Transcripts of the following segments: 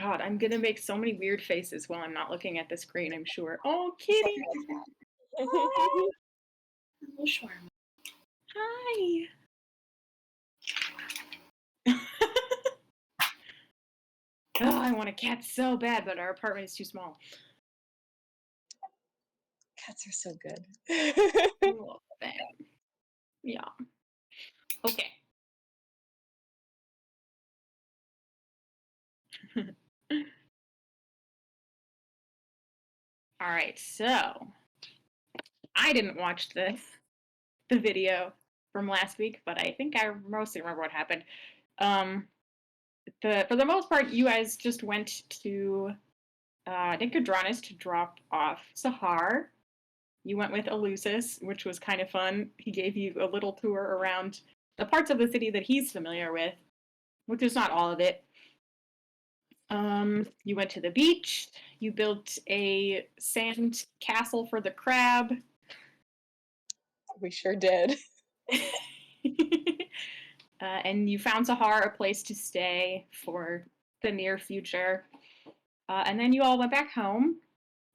God, I'm gonna make so many weird faces while I'm not looking at the screen, I'm sure. Oh, kitty! Oh, Little shawarma. hi! Oh, I want a cat so bad, but our apartment is too small. Cats are so good. Oh, dang. Yeah. Okay. All right, so I didn't watch the video from last week, but I think I mostly remember what happened. Um, for the most part, you guys just went to I think Adranis to drop off Sahar. You went with Elusis, which was kind of fun. He gave you a little tour around the parts of the city that he's familiar with, which is not all of it. You went to the beach. You built a sand castle for the crab. We sure did. And you found Sahar a place to stay for the near future. And then you all went back home.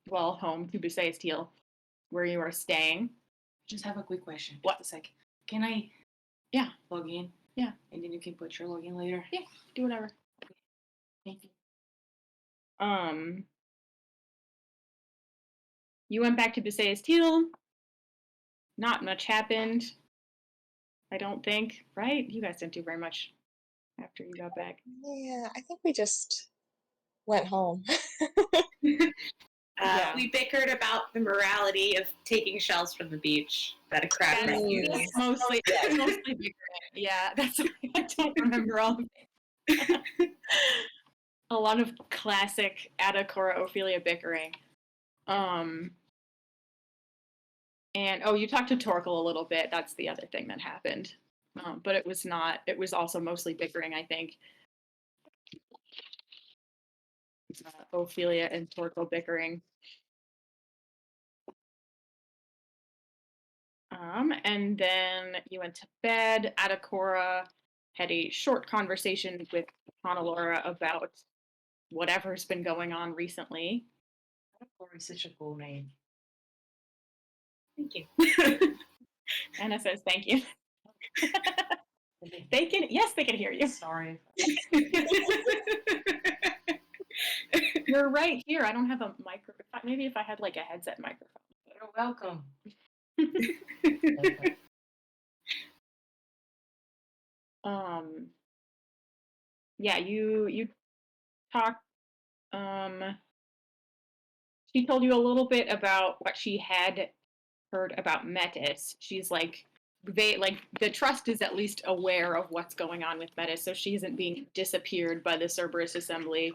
Well, home to Busay Steel, where you are staying. Just have a quick question. What? Just a sec. Can I Yeah. log in? Yeah. And then you can put your login later? Yeah, do whatever. Thank you. You went back to Busay Steel. Not much happened. I don't think, right? You guys didn't do very much after you got back. Yeah, I think we just went home. Yeah. We bickered about the morality of taking shells from the beach that a crab That's refused. mostly bickering. Yeah, that's why I don't remember all of it. A lot of classic Adakora Ophelia bickering. And oh, you talked to Torkel a little bit. That's the other thing that happened. But it was not. It was also mostly bickering, I think. Ophelia and Torkel bickering. And then you went to bed. Adakora had a short conversation with Honolura about whatever's been going on recently. Corey's such a cool name. Thank you. Anna says thank you. They can, yes, they can hear you. Sorry. You're right here. I don't have a microphone. Maybe if I had like a headset microphone. You're welcome. Yeah, you talked. She told you a little bit about what she had heard about Metis. She's like, the trust is at least aware of what's going on with Metis, so she isn't being disappeared by the Cerberus Assembly.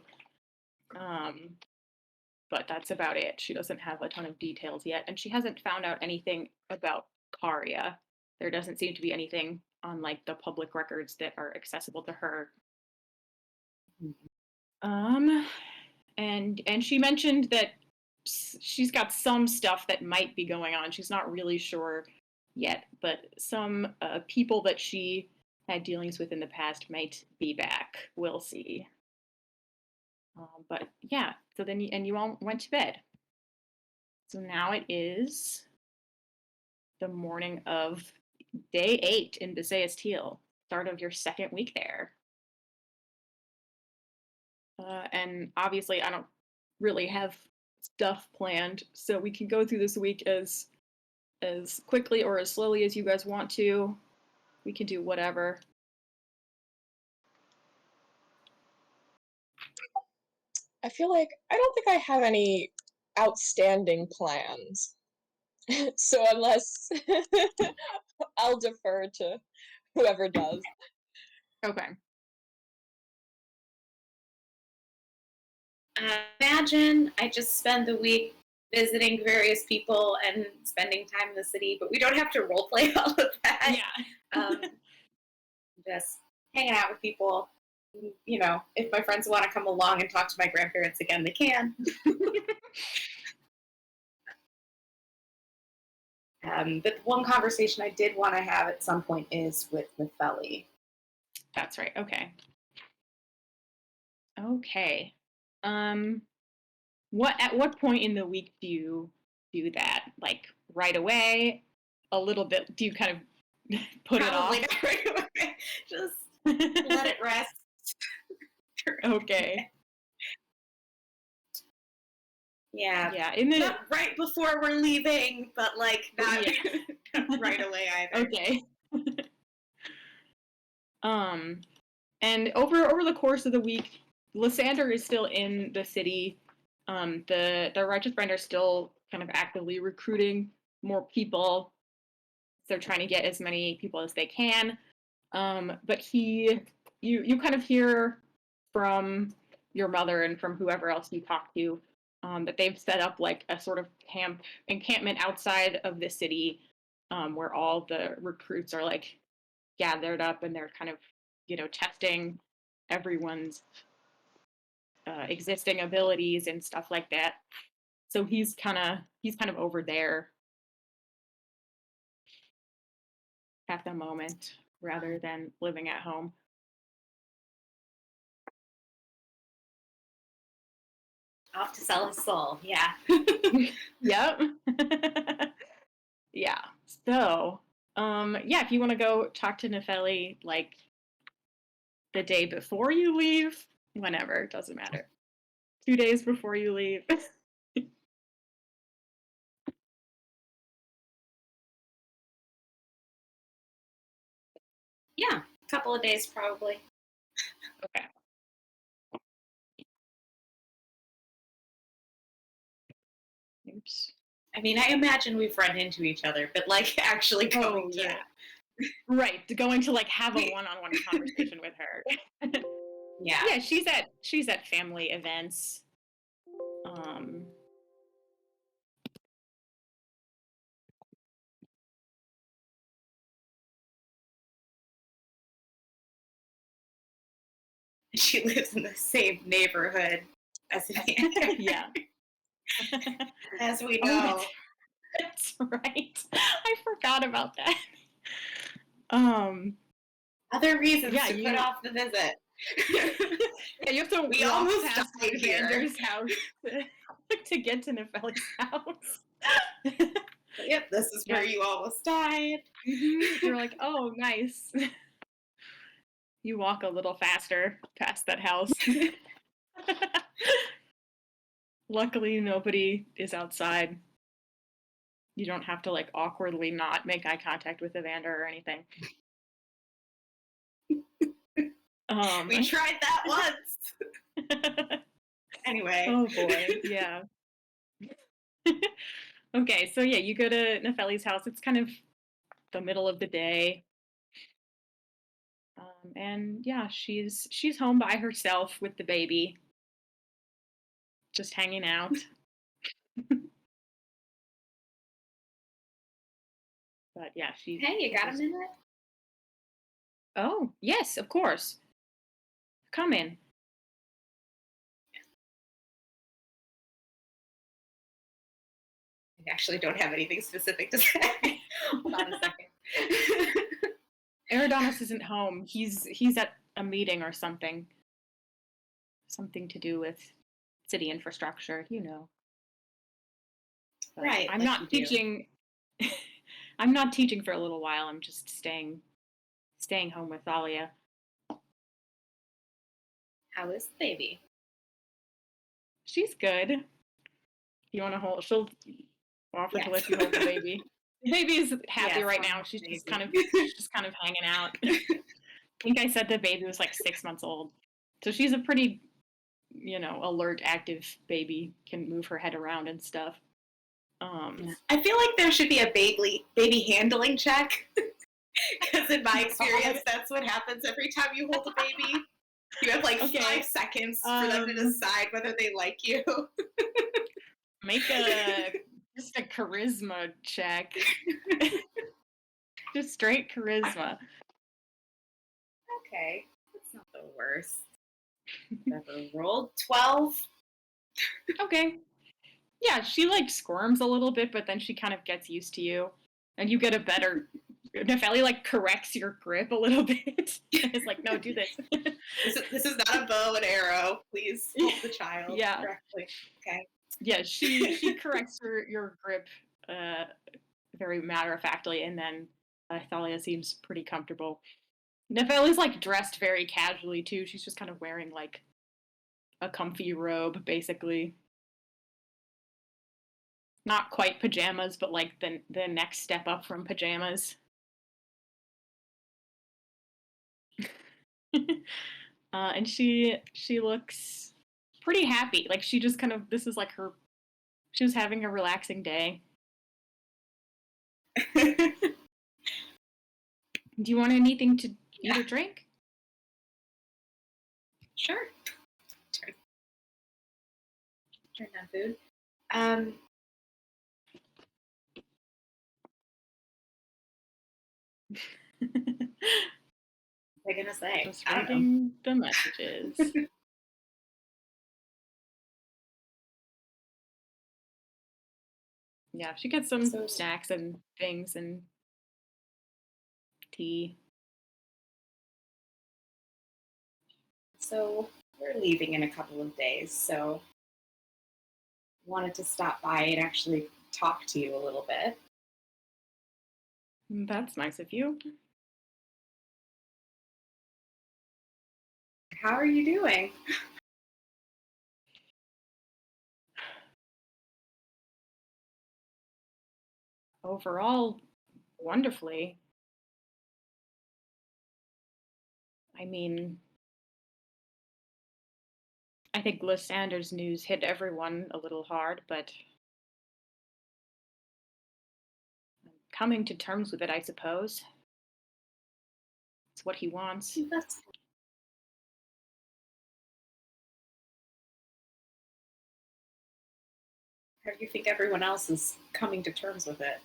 But that's about it. She doesn't have a ton of details yet, and she hasn't found out anything about Karia. There doesn't seem to be anything on like the public records that are accessible to her. And she mentioned that she's got some stuff that might be going on. She's not really sure yet, but some people that she had dealings with in the past might be back. We'll see. But yeah, so then you all went to bed. So now it is the morning of day 8 in Visayas Teal, start of your second week there. And obviously, I don't really have stuff planned, so we can go through this week as quickly or as slowly as you guys want to. We can do whatever. I feel like I don't think I have any outstanding plans. So unless I'll defer to whoever does. Okay. Imagine I just spend the week visiting various people and spending time in the city, but we don't have to roleplay all of that. Yeah. Just hanging out with people. You know, if my friends want to come along and talk to my grandparents again, they can. But one conversation I did want to have at some point is with Nefeli. That's right. Okay. Okay. At what point in the week do you do that? Like right away? A little bit? Do you kind of put Probably it not right away. Just off? let it rest. Okay. Yeah. Yeah. And then Not right before we're leaving, but like not not right away either. okay. And over the course of the week, Lysander is still in the city. The Righteous Brand are still kind of actively recruiting more people. They're trying to get as many people as they can. But you kind of hear from your mother and from whoever else you talk to that they've set up like a sort of encampment outside of the city where all the recruits are like gathered up and they're kind of testing everyone's existing abilities and stuff like that. So he's kind of over there at the moment rather than living at home. Off to sell his soul. Yeah. Yep. Yeah. So, yeah, if you want to go talk to Nefeli like the day before you leave, whenever, doesn't matter. 2 days before you leave. Yeah. A couple of days probably. Okay. Oops. I mean, I imagine we've run into each other, but like actually going to yeah. Right, going to like have a We- one-on-one conversation with her. Yeah. Yeah, she's at family events. She lives in the same neighborhood as Amanda, Yeah. as we Oh, know. that's right. I forgot about that. Other reasons Yeah, to put off the visit. Yeah, you have to We walk almost past died here. Xander's house to get to Nefeli's house. Yep, this is where you almost died. You're like, oh, nice. You walk a little faster past that house. Luckily, nobody is outside. You don't have to like awkwardly not make eye contact with Evander or anything. We tried that once. Anyway. Oh boy, yeah. Okay, so yeah, you go to Nefeli's house. It's kind of the middle of the day. And yeah, she's home by herself with the baby, just hanging out. But yeah, Hey, you got a minute? Oh, yes, of course. Come in. I actually don't have anything specific to say. Hold on a second. Eridanos isn't home. He's at a meeting or something. Something to do with city infrastructure, you know. But Right, I'm like not you do. teaching. I'm not teaching for a little while. I'm just staying home with Thalia. How is the baby? She's good. You want to hold? She'll offer to Yes. let you hold the baby. The baby is happy Yes, right I'll now. hold She's the just baby. kind of hanging out. I think I said the baby was like 6 months old, so she's a pretty, alert, active baby. Can move her head around and stuff. I feel like there should be a baby handling check. Because in my experience, that's what happens every time you hold a baby. You have like Okay. 5 seconds for them to decide whether they like you. Make just a charisma check. Just straight charisma. Okay, that's not the worst. Never rolled 12. Okay. Yeah, she like squirms a little bit, but then she kind of gets used to you, and you get a better Nefeli like corrects your grip a little bit. It's like, no, do this. This is not a bow and arrow. Please hold the child Yeah. correctly. Okay. Yeah, she corrects your grip very matter of factly, and then Thalia seems pretty comfortable. Nefeli's like dressed very casually too. She's just kind of wearing like a comfy robe, basically. Not quite pajamas, but like the next step up from pajamas. And she looks pretty happy. Like she just kind of this is like she was having a relaxing day. Do you want anything to eat or drink? Sure. Turn down food. What am I gonna say? Just I don't know. reading the messages. Yeah, she gets some So- snacks and things and tea. So we're leaving in a couple of days, so wanted to stop by and actually talk to you a little bit. That's nice of you. How are you doing? Overall, wonderfully. I mean, I think Lysander's news hit everyone a little hard, but I'm coming to terms with it, I suppose. It's what he wants. That's How do you think everyone else is coming to terms with it?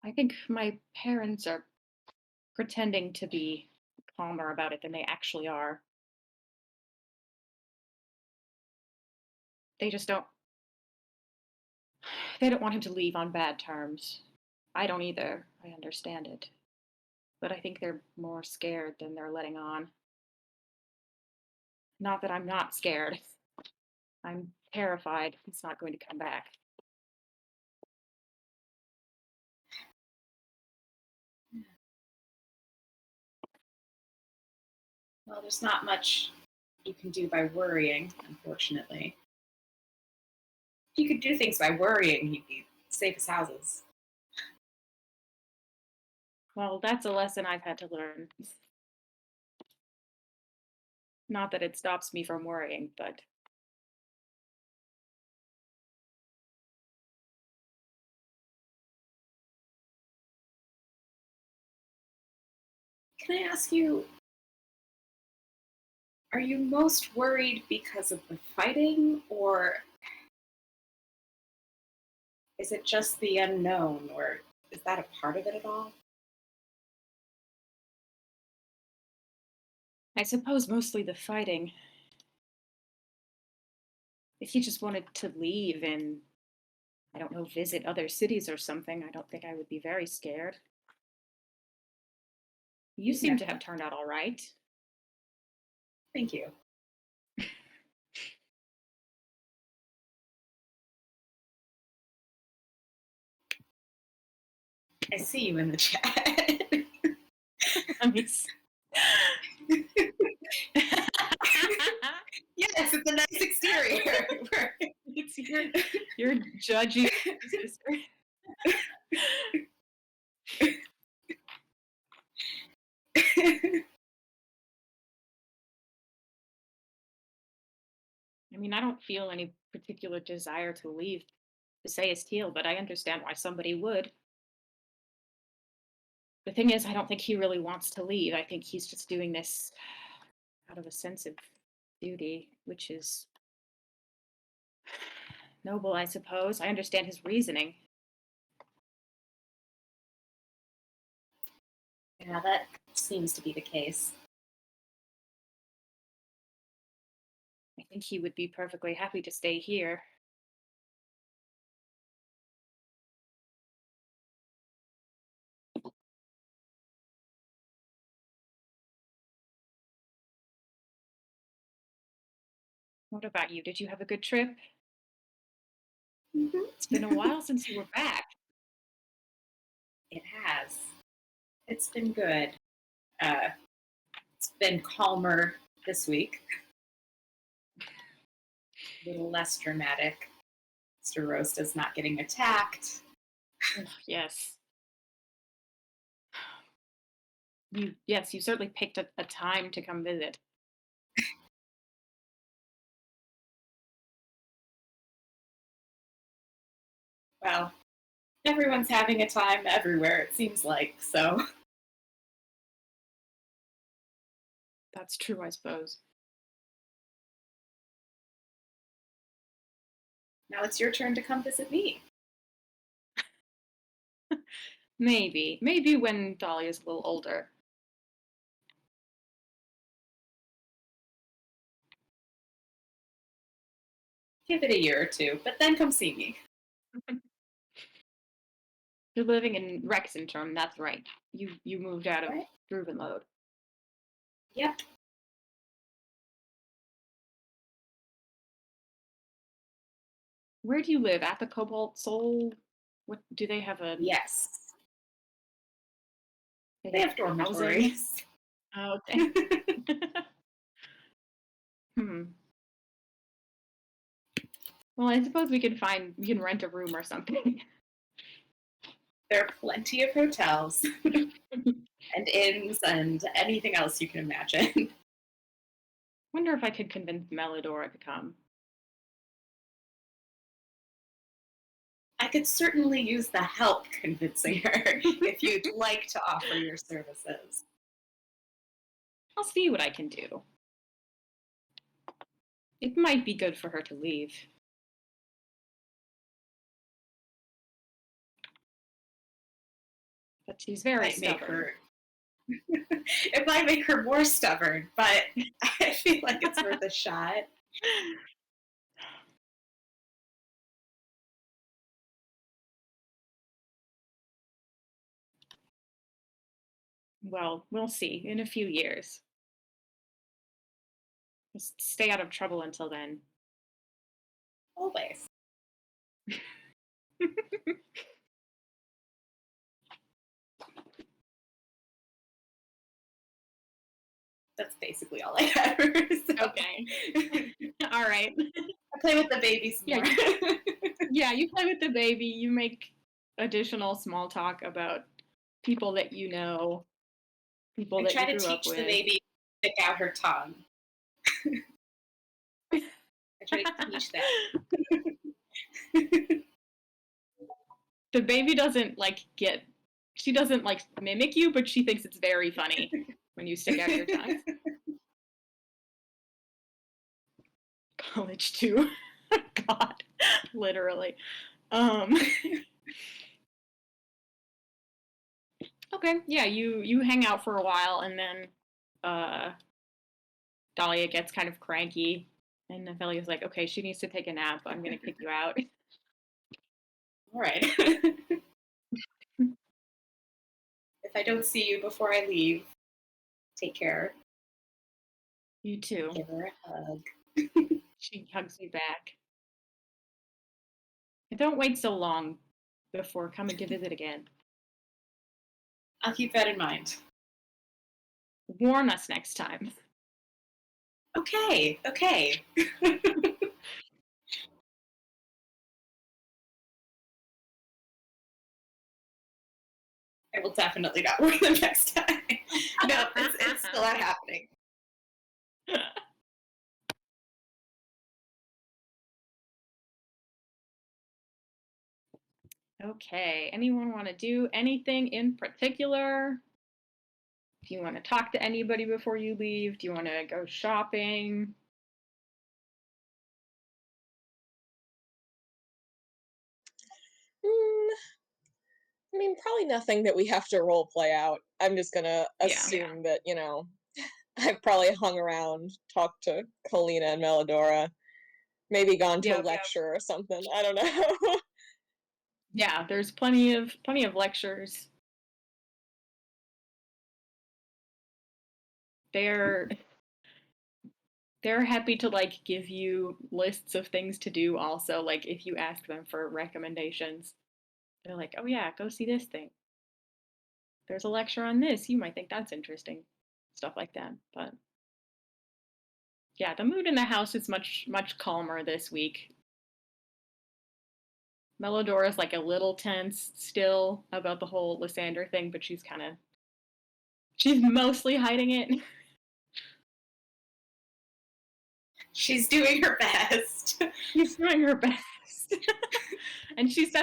I think my parents are pretending to be calmer about it than they actually are. They just don't. They don't want him to leave on bad terms. I don't either. I understand it. But I think they're more scared than they're letting on. Not that I'm not scared. I'm terrified he's not going to come back. Well, there's not much you can do by worrying, unfortunately. If you could do things by worrying, he'd be safe as houses. Well, that's a lesson I've had to learn. Not that it stops me from worrying, but Can I ask you, are you most worried because of the fighting, or is it just the unknown, or is that a part of it at all? I suppose mostly the fighting. If he just wanted to leave and, I don't know, visit other cities or something, I don't think I would be very scared. You seem to have turned out all right. Thank you. I see you in the chat. I mean, Yes, it's a nice exterior. it's your judgy sister. I mean, I don't feel any particular desire to leave to say Estiel, but I understand why somebody would. The thing is, I don't think he really wants to leave. I think he's just doing this out of a sense of duty, which is noble, I suppose. I understand his reasoning. Yeah, that seems to be the case. I think he would be perfectly happy to stay here. What about you? Did you have a good trip? Mhm. It's been a while since you were back. It has. It's been good. It's been calmer this week. A little less dramatic. Mr. Roast is not getting attacked. Ugh, yes. You certainly picked a time to come visit. Well, everyone's having a time everywhere, it seems like, so That's true, I suppose. now it's your turn to come visit me. Maybe when Dahlia's a little older. Give it a year or two, but then come see me. You're living in Rexentrum, that's right. You moved out of Right? Druvenlode. Yep. Where do you live? At the Cobalt Soul? What do they have a Yes. they They have housing? dormitories. Oh, okay. Hmm. Well, I suppose we can rent a room or something. There are plenty of hotels and inns and anything else you can imagine. Wonder if I could convince Melodora to come. I could certainly use the help convincing her if you'd like to offer your services. I'll see what I can do. It might be good for her to leave. But she's very Might make stubborn. her it might make her more stubborn, but I feel like it's worth a shot. Well, we'll see in a few years. Just stay out of trouble until then. Always. That's basically all I have. So, Okay. All right. I play with the babies Yeah, more. Yeah, you play with the baby. You make additional small talk about people that you know, people I that try you to grew up teach the with. baby to stick out her tongue. I try to teach that. The baby doesn't she doesn't like mimic you, but she thinks it's very funny when you stick out your tongue. College too. God, literally. Um, okay, yeah, you hang out for a while, and then Dahlia gets kind of cranky, and Ophelia's like, okay, she needs to take a nap. I'm gonna kick you out. All right. If I don't see you before I leave, take care. You too. Give her a hug. She hugs you back. And don't wait so long before coming to visit again. I'll keep that in mind. Warn us next time. Okay, okay. I will definitely not warn them next time. No, it's still not happening. Okay, anyone want to do anything in particular? Do you want to talk to anybody before you leave? Do you want to go shopping? Mm, I mean, probably nothing that we have to role play out. I'm just gonna Yeah. assume that, I've probably hung around, talked to Kalina and Melodora, maybe gone to a Yep. lecture or something. I don't know. Yeah, there's plenty of lectures. They're they're happy to like give you lists of things to do also, like if you ask them for recommendations. They're like, "Oh yeah, go see this thing. There's a lecture on this. You might think that's interesting." Stuff like that. But yeah, the mood in the house is much calmer this week. Melodora's like a little tense still about the whole Lysander thing, but she's mostly hiding it. She's doing her best. She's doing her best. And she's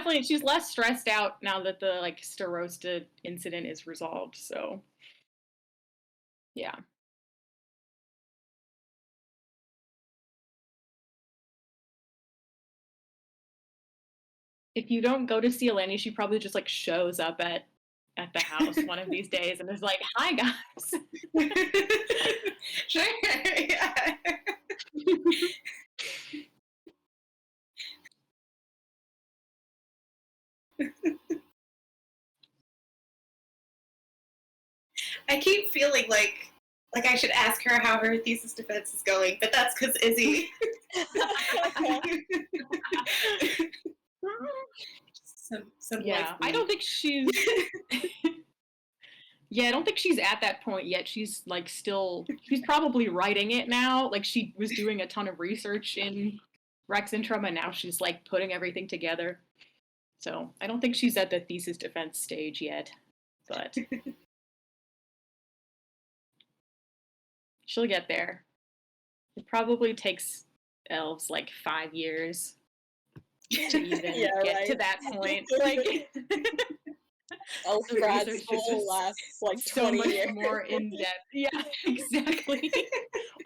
less stressed out now that the like Starosta incident is resolved, so yeah. If you don't go to see Eleni, she probably just like shows up at the house one of these days and is like, "Hi guys." Sure. Yeah. I keep feeling like I should ask her how her thesis defense is going, but that's because Izzy. some Yeah, life I don't think she's Yeah, I don't think she's at that point yet. She's like she's probably writing it now. Like she was doing a ton of research in Rex Intrum and now she's like putting everything together. So I don't think she's at the thesis defense stage yet, but she'll get there. It probably takes elves like 5 years to even Yeah, get to right. that point. Like Elf the grad research is school just lasts like so 20 much years. more in depth. Yeah, exactly.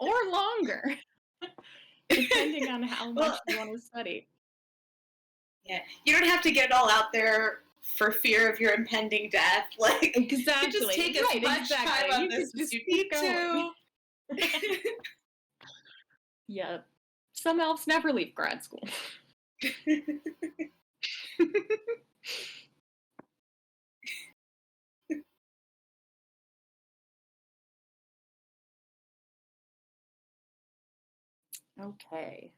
Or longer, depending on how much Well, you want to study. yeah, you don't have to get it all out there for fear of your impending death. Like, Exactly. you just take as Right, much exactly. time on You this could as just you keep need to. Yeah. Some elves never leave grad school. Okay.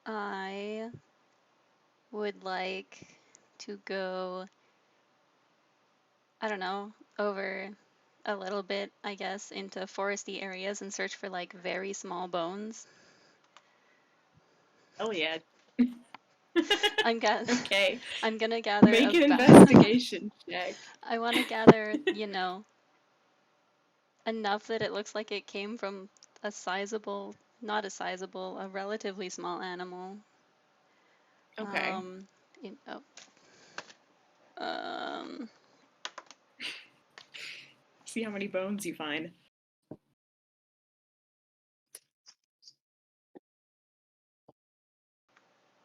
I would like to go, I don't know, over a little bit, I guess, into foresty areas and search for like very small bones. Oh yeah. I'm Okay. I'm gonna gather Make an about investigation check. I want to gather, enough that it looks like it came from a sizable, not a sizable, a relatively small animal. Okay. In, oh. Um, See how many bones you find.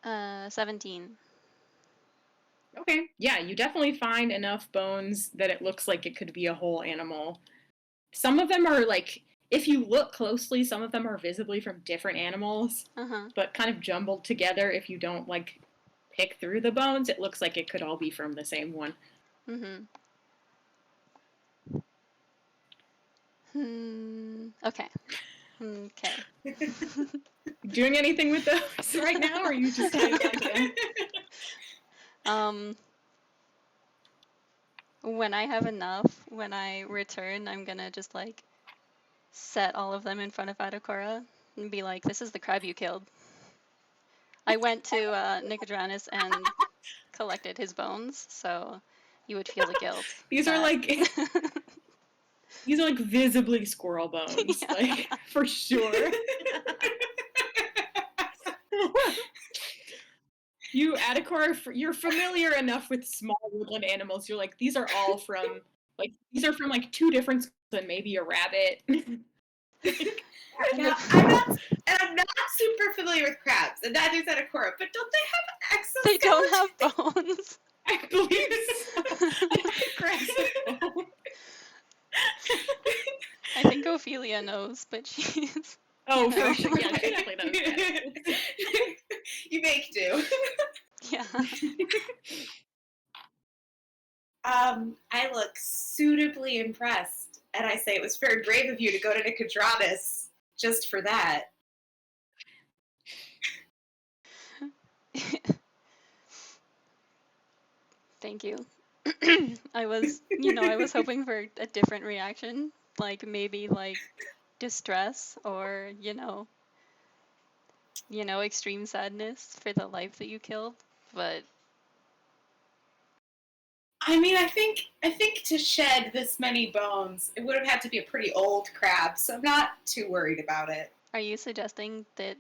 uh, 17. Okay. Yeah, you definitely find enough bones that it looks like it could be a whole animal. Some of them are like, if you look closely, some of them are visibly from different animals, Uh-huh. but kind of jumbled together. If you don't like pick through the bones, it looks like it could all be from the same one. Mm-hmm. Okay. Okay. Doing anything with those right now, or are you just kind of like, When I have enough, when I return, I'm gonna just like set all of them in front of Adakora and be like, "This is the crab you killed." I went to Nicodranus and collected his bones, so you would feel the guilt. these are like visibly squirrel bones, Yeah. like for sure. You, Adakor, you're familiar enough with small woodland animals. You're like, these are from like 2 different schools and maybe a rabbit. Now, I'm not super familiar with crabs, and neither is Adakora, but don't they have exoskeleton? They don't have bones. I believe so. I think crabs have bones. I think Ophelia knows, but she's... Oh, you know. for sure. Yeah, she definitely knows that. You make do. Yeah. I look suitably impressed, and I say it was very brave of you to go to Nicodranus just for that. Thank you. I was, I was hoping for a different reaction, like maybe like distress or, extreme sadness for the life that you killed, but I mean, I think to shed this many bones, it would have had to be a pretty old crab, so I'm not too worried about it. are you suggesting that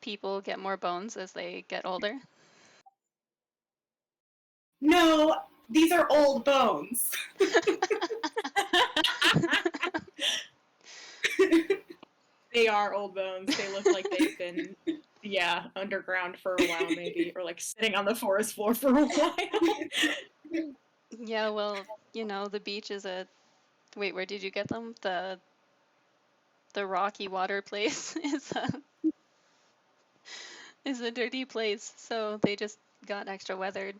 people get more bones as they get older? No, these are old bones. They are old bones. They look like they've been, yeah, underground for a while maybe, or like sitting on the forest floor for a while. Yeah, well, the beach is a wait, where did you get them? The rocky water place is a dirty place, so they just got extra weathered,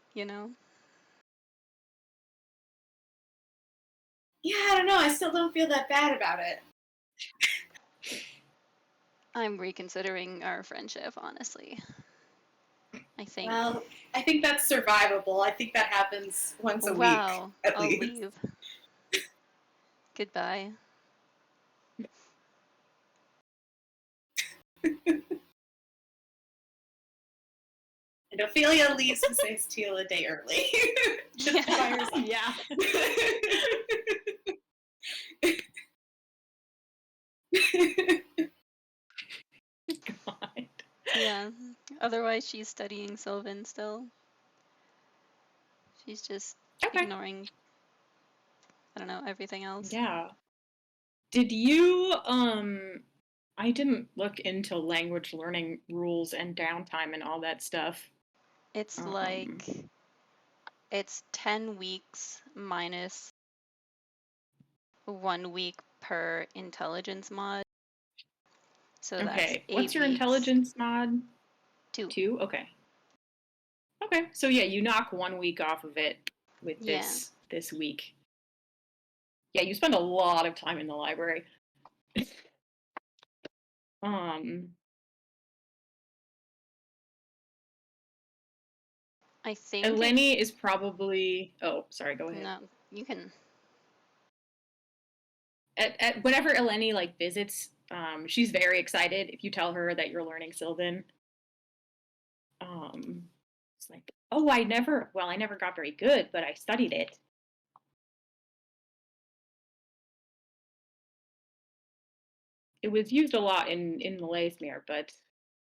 Yeah, I don't know. I still don't feel that bad about it. I'm reconsidering our friendship, honestly. I think. Well, I think that's survivable. I think that happens once a Wow, week, at I'll least. leave. Goodbye. And Ophelia leaves and says Teal a day early. Just Yeah. by herself. Yeah. God. Yeah. Otherwise, she's studying Sylvan still. She's just Okay. ignoring, I don't know, everything else. Yeah. Did you I didn't look into language learning rules and downtime and all that stuff. It's Um, like, it's 10 weeks minus 1 week per intelligence mod. So that's Okay. 8 What's your weeks. intelligence mod? 2. 2? Okay. Okay. So yeah, you knock 1 week off of it with Yeah. this week. Yeah, you spend a lot of time in the library. I think Eleni is probably. Oh, sorry. Go ahead. no, you can. At whenever Eleni like visits, she's very excited if you tell her that you're learning Sylvan. It's like, oh, I never got very good, but I studied it. It was used a lot in Malaysmere, but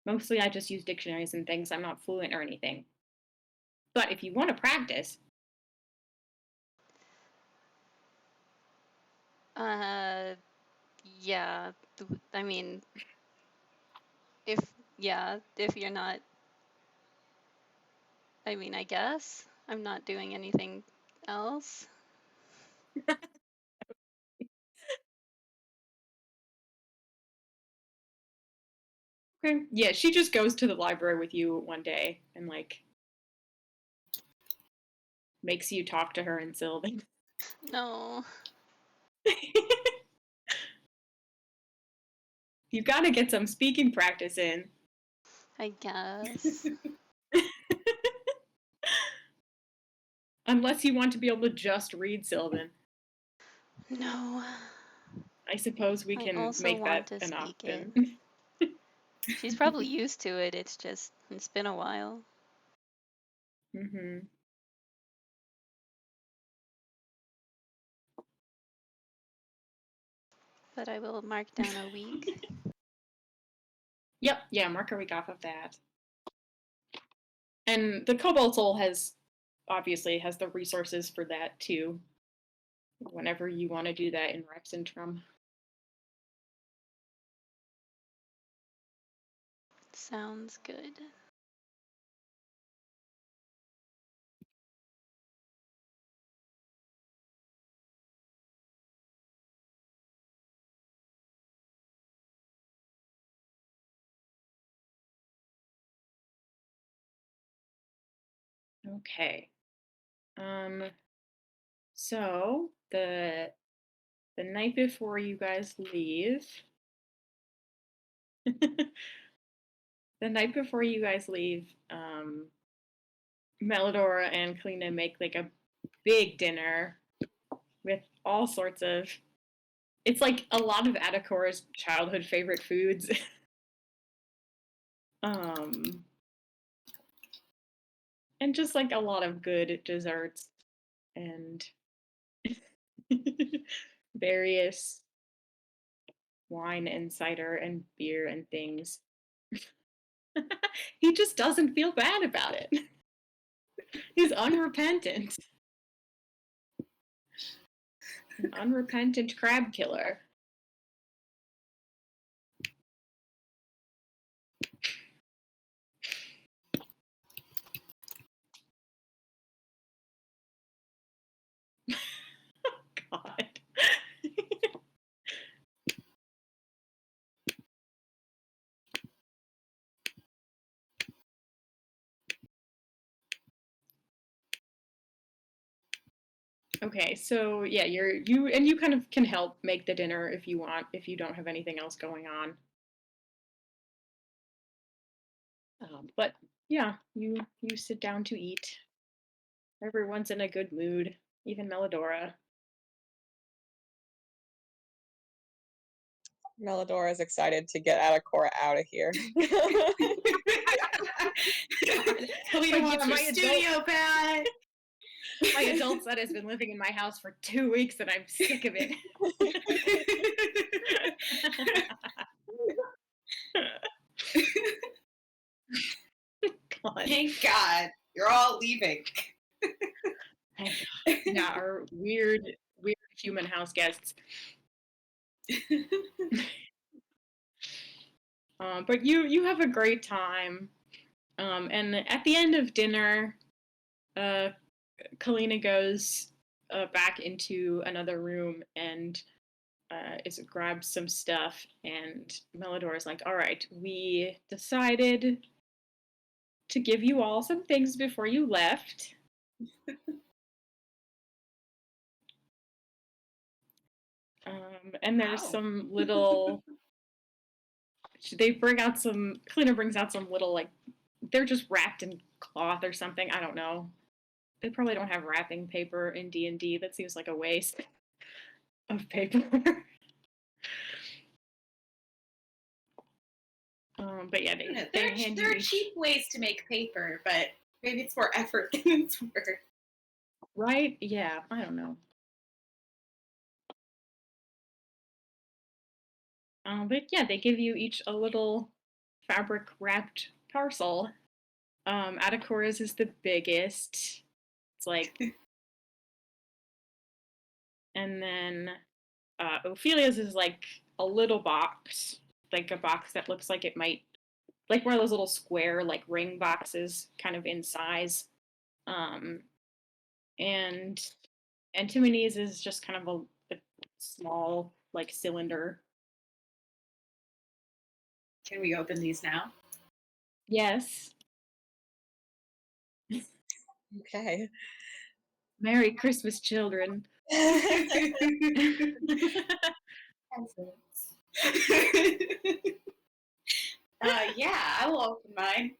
mostly I just use dictionaries and things. I'm not fluent or anything. But if you want to practice, Yeah. I mean, if you're not, I mean, I guess I'm not doing anything else. okay, yeah, she just goes to the library with you one day and like makes you talk to her in Sylvan. No. You've got to get some speaking practice in. I guess. Unless you want to be able to just read Sylvan. No. I suppose we I can also make want that to an speak it. option. She's probably used to it. It's been a while. Mm-hmm. But I will mark down a week. Yep, yeah, mark a week off of that. And the Cobalt Soul obviously has the resources for that too. Whenever you want to do that in Rexentrum. Sounds good. Okay. So the night before you guys leave, the night before you guys leave, Melodora and Kalina make like a big dinner with all sorts of. It's like a lot of Adakora's childhood favorite foods. And just like a lot of good desserts and various wine and cider and beer and things. He just doesn't feel bad about it. He's unrepentant. An unrepentant crab killer. God. Okay, so yeah, you kind of can help make the dinner if you want, if you don't have anything else going on. But yeah, you sit down to eat. Everyone's in a good mood, even Melodora. Melodora is excited to get Adakora out of here. Kalina wants yeah, her my studio back. My adult son has been living in my house for 2 weeks and I'm sick of it. God. Thank God. You're all leaving. Yeah, our weird human house guests. But you have a great time. And at the end of dinner, Kalina goes back into another room and grabs some stuff, and Melodora's like, all right, we decided to give you all some things before you left. And there's Wow. some little. They bring out some. Kalina brings out some little, like, they're just wrapped in cloth or something. I don't know. They probably don't have wrapping paper in D&D. That seems like a waste of paper. But yeah, they hand there you are each, cheap ways to make paper, but maybe it's more effort than it's worth. right? Yeah, I don't know. But yeah, they give you each a little fabric wrapped parcel. Adakora's is the biggest. It's like, and then Ophelia's is like a little box, like a box that looks like it might, like one of those little square, like ring boxes, kind of in size. And Antimony's is just kind of a small, like, cylinder. Can we open these now? Yes. Okay. Merry Christmas, children. Yeah, I will open mine.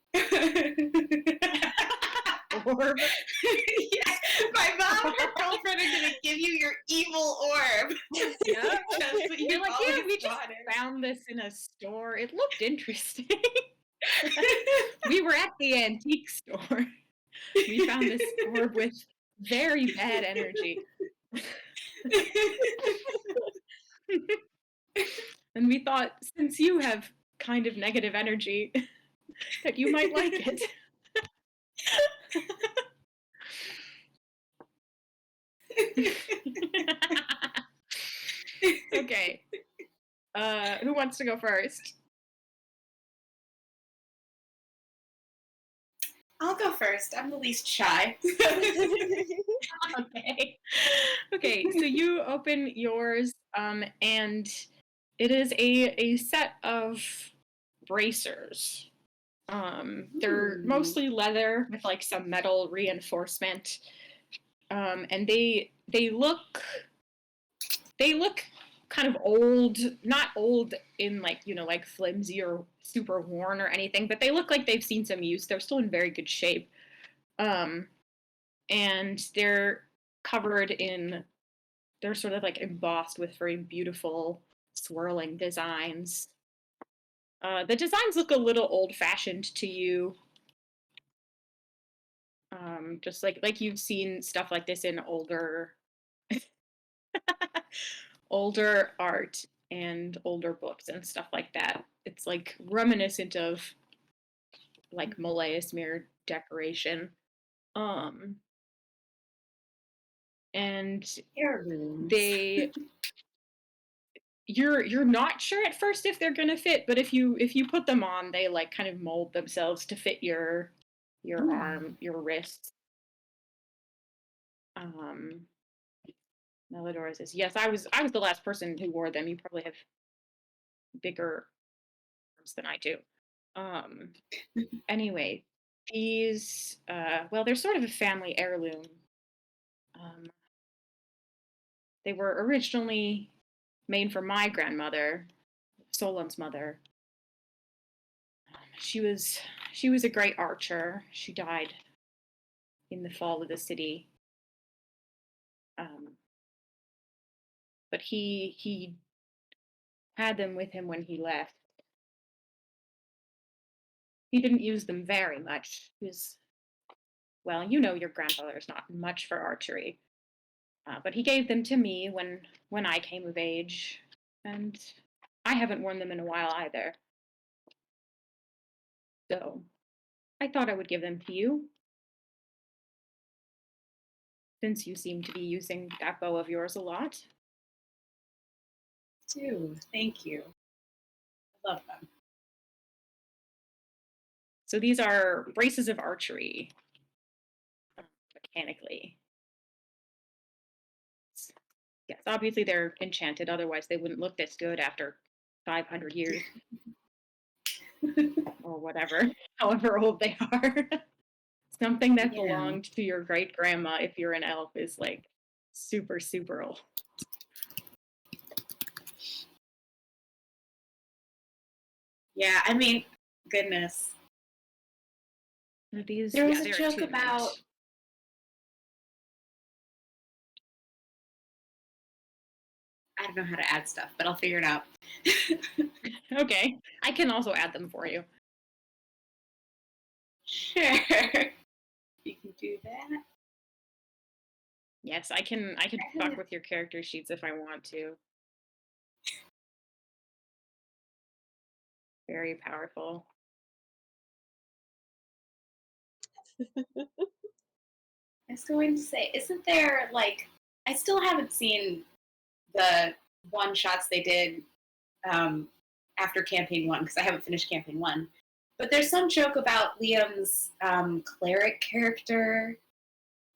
Orb. Yes, my mom and her girlfriend are gonna give you your evil orb. Yeah. Just what You're you've like, yeah, always we just wanted. found this in a store. It looked interesting. We were at the antique store. We found this orb with very bad energy. And we thought, since you have kind of negative energy, that you might like it. Okay. Who wants to go first? I'll go first. I'm the least shy. Okay. Okay, so you open yours, and it is a set of bracers. They're Ooh. mostly leather with like some metal reinforcement. And they look kind of old, not old in like, like flimsy or super worn or anything, but they look like they've seen some use. They're still in very good shape. And they're covered in, they're sort of like embossed with very beautiful swirling designs. The designs look a little old-fashioned to you. Just like you've seen stuff like this in older older art and older books and stuff like that. It's like reminiscent of like Moleus mirror decoration. And Heirlooms. you're not sure at first if they're gonna fit, but if you put them on, they like kind of mold themselves to fit your arm, your wrist. Melodora says, "Yes, I was the last person who wore them. You probably have bigger arms than I do." Anyway, these well, they're sort of a family heirloom. They were originally made for my grandmother, Solon's mother. She was a great archer. She died in the fall of the city. But he had them with him when he left. He didn't use them very much. He was, well, your grandfather is not much for archery. But he gave them to me when I came of age, and I haven't worn them in a while either. So I thought I would give them to you, since you seem to be using that bow of yours a lot. Dude, thank you. I love them. So these are braces of archery, mechanically. Yes, obviously they're enchanted, otherwise they wouldn't look this good after 500 years. Or whatever, however old they are. Something that Yeah. belonged to your great grandma, if you're an elf, is like super, super old. Yeah, I mean, goodness. These, There was yeah, a they're joke attunement. about- I don't know how to add stuff, but I'll figure it out. Okay, I can also add them for you. Sure. You can do that. Yes, I can fuck with your character sheets if I want to. Very powerful. I was going to say, isn't there like I still haven't seen the one shots they did after campaign 1 because I haven't finished campaign 1. But there's some joke about Liam's cleric character,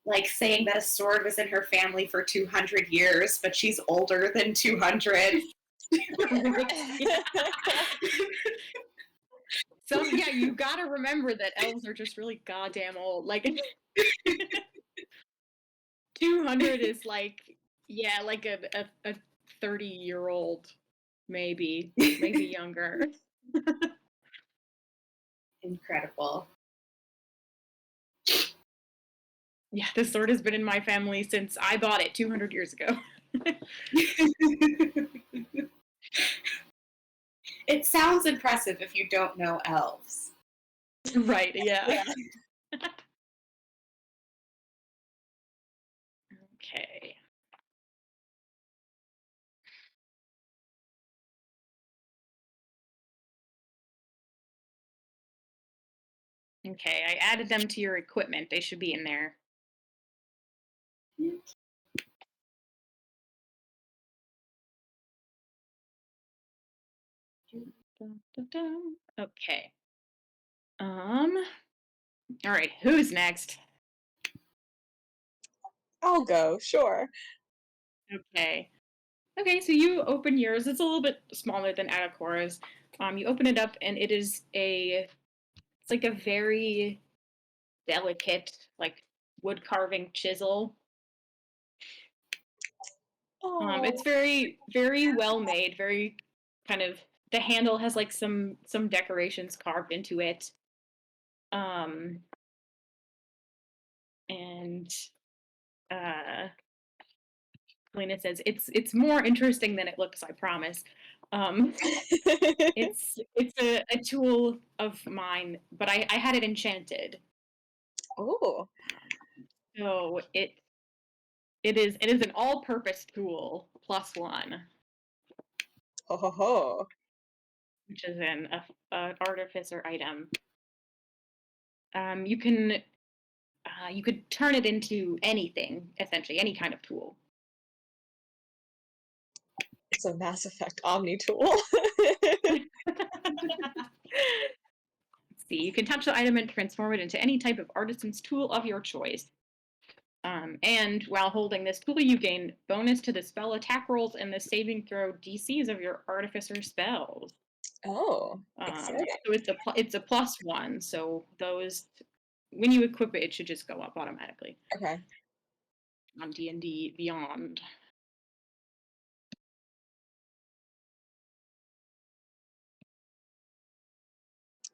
like saying that a sword was in her family for 200 years, but she's older than 200. So yeah, you gotta remember that elves are just really goddamn old. Like 200 is like, yeah, like a 30-year-old, maybe younger. Incredible. Yeah, this sword has been in my family since I bought it 200 years ago. It sounds impressive if you don't know elves. Right, yeah. Okay. Okay, I added them to your equipment. They should be in there. Okay. All right, who's next? I'll go, sure. Okay. Okay, so you open yours. It's a little bit smaller than Adakora's. You open it up, and it's like a very delicate, like wood carving chisel. Oh, It's very, very well made. Very kind of the handle has like some decorations carved into it. Um, and uh, Lena says it's more interesting than it looks. I promise. Um, it's a tool of mine, but I had it enchanted, oh, so it is an all-purpose tool plus one, ho ho ho. which is an artificer item. You can you could turn it into anything, essentially any kind of tool. It's a Mass Effect Omni tool. Let's see, you can touch the item and transform it into any type of artisan's tool of your choice. And while holding this tool, you gain bonus to the spell attack rolls and the saving throw DCs of your artificer spells. Oh, exciting. So it's a plus one. So those, when you equip it, it should just go up automatically Okay. on D&D Beyond.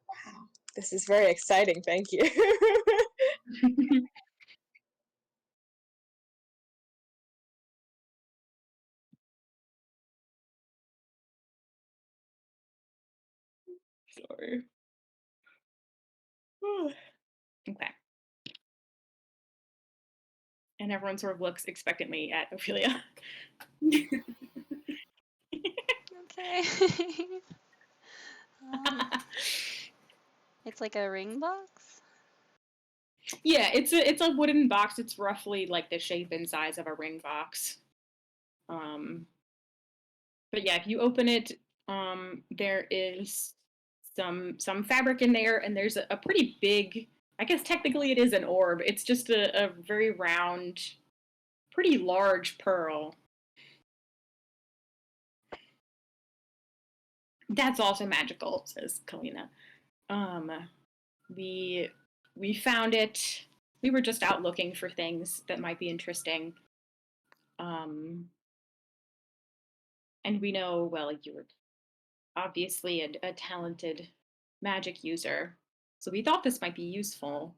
Wow. This is very exciting. Thank you. Sorry. Okay. And everyone sort of looks expectantly at Ophelia. Okay. It's like a ring box. Yeah, it's a wooden box. It's roughly like the shape and size of a ring box. But yeah, if you open it, there is some fabric in there, and there's a pretty big. I guess technically it is an orb. It's just a very round, pretty large pearl. That's also magical, says Kalina. We found it. We were just out looking for things that might be interesting. And we know, well, you're obviously a talented magic user, so we thought this might be useful.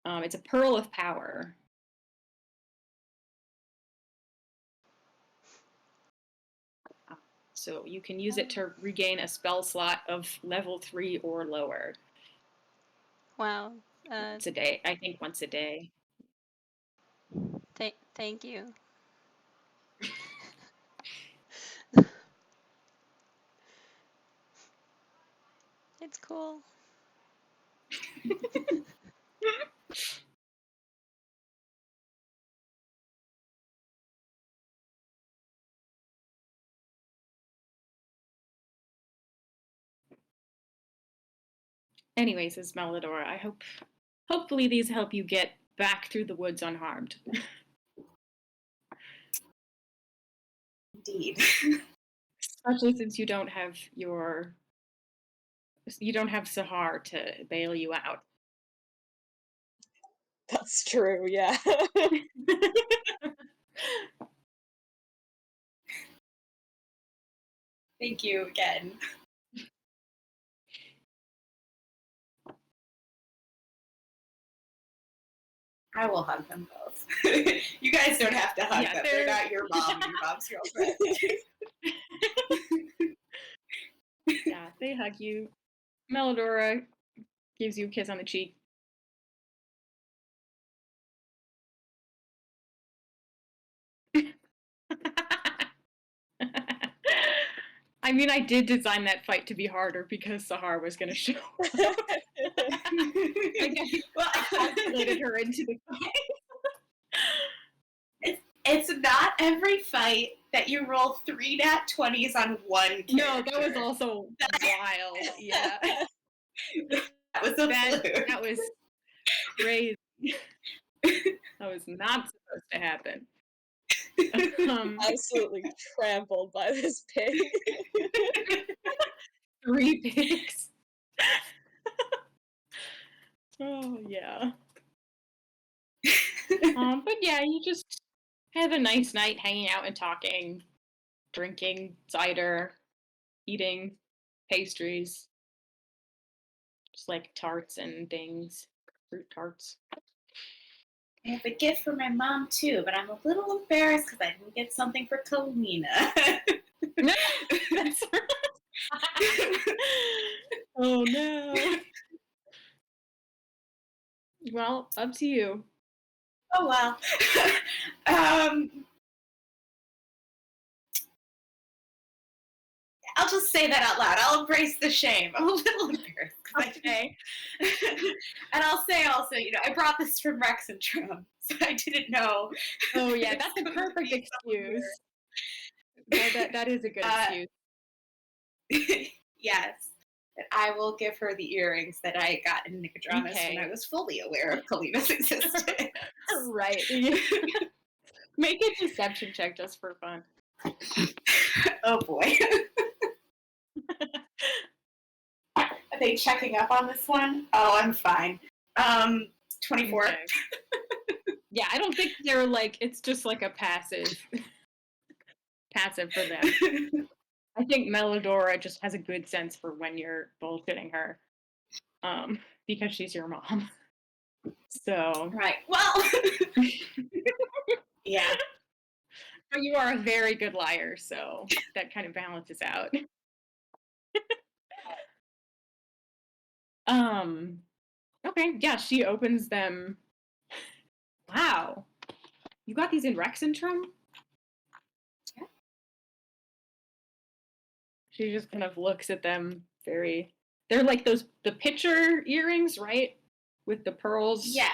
It's a pearl of power. So you can use it to regain a spell slot of level 3 or lower. Wow. Once a day. I think once a day. Thank you. It's cool. Anyways, says Melodora, hopefully these help you get back through the woods unharmed. Indeed. Especially since you don't have Sahar to bail you out. That's true, yeah. Thank you again. I will hug them both. You guys don't have to hug Yeah, them. They're not your mom, your mom's girlfriend. Yeah, they hug you. Melodora gives you a kiss on the cheek. I mean, I did design that fight to be harder because Sahar was going to show up. I guess I calculated her into the fight. It's not every fight that you roll 3 nat 20s on one character. No, that was also wild. Yeah. That was a fluke. That was crazy. That was not supposed to happen. Absolutely trampled by this pig. 3 pigs. Oh yeah. But yeah, you just have a nice night hanging out and talking, drinking cider, eating pastries, just like tarts and things, fruit tarts. I have a gift for my mom too, but I'm a little embarrassed because I didn't get something for Kalina. No, that's oh no. Well, up to you. Oh well. um, I'll just say that out loud. I'll embrace the shame. I'm a little embarrassed. Okay. And I'll say also, I brought this from Rex and Trum, so I didn't know. Oh yeah, that's a perfect excuse. That is a good excuse. Yes. That I will give her the earrings that I got in Nicodramus Okay. when I was fully aware of Kalina's existence. Right. Make a deception check just for fun. Oh boy. Are they checking up on this one? Oh, I'm fine. 24. Okay. Yeah, I don't think they're like, it's just like a passive for them. I think Melodora just has a good sense for when you're bullshitting her, because she's your mom. So, Right. Well. Yeah. but you are a very good liar, so that kind of balances out. Okay, yeah, she opens them. Wow. You got these in Rexentrum? Yeah. She just kind of looks at them they're like the pitcher earrings, right? With the pearls. Yes.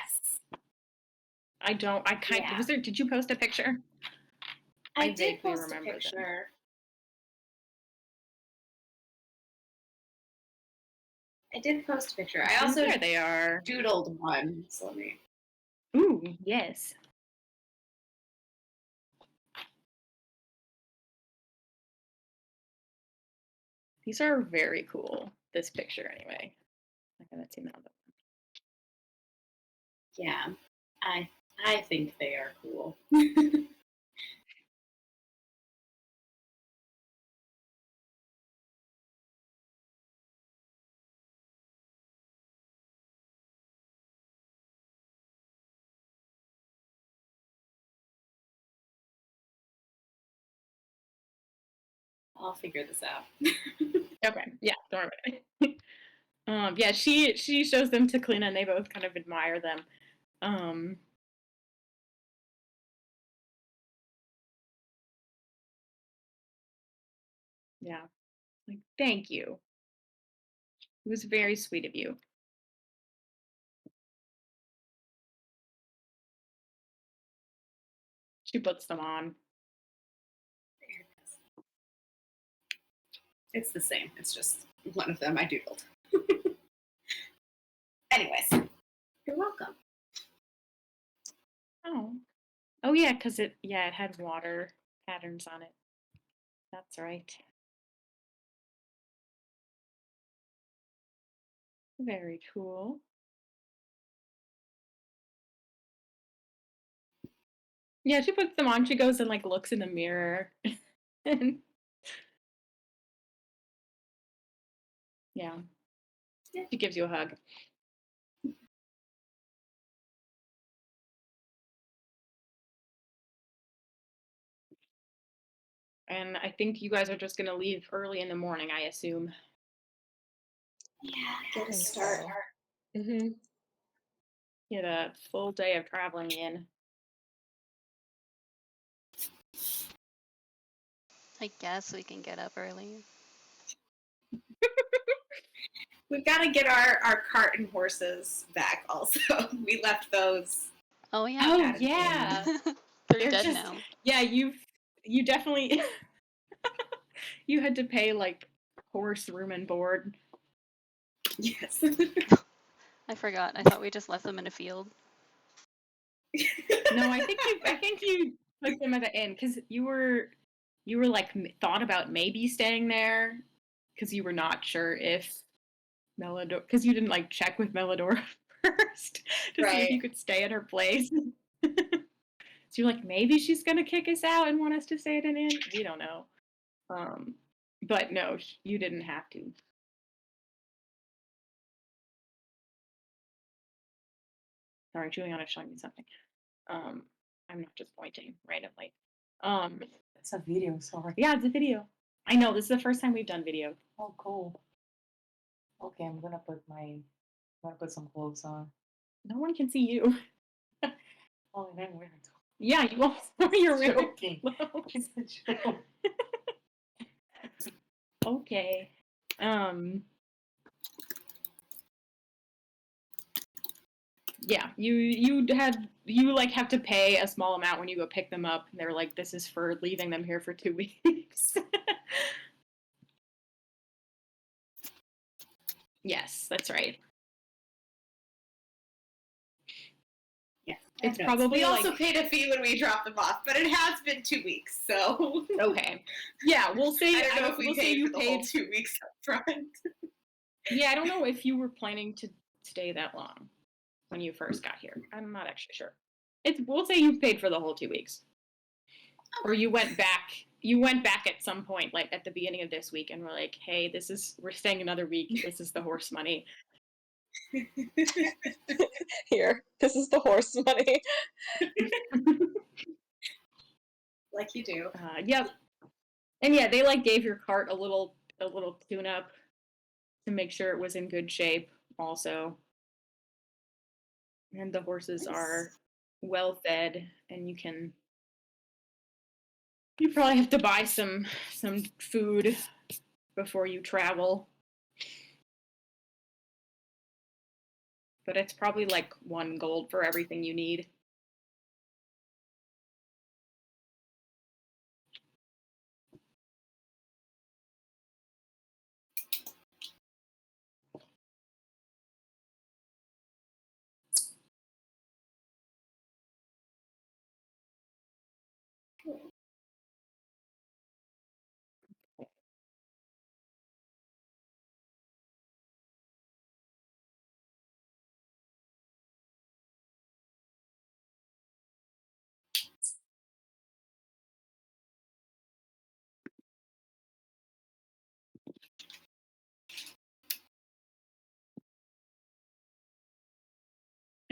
Yeah. Did you post a picture? I I did vaguely post a remember them. picture. I did post a picture. I also there they are. doodled one. So let me. Ooh, yes. These are very cool. This picture, anyway. I haven't seen that one. Yeah. I think they are cool. I'll figure this out. Okay, yeah, don't worry about it. Yeah, she shows them to Kalina, and they both kind of admire them. Yeah, like thank you. It was very sweet of you. She puts them on. There it is. It's the same. It's just one of them I doodled. Anyways, you're welcome. Oh yeah, because it had water patterns on it. That's right. Very cool. Yeah, she puts them on. She goes and like looks in the mirror. And yeah. She gives you a hug. And I think you guys are just gonna leave early in the morning, I assume. Yeah, get a think start. so. Mm-hmm. Get a full day of traveling in. I guess we can get up early. We've got to get our cart and horses back also. We left those. Oh yeah. Oh Gotta be. yeah. They're They're dead just- now. Yeah, you definitely you had to pay like horse room and board. Yes. I forgot. I thought we just left them in a field. No, I think you took them at the inn because you were like thought about maybe staying there because you were not sure if Melodora, because you didn't like check with Melodora first to see if you Right. could stay at her place. So you're like, maybe she's gonna kick us out and want us to stay at an inn. We don't know. But no, you didn't have to. Sorry, Juliana's showing me something. I'm not just pointing randomly. It's a video, sorry. Yeah, it's a video. I know, this is the first time we've done video. Oh, cool. Okay, I'm gonna put some clothes on. No one can see you. Oh, and I'm wearing Yeah, you also you're wearing joking. clothes. It's a joke. Okay. Yeah, you like have to pay a small amount when you go pick them up, and they're like, this is for leaving them here for 2 weeks. Yes, that's right. Yeah. It's I know. probably we also like- paid a fee when we dropped them off, but it has been 2 weeks, so Okay. Yeah, we'll say I don't know if we we'll say paid you for the whole 2 weeks up front. Yeah, I don't know if you were planning to stay that long when you first got here. I'm not actually sure. We'll say you paid for the whole 2 weeks. Or you went back at some point, like at the beginning of this week, and we're like, hey, we're staying another week, this is the horse money. Here, this is the horse money. Like you do. Yep. And yeah, they like gave your cart a little tune up to make sure it was in good shape also. And the horses are well fed, and you probably have to buy some food before you travel. But it's probably like 1 gold for everything you need.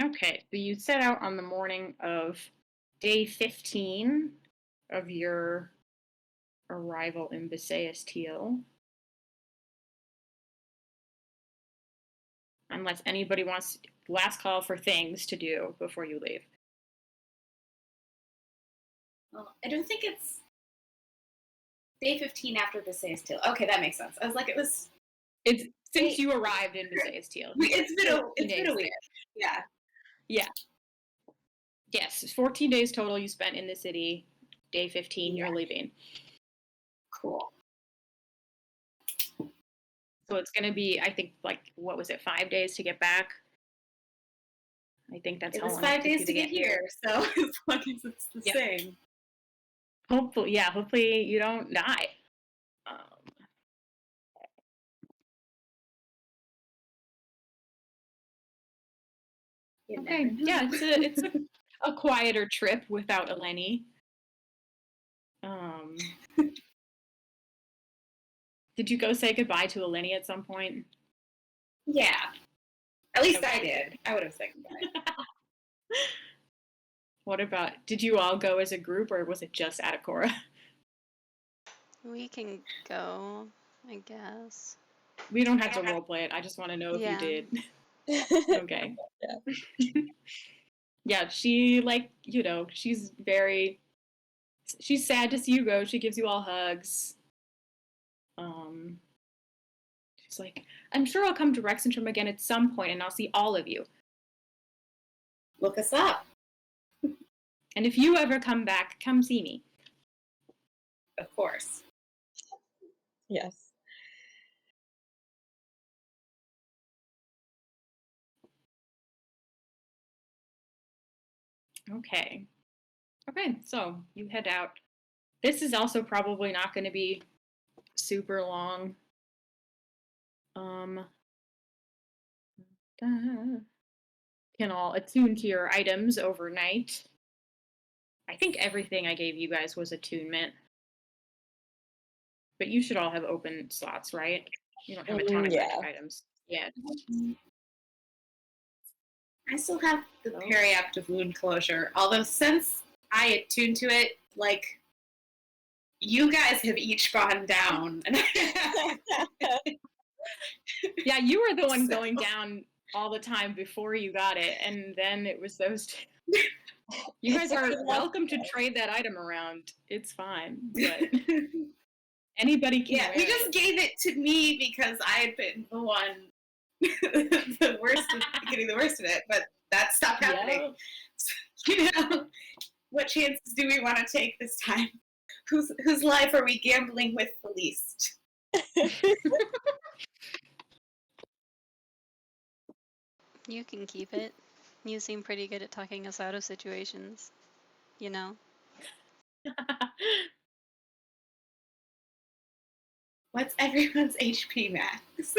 Okay, so you set out on the morning of day 15 of your arrival in Visayas Teal. Unless anybody wants last call for things to do before you leave. Well, I don't think it's day 15 after the Say's Tale. Okay, that makes sense. I was like, it was. It's since you arrived in Visayas Teal. It's been a 14 days week. Yeah. Yes, 14 days total you spent in the city. Day 15, Yeah. you're leaving. Cool. So it's going to be, I think, like, what was it, 5 days to get back? I think that's It how was long it 5 took you days to get here, so as long as it's the Yeah. same. Hopefully you don't die. You Okay, never know. yeah, it's a quieter trip without Eleni. Did you go say goodbye to Eleni at some point? Yeah. At least I Okay. did. I would have said goodbye. What about, did you all go as a group, or was it just Atakora? We can go, I guess. We don't have to roleplay it. I just want to know if Yeah. you did. Okay. Yeah, she, like, she's sad to see you go. She gives you all hugs. She's like, I'm sure I'll come to Rexentrum again at some point, and I'll see all of you. Look us up, And if you ever come back, come see me. of course. Yes. Okay. Okay, so you head out. This is also probably not going to be super long. Can all attune to your items overnight. I think everything I gave you guys was attunement. But you should all have open slots, right? You don't have a ton of Yeah. magic items. Yeah. I still have the Oh. periaptive wound closure, although since I attuned to it, like, you guys have each gone down. Yeah, you were the one going down all the time before you got it, and then it was those two. You guys It's are okay, that's welcome to trade that item around. It's fine. But anybody can Yeah, wear he it. just gave it to me because I had been the one the worst of, getting the worst of it, but that stopped happening. Yeah. So, what chances do we want to take this time? Whose life are we gambling with the least? You can keep it. You seem pretty good at talking us out of situations. You know? What's everyone's HP max?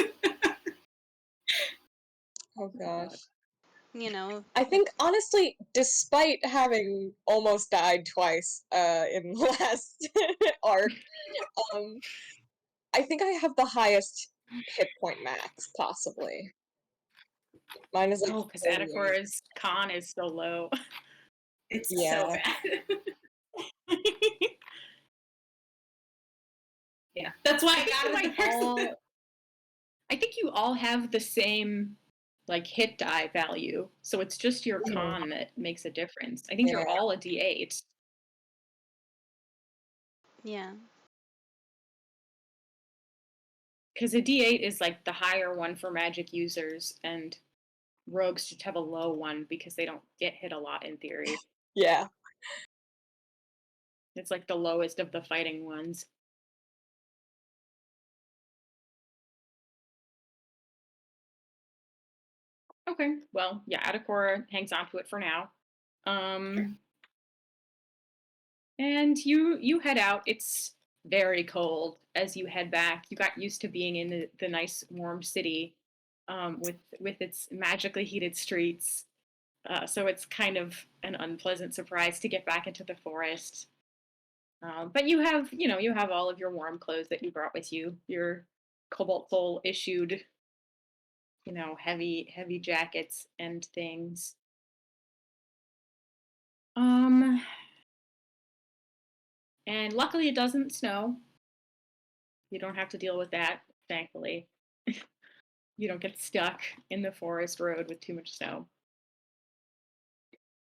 Oh gosh. You know, I think honestly, despite having almost died twice in the last arc, um, I think I have the highest hit point max possibly. Mine is like Oh, because 38. Atakora's con is so low. It's Yeah. so bad. Yeah, that's why I got it first. I think you all have the same like hit die value, so it's just your Mhm. con that makes a difference. I think you're Yeah. all a D8. yeah. Because a D8 is like the higher one for magic users, and rogues just have a low one because they don't get hit a lot in theory. Yeah. It's like the lowest of the fighting ones. Okay, well, yeah, Atakora hangs on to it for now. And you head out. It's very cold as you head back. You got used to being in the nice warm city, with its magically heated streets. So it's kind of an unpleasant surprise to get back into the forest. But you have all of your warm clothes that you brought with you. Your Cobalt Soul issued, heavy jackets and things. Um, and luckily it doesn't snow. You don't have to deal with that, thankfully. You don't get stuck in the forest road with too much snow.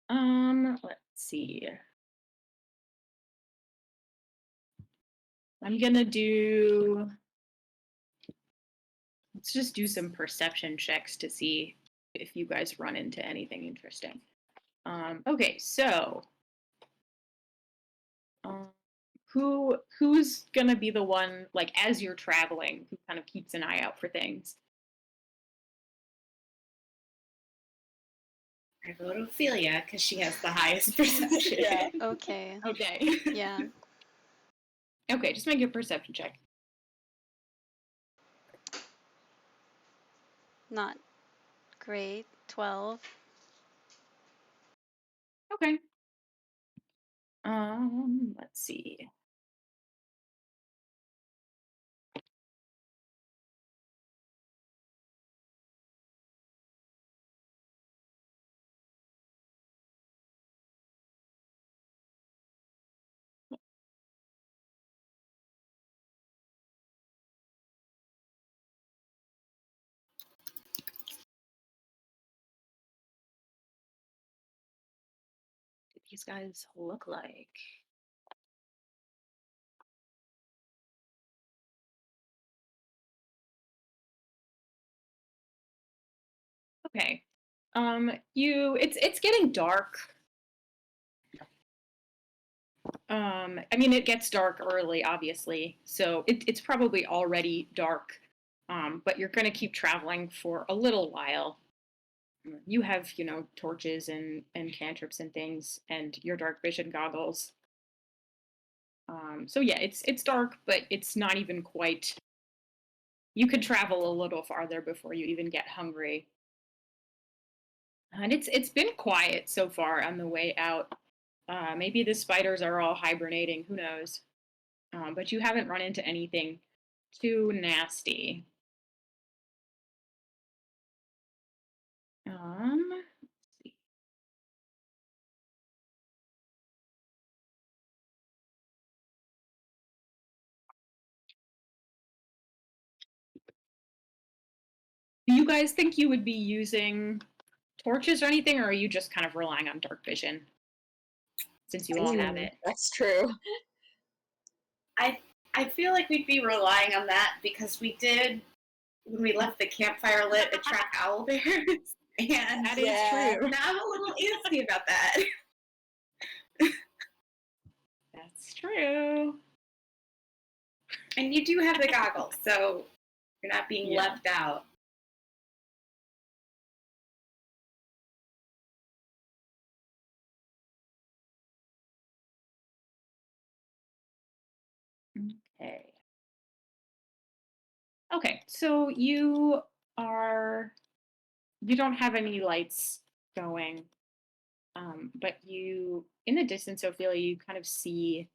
Let's see. I'm gonna do. Let's just do some perception checks to see if you guys run into anything interesting. Okay, so um, who's gonna be the one, like, as you're traveling, who kind of keeps an eye out for things? I vote Ophelia because she has the highest perception. Yeah. Okay. Okay. Yeah. Okay, just make a perception check. Not great. 12. Okay. Let's see. What these guys look like? Okay. It's getting dark. I mean, it gets dark early, obviously, so it's probably already dark. But you're gonna keep traveling for a little while. You have, torches and cantrips and things, and your dark vision goggles. So yeah, it's dark, but it's not even quite. You could travel a little farther before you even get hungry. And it's been quiet so far on the way out. Maybe the spiders are all hibernating. Who knows? But you haven't run into anything too nasty. Let's see. Do you guys think you would be using torches or anything, or are you just kind of relying on dark vision since you all have it? That's true. I feel like we'd be relying on that because we did, when we left the campfire lit, attract owl bears. And That is Yeah. true. now I'm a little antsy about that. That's true. And you do have the goggles, so you're not being Yeah. left out. Okay. Okay, so you don't have any lights going, but in the distance, Ophelia, you kind of see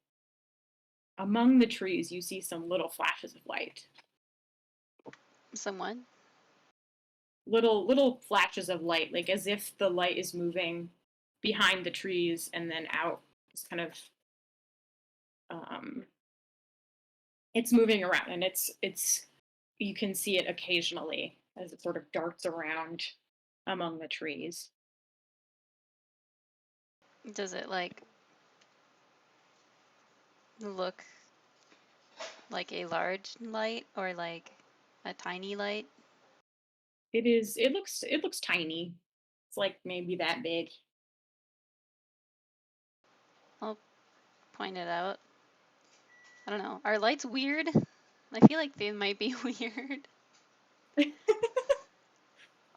among the trees, you see some little flashes of light. Someone. Little flashes of light, like as if the light is moving behind the trees and then out. It's kind of it's moving around, and it's you can see it occasionally as it sort of darts around among the trees. Does it like look like a large light or like a tiny light? It looks tiny. It's like maybe that big. I'll point it out. I don't know. Are lights weird? I feel like they might be weird.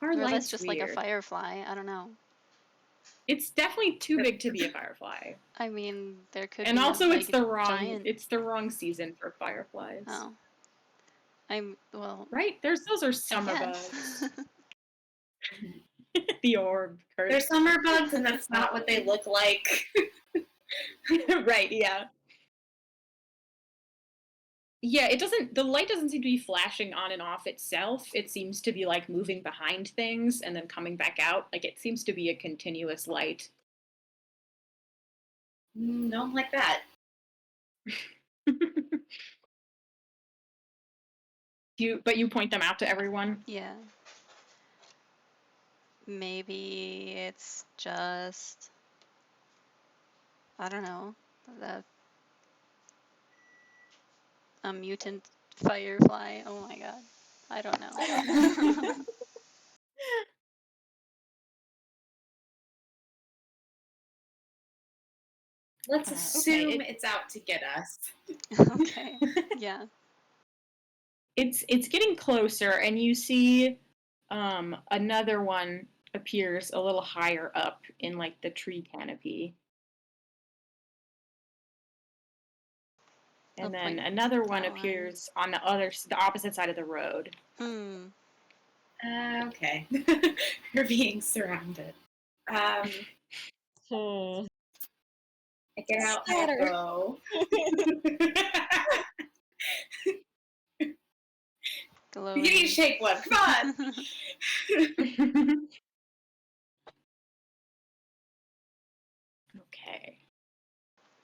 Our Or that's light's just weird. like a firefly. I don't know. It's definitely too big to be a firefly. I mean, there could And be also like it's the wrong giant. it's the wrong season for fireflies. Oh. Well, Right? Those are I summer guess. bugs. The orb. Kurt. They're summer bugs, and that's not what they look like. Right, yeah. Yeah, the light doesn't seem to be flashing on and off itself. It seems to be like moving behind things and then coming back out. Like it seems to be a continuous light. Don't like that. But you point them out to everyone? Yeah. Maybe it's just, I don't know, the a mutant firefly. Oh my god. I don't know. Let's Okay, assume it's out to get us. Okay. Yeah. It's getting closer, and you see another one appears a little higher up in like the tree canopy. And I'll then point another one that one. appears on the opposite side of the road. Hmm. Okay. You're being surrounded. I get out my Scatter. bow. Glowing. You need to shake one. Come on. Okay.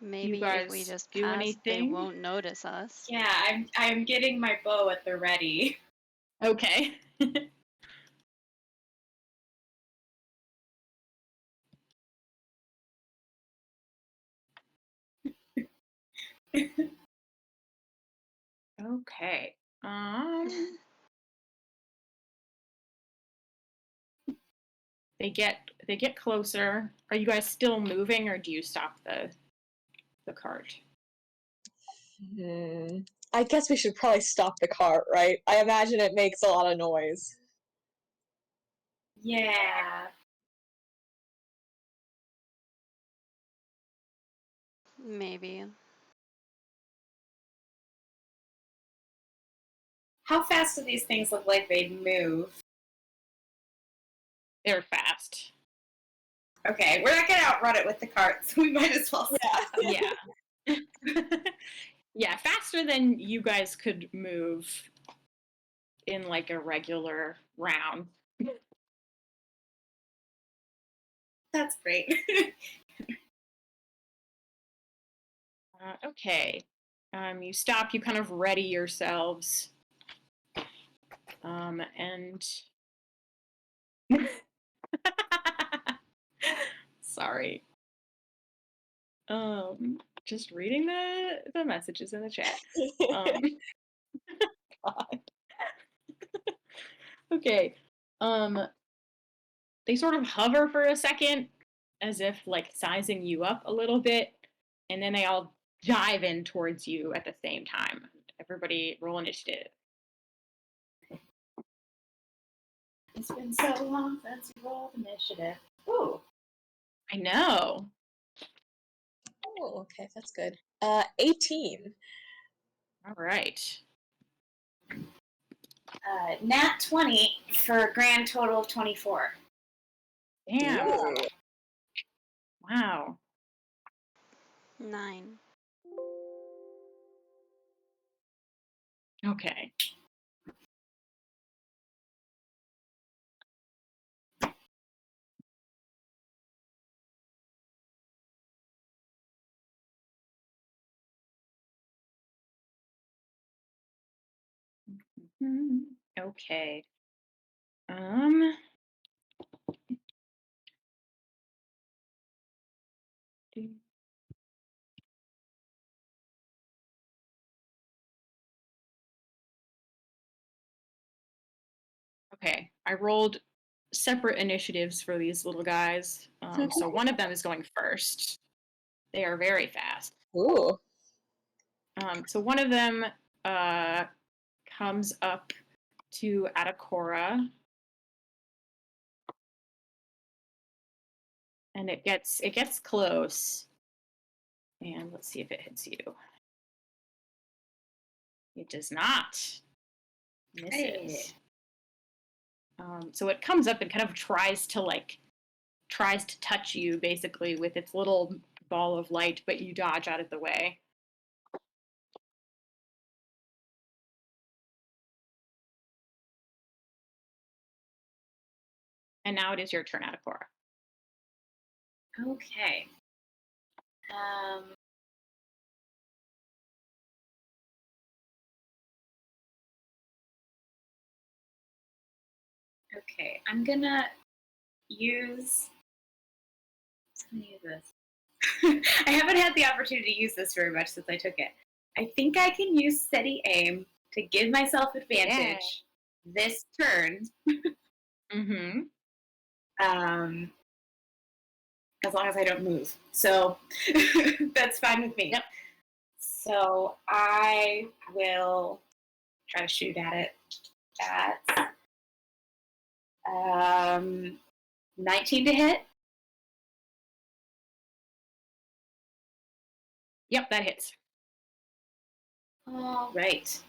Maybe if guys we just do pass, they anything? won't notice us. Yeah, I'm getting my bow at the ready. Okay. Okay. They get closer. Are you guys still moving, or do you stop the cart? I guess we should probably stop the cart, right? I imagine it makes a lot of noise. Yeah. Maybe. How fast do these things look like they move? They're fast. Okay, we're not gonna outrun it with the cart, so we might as well. Yeah. Yeah. Yeah, faster than you guys could move in like a regular round. That's great. Okay. You stop, you kind of ready yourselves. And sorry. Just reading the messages in the chat. Um, God. Okay. They sort of hover for a second as if like sizing you up a little bit, and then they all dive in towards you at the same time. Everybody roll initiative. It's been so long since we rolled initiative. Ooh. I know. Oh, okay, that's good. 18. All right. Nat 20 for a grand total of 24. Damn. Ooh. Wow. 9. Okay. Okay. Okay. I rolled separate initiatives for these little guys. So one of them is going first. They are very fast. Ooh. So one of them comes up to Atakora, and it gets close. And let's see if it hits you. It does not. Misses. Hey. So it comes up and kind of tries to touch you basically with its little ball of light, but you dodge out of the way. And now it is your turn, Atakora. Okay. Okay, I'm gonna use this. I haven't had the opportunity to use this very much since I took it. I think I can use steady aim to give myself advantage this turn. Mm-hmm. As long as I don't move. So that's fine with me. Yep. So I will try to shoot at it. That's 19 to hit. Yep, that hits. All right.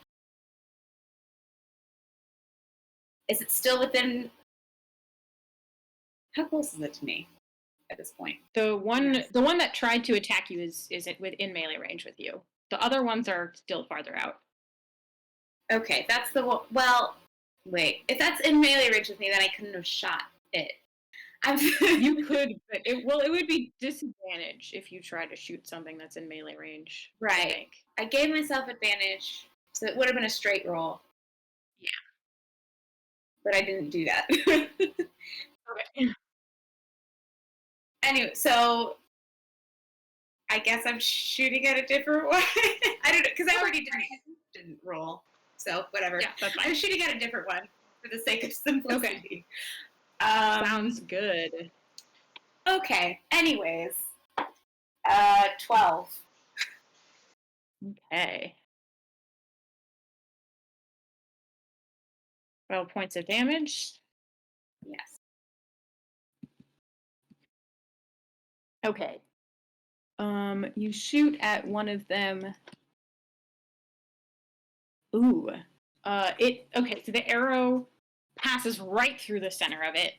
Is it still within? How close is it to me at this point? The one that tried to attack you is within melee range with you. The other ones are still farther out. Okay, that's the one. Well, wait. If that's in melee range with me, then I couldn't have shot it. You could, but it would be disadvantage if you try to shoot something that's in melee range. Right. I think. I gave myself advantage, so it would have been a straight roll. Yeah. But I didn't do that. Okay. Anyway, so I guess I'm shooting at a different one. I don't know, because I already didn't roll. So whatever. Yeah, that's fine. I'm shooting at a different one for the sake of simplicity. Sounds good. Okay. Anyways, 12. Okay. 12 points of damage. Yes. Okay. You shoot at one of them. Ooh. Okay, so the arrow passes right through the center of it,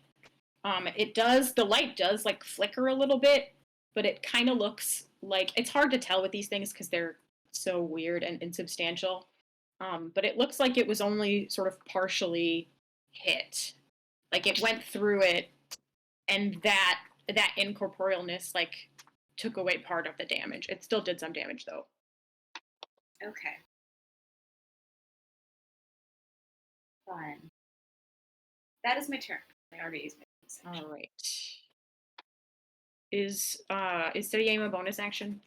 The light does like flicker a little bit, but it kind of looks like it's hard to tell with these things because they're so weird and insubstantial. But it looks like it was only sort of partially hit. Like it went through it, and that incorporealness like took away part of the damage. It still did some damage though. Okay. Fine. That is my turn. I already used my bonus action. All right. Is Steady Aim a bonus action?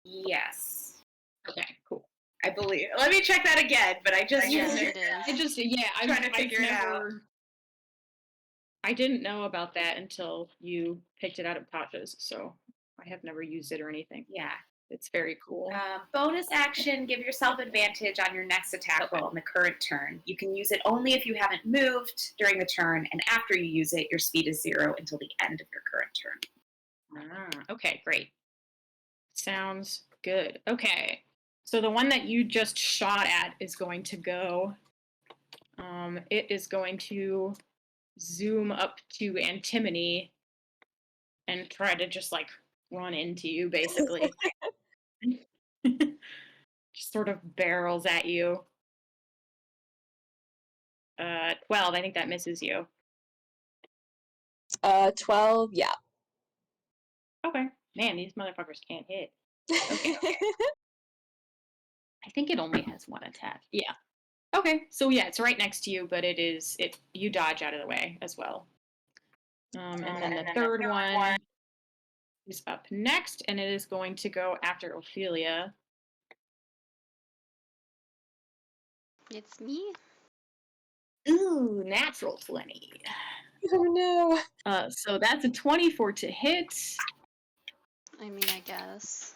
Yes. Okay, cool. I believe. Let me check that again, but I just Yes, figured it out. is. I'm Trying to figure it out. I didn't know about that until you picked it out of Tasha's, so I have never used it or anything. Yeah. It's very cool. Bonus action, give yourself advantage on your next attack roll in the current turn. You can use it only if you haven't moved during the turn, and after you use it, your speed is 0 until the end of your current turn. Okay, great. Sounds good. Okay, so the one that you just shot at is going to go. It is going to zoom up to Antimony and try to just like run into you, basically. Just sort of barrels at you. 12. I think that misses you. 12, yeah. Okay. Man, these motherfuckers can't hit. Okay. I think it only has one attack. Yeah. Okay. So yeah, it's right next to you, but you dodge out of the way as well. And then the third one is up next, and it is going to go after Ophelia. It's me. Ooh, natural 20. Oh no. So that's a 24 to hit. I mean, I guess.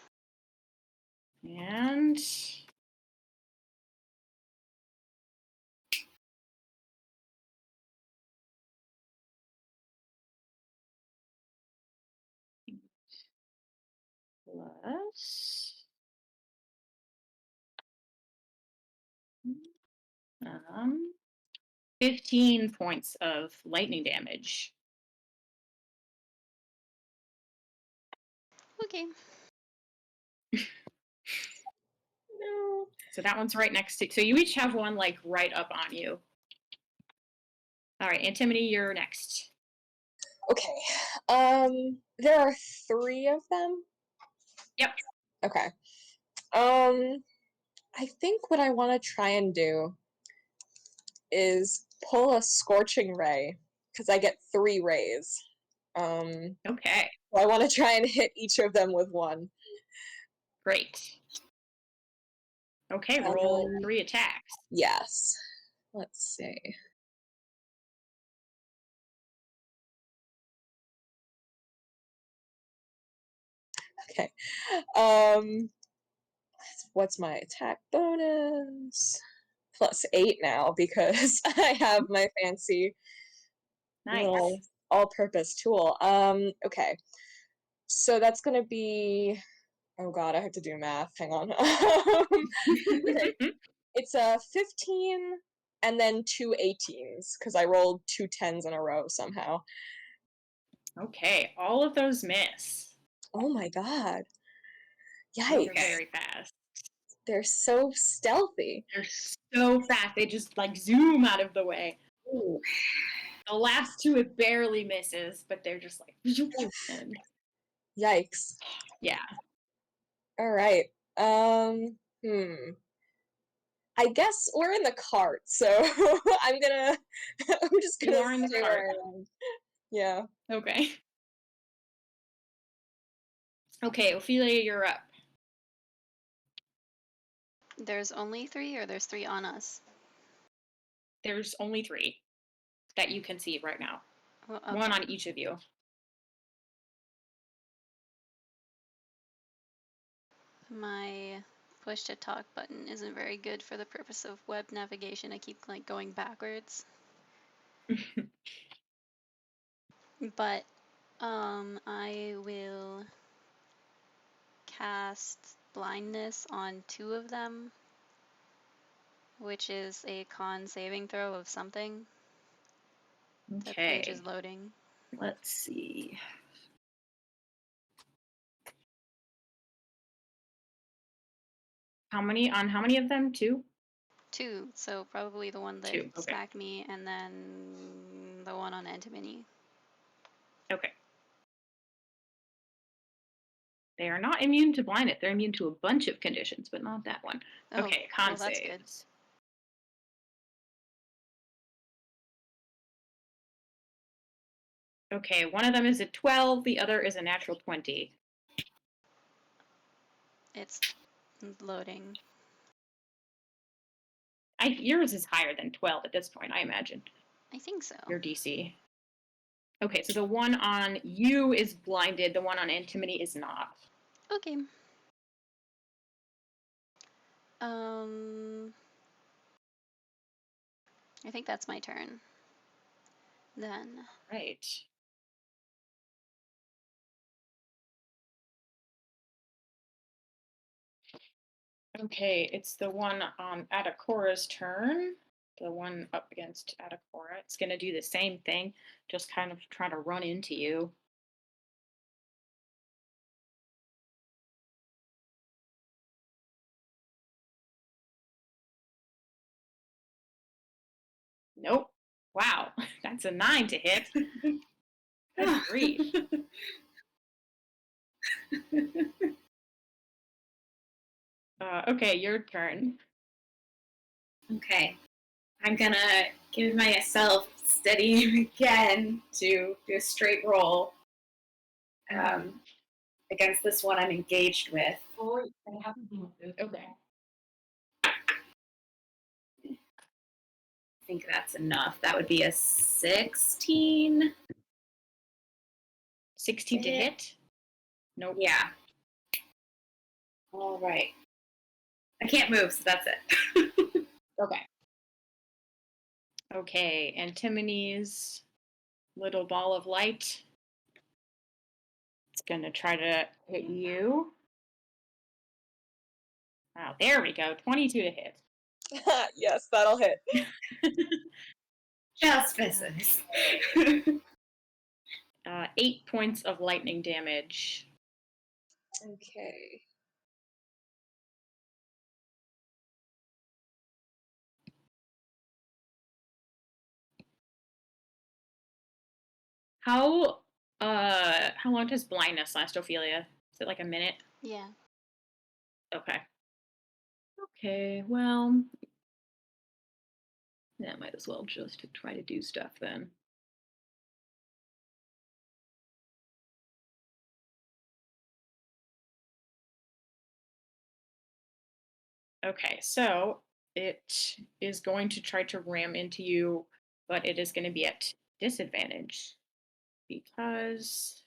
And plus 15 points of lightning damage. Okay. No. So that one's right next to. So you each have one like right up on you. All right, Antimony, you're next. Okay. There are 3 of them? Yep. Okay. I think what I want to try and do is pull a Scorching Ray, because I get 3 rays. Okay, So I want to try and hit each of them with one. great. Okay, roll 3 attacks. Yes. Let's see. Okay. What's my attack bonus? +8 now because I have my fancy Nice. little all-purpose tool. Okay. So that's gonna be. Oh God, I have to do math. Hang on. It's a 15 and then 2 18s because I rolled 2 10s in a row somehow. Okay, all of those miss. Oh my God. They're Yikes. very fast. They're so stealthy. They're so fast. They just like zoom out of the way. Ooh. The last 2 it barely misses, but they're just like. And, Yikes. yeah. All right. I guess we're in the cart, so I'm just You gonna are in the stay cart. where I am. Yeah. Okay. Okay, Ophelia, you're up. There's only 3, or there's 3 on us? There's only 3 that you can see right now. Well, One okay. on each of you. My push to talk button isn't very good for the purpose of web navigation. I keep like going backwards. But I will cast blindness on 2 of them, which is a con saving throw of something. The page Okay. is loading. Let's see. How many of them? 2? 2, so probably the one that 2. Okay. smacked me, and then the one on Antimony. Okay. They are not immune to blindness. They're immune to a bunch of conditions, but not that one. Oh, Okay, con well, that's good. saves. Okay, one of them is a 12, the other is a natural 20. It's loading. Yours is higher than 12 at this point, I imagine, I think so. your DC. Okay, so the one on you is blinded, the one on Antimony is not. Okay. I think that's my turn. Then. Right. Okay, it's the one on Adakora's turn. The one up against Adakora. It's going to do the same thing, just kind of try to run into you. Nope. Wow, that's a 9 to hit. Good grief. Okay, your turn. Okay. I'm gonna give myself steady again to do a straight roll against this one I'm engaged with. Okay. I think that's enough. That would be a 16. 16 to hit? Nope. Yeah. All right. I can't move, so that's it. Okay. Okay, Antimony's little ball of light. It's going to try to hit you. Wow, there we go. 22 to hit. Yes, that'll hit. Just misses. 8 points of lightning damage. Okay. How long does blindness last, Ophelia? Is it like a minute? Yeah. Okay. Okay, well, yeah, might as well just try to do stuff then. Okay, so it is going to try to ram into you, but it is going to be at disadvantage because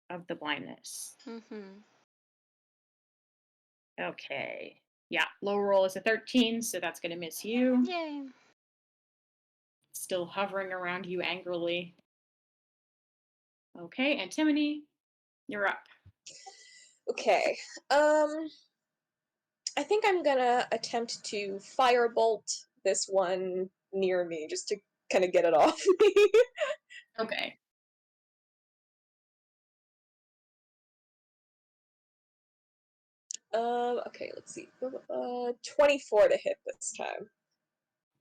of the blindness. Mm-hmm. Okay. Yeah, low roll is a 13, so that's going to miss you. Yay. Still hovering around you angrily. Okay, Antimony, you're up. Okay. I think I'm gonna attempt to firebolt this one near me just to kind of get it off me. Okay. Okay, let's see. 24 to hit this time.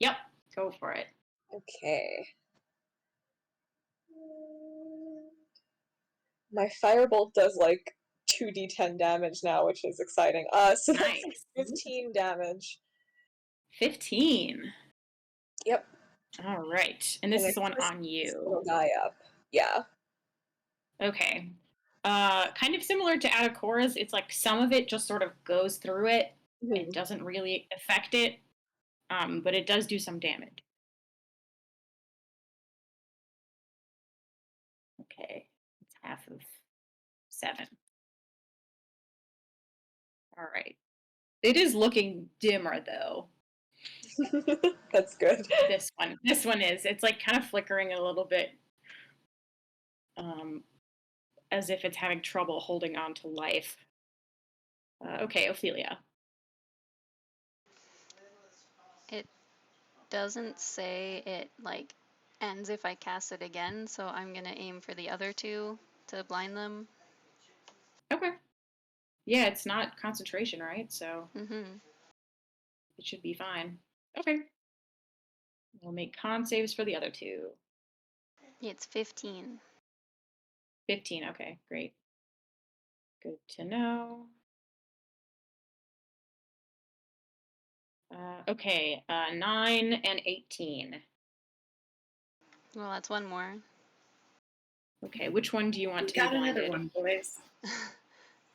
Yep, go for it. Okay. My firebolt does like 2d10 damage now, which is exciting. So that's Nice. 15 damage. 15. Yep. All right. And this And is the one first on this you. little guy up. Yeah. Okay. Kind of similar to Adakora's, it's like some of it just sort of goes through it. It doesn't really affect it, but it does do some damage. Okay. It's half of 7. All right. It is looking dimmer though. That's good. This one is. It's like kind of flickering a little bit. As if it's having trouble holding on to life. Okay, Ophelia. It doesn't say it like ends if I cast it again, so I'm gonna aim for the other two to blind them. Okay. Yeah, it's not concentration, right? So Mm-hmm. it should be fine. Okay. We'll make con saves for the other two. It's 15. 15. Okay, great. Good to know. Okay, 9 and 18. Well, that's one more. Okay, which one do you want We to be got another blinded? one, boys.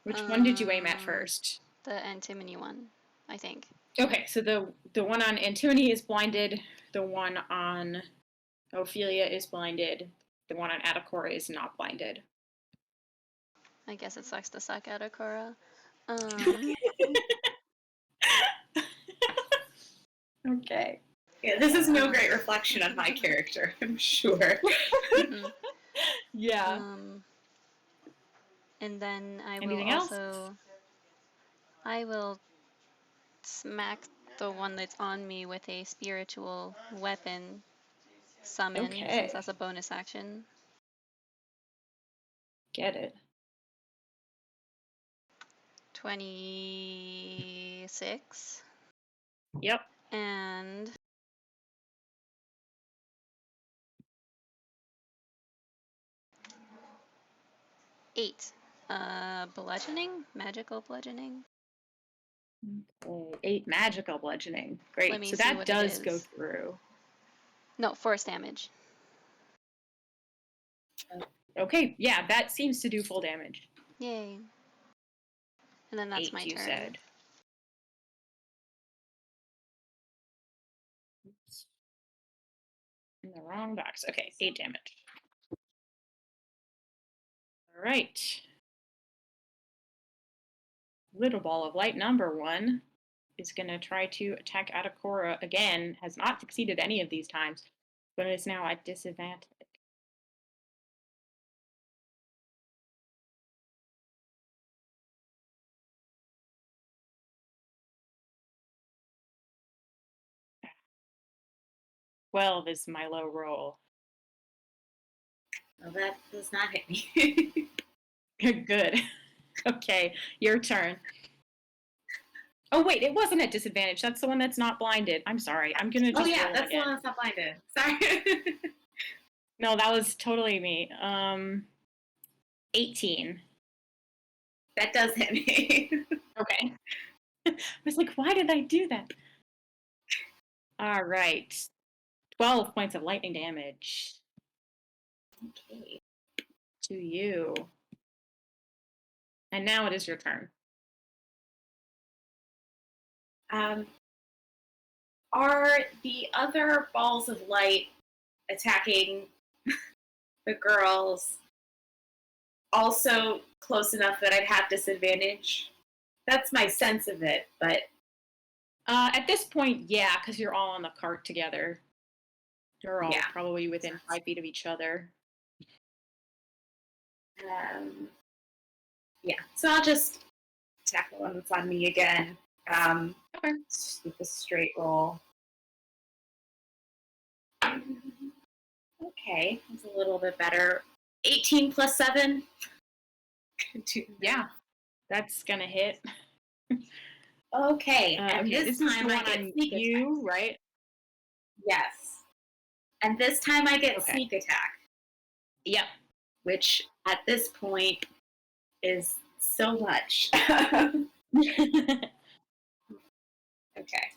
Which one did you aim at Um, first? The antimony one, I think. Okay, so the one on Antimony is blinded. The one on Ophelia is blinded. The one on Atacora is not blinded. I guess it sucks to suck at Akora. Um, Okay. Yeah, this is no great reflection on my character, I'm sure. mhm. Yeah. And then I will Anything else? also. I will smack the one that's on me with a spiritual weapon summon, Okay. since that's a bonus action. Get it. 26. Yep. And eight. Bludgeoning? Magical bludgeoning? Okay. 8 magical bludgeoning. Great. Let me So see that what it does go is. through. No, force damage. Okay. Yeah, that seems to do full damage. Yay. And then that's 8, my you turn. said. Oops. In the wrong box. Okay, 8 damage. All right. Little ball of light number 1 is going to try to attack Atacora again. Has not succeeded any of these times, but is now at disadvantage. Well, this is my low roll. Well, that does not hit me. Good. Okay, your turn. Oh wait, it wasn't at disadvantage. That's the one that's not blinded. I'm sorry. I'm gonna just Oh yeah, roll that's the again. one that's not blinded. Sorry. No, that was totally me. 18. That does hit me. Okay. I was like, why did I do that? All right. 12 points of lightning damage Okay. to you. And now it is your turn. Are the other balls of light attacking the girls also close enough that I'd have disadvantage? That's my sense of it, but At this point, yeah, because you're all on the cart together. You're all Yeah. probably within 5 feet of each other. yeah. So I'll just attack the one that's on me again. Okay. With a straight roll. Okay, that's a little bit better. 18 plus 7. Yeah, that's gonna hit. Okay, and Okay, this is time the I one get on sneak attack. you, right? Yes. And this time I get Okay. sneak attack, Yep. which at this point is so much. Okay. Okay.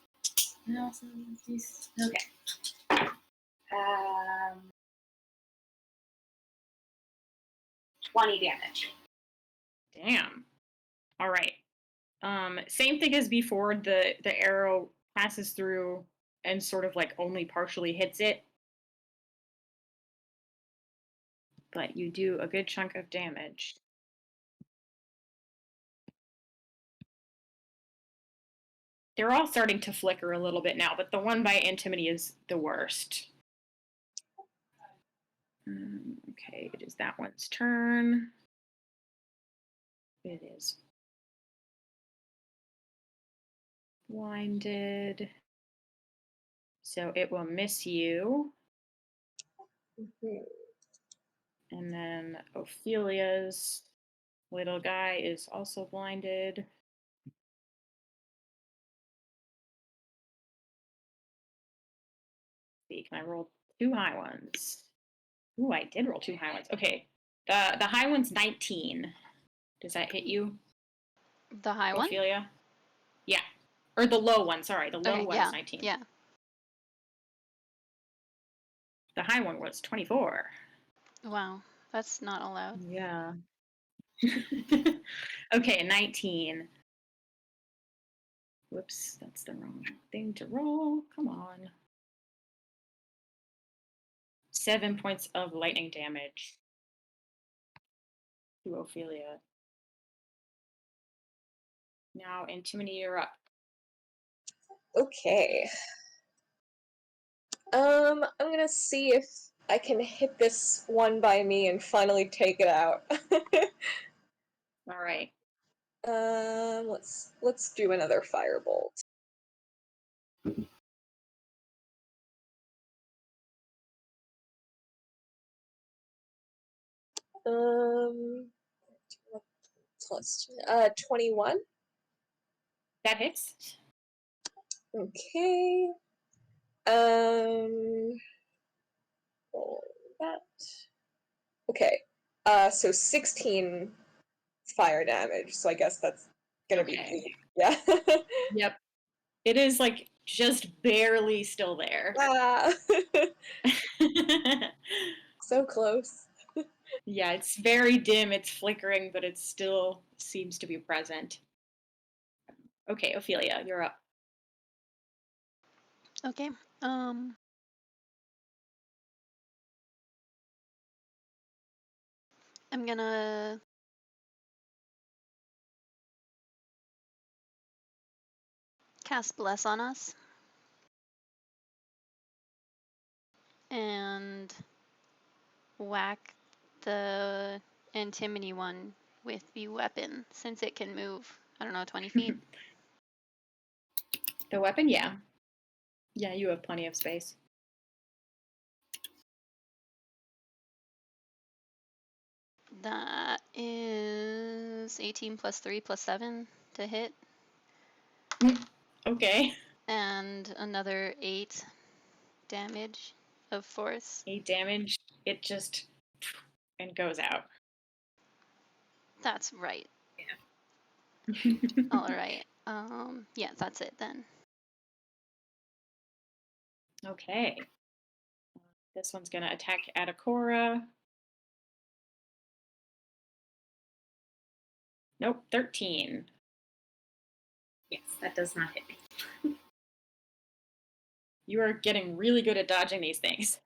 20 damage. Damn. All right. Same thing as before. The arrow passes through and sort of like only partially hits it, but you do a good chunk of damage. They're all starting to flicker a little bit now, but the one by Antimony is the worst. Okay, it is that one's turn. It is blinded. So it will miss you. Mhm. And then Ophelia's little guy is also blinded. See, can I roll 2 high ones? Ooh, I did roll 2 high ones. Okay. The high one's 19. Does that hit you, The high one? Ophelia? Yeah. Or the low one, sorry. The low Okay, one's yeah, 19. yeah. The high one was 24. Wow, that's not allowed. Yeah. Okay, 19. Whoops, that's the wrong thing to roll. Come on. 7 points of lightning damage to Ophelia. Now, Antimony, you're up. Okay. I'm gonna see if I can hit this one by me and finally take it out. All right. Let's do another firebolt. Plus 21. That hits. Okay. Roll that. Okay. So 16 fire damage. So I guess that's gonna be Okay. yeah. Yep. It is like just barely still there. Ah, so close. Yeah, it's very dim, it's flickering, but it still seems to be present. Okay, Ophelia, you're up. Okay. I'm gonna cast Bless on us. And whack the Antimony one with the weapon, since it can move, I don't know, 20 feet. The weapon, yeah. Yeah, you have plenty of space. That is 18 plus 3 plus 7 to hit, Okay. and another 8 damage of force. 8 damage. It just and goes out. That's right. All right. Yeah, that's it then. Okay. This one's gonna attack Adakora. Nope, 13. Yes, that does not hit me. You are getting really good at dodging these things.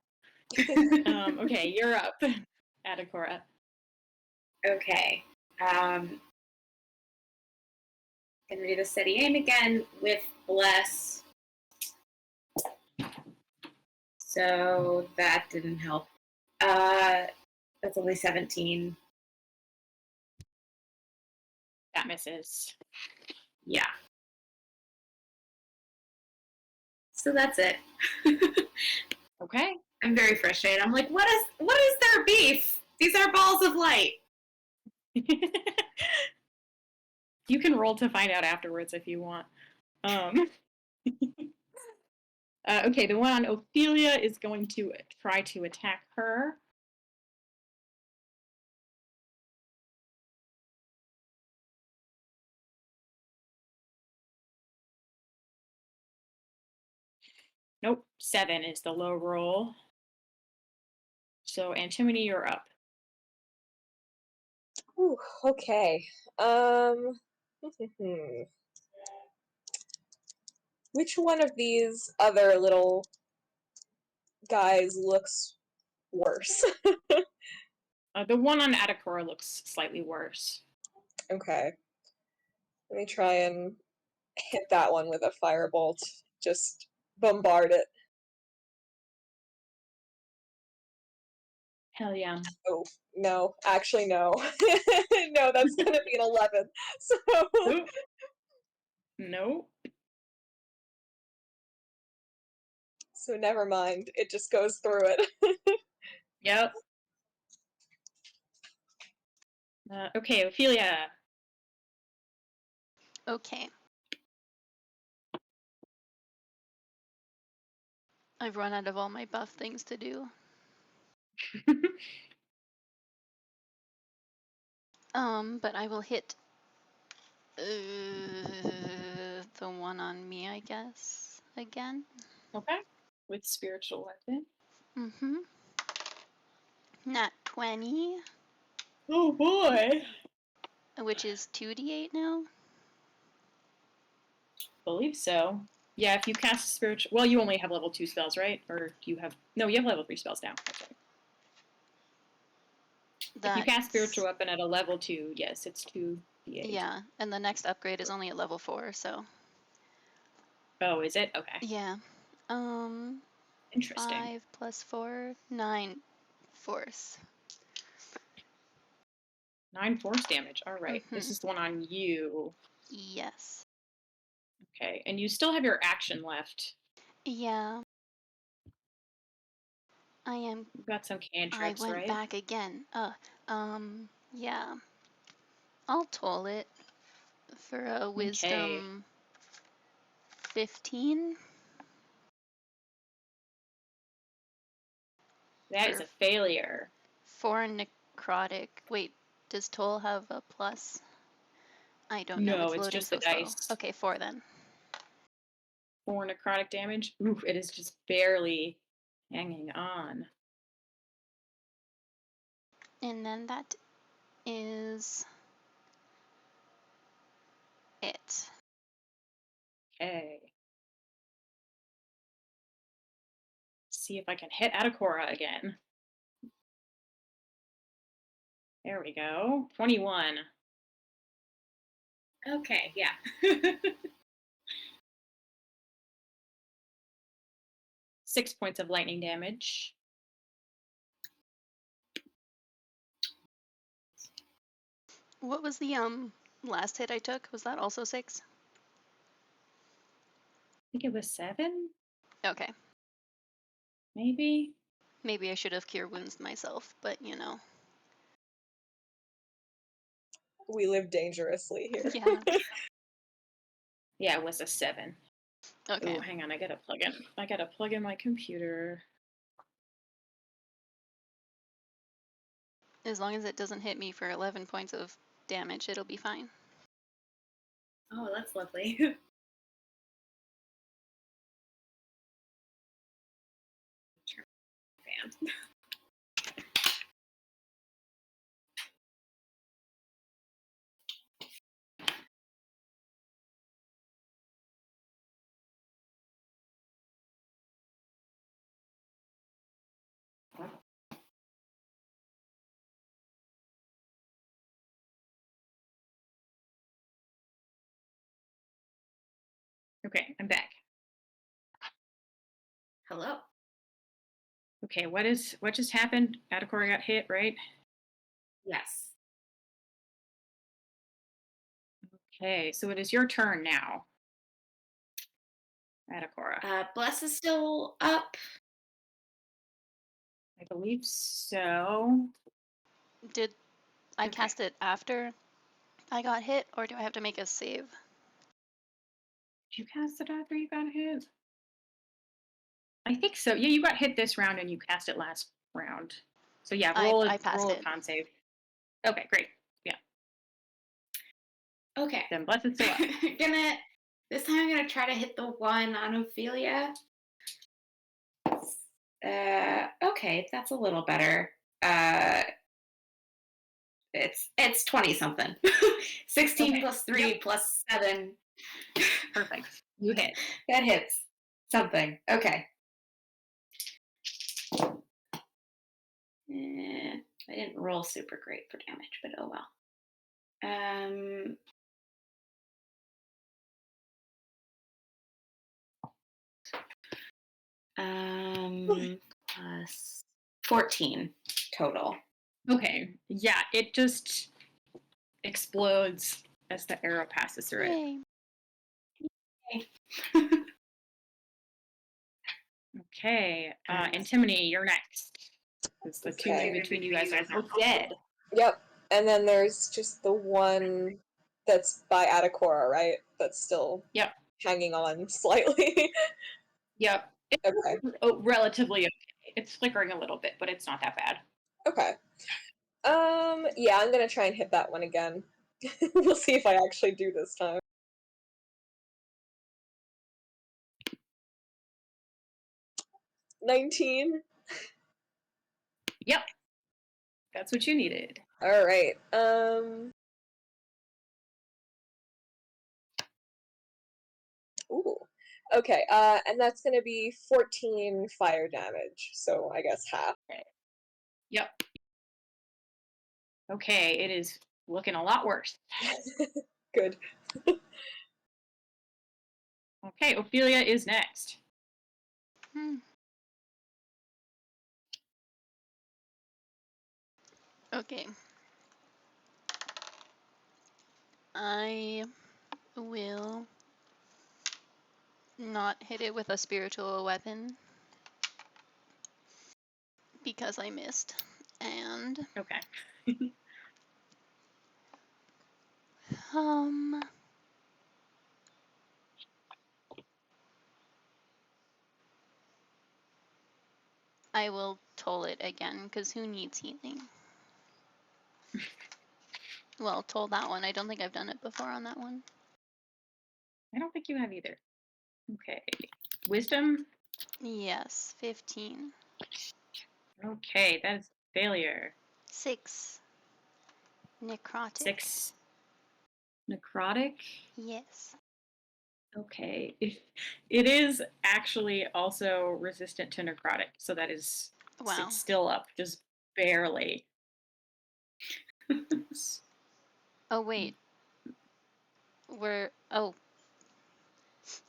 Okay, you're up, Adakora. Okay. Gonna do the steady aim again with Bless. So that didn't help. That's only 17. That misses. Yeah. So that's it. Okay. I'm very frustrated. I'm like, what is their beef? These are balls of light. You can roll to find out afterwards if you want. Okay, the one on Ophelia is going to try to attack her. Nope, 7 is the low roll. So, Antimony, you're up. Ooh, okay. Which one of these other little guys looks worse? The one on Adakora looks slightly worse. Okay. Let me try and hit that one with a firebolt. Just bombard it. Hell yeah. Oh, no. Actually, no. No, that's gonna be an 11. So, Oop. Nope. so never mind. It just goes through it. Yep. Okay, Ophelia. Okay. I've run out of all my buff things to do. But I will hit the one on me, I guess, again. Okay. With spiritual weapon. Mm-hmm. Nat 20, Oh boy. which is 2d8 now. Believe so. Yeah, if you cast spiritual, well, you only have level 2 spells, right? Or do you have? No, you have level 3 spells now. That's right. If you cast spiritual weapon at a level 2, yes, it's 2d8. Yeah, and the next upgrade is only at level 4, so Oh, is it? Okay. yeah. Interesting. 5 plus 4, 9 force. 9 force damage. All right. This Mhm. is the one on you. Yes. Okay, and you still have your action left. Yeah. I am. You've got some I cantrips, went right? back again. Yeah. I'll toll it for a Okay. wisdom 15. That is For a failure. 4 necrotic. Wait, does toll have a plus? I don't know. No, It's it's loading just the so slow. dice. Okay, 4 then. 4 necrotic damage. Oof, it is just barely hanging on. And then that is it. Okay. See if I can hit Atacora again. There we go. 21. Okay, yeah. 6 points of lightning damage. What was the last hit I took? Was that also 6? I think it was 7, Okay. maybe? Maybe I should have cure wounds myself, but you know. We live dangerously here. Yeah. Yeah, it was a 7. Okay. Oh, hang on, I gotta plug in my computer. As long as it doesn't hit me for 11 points of damage, it'll be fine. Oh, that's lovely. Fan. Okay, I'm back. Hello. Okay, what just happened? Atacora got hit, right? Yes. Okay, so it is your turn now. Atacora. Bless is still up. I believe so. Did I Okay. cast it after I got hit, or do I have to make a save? Did you cast it after you got hit? I think so. Yeah, you got hit this round and you cast it last round. So yeah, roll I passed roll a it. con save. Okay, great. Yeah. Okay. Then Bless is still up. This time I'm gonna try to hit the one on Ophelia. Okay, that's a little better. It's 20 something. 16 Okay. plus 3 plus 7. Perfect. You hit. That hits something. Okay. I didn't roll super great for damage, but oh well. Plus 14 total. Okay. Yeah, it just explodes as the arrow passes through it. Yay. Okay. Nice. Antimony, you're next. Because the two in Okay. between you guys are both dead. Yep. And then there's just the one that's by Adakora, right? That's still Yep. hanging on slightly. Yep. It's Okay. relatively okay. It's flickering a little bit, but it's not that bad. Okay. Yeah, I'm gonna try and hit that one again. We'll see if I actually do this time. $19. Yep. That's what you needed. All right. Ooh. Okay. And that's gonna be 14 fire damage. So I guess half. Yep. Okay, it is looking a lot worse. Good. Okay, Ophelia is next. Hmm. Okay. I will not hit it with a spiritual weapon because I missed. And Okay. I will toll it again because who needs healing? Well, toll that one. I don't think I've done it before on that one. I don't think you have either. Okay. Wisdom? Yes, 15. Okay, that is failure. 6. Necrotic. 6. Necrotic? Yes. Okay. It is actually also resistant to necrotic, so that is Wow. it's still up, just barely. Oh, wait.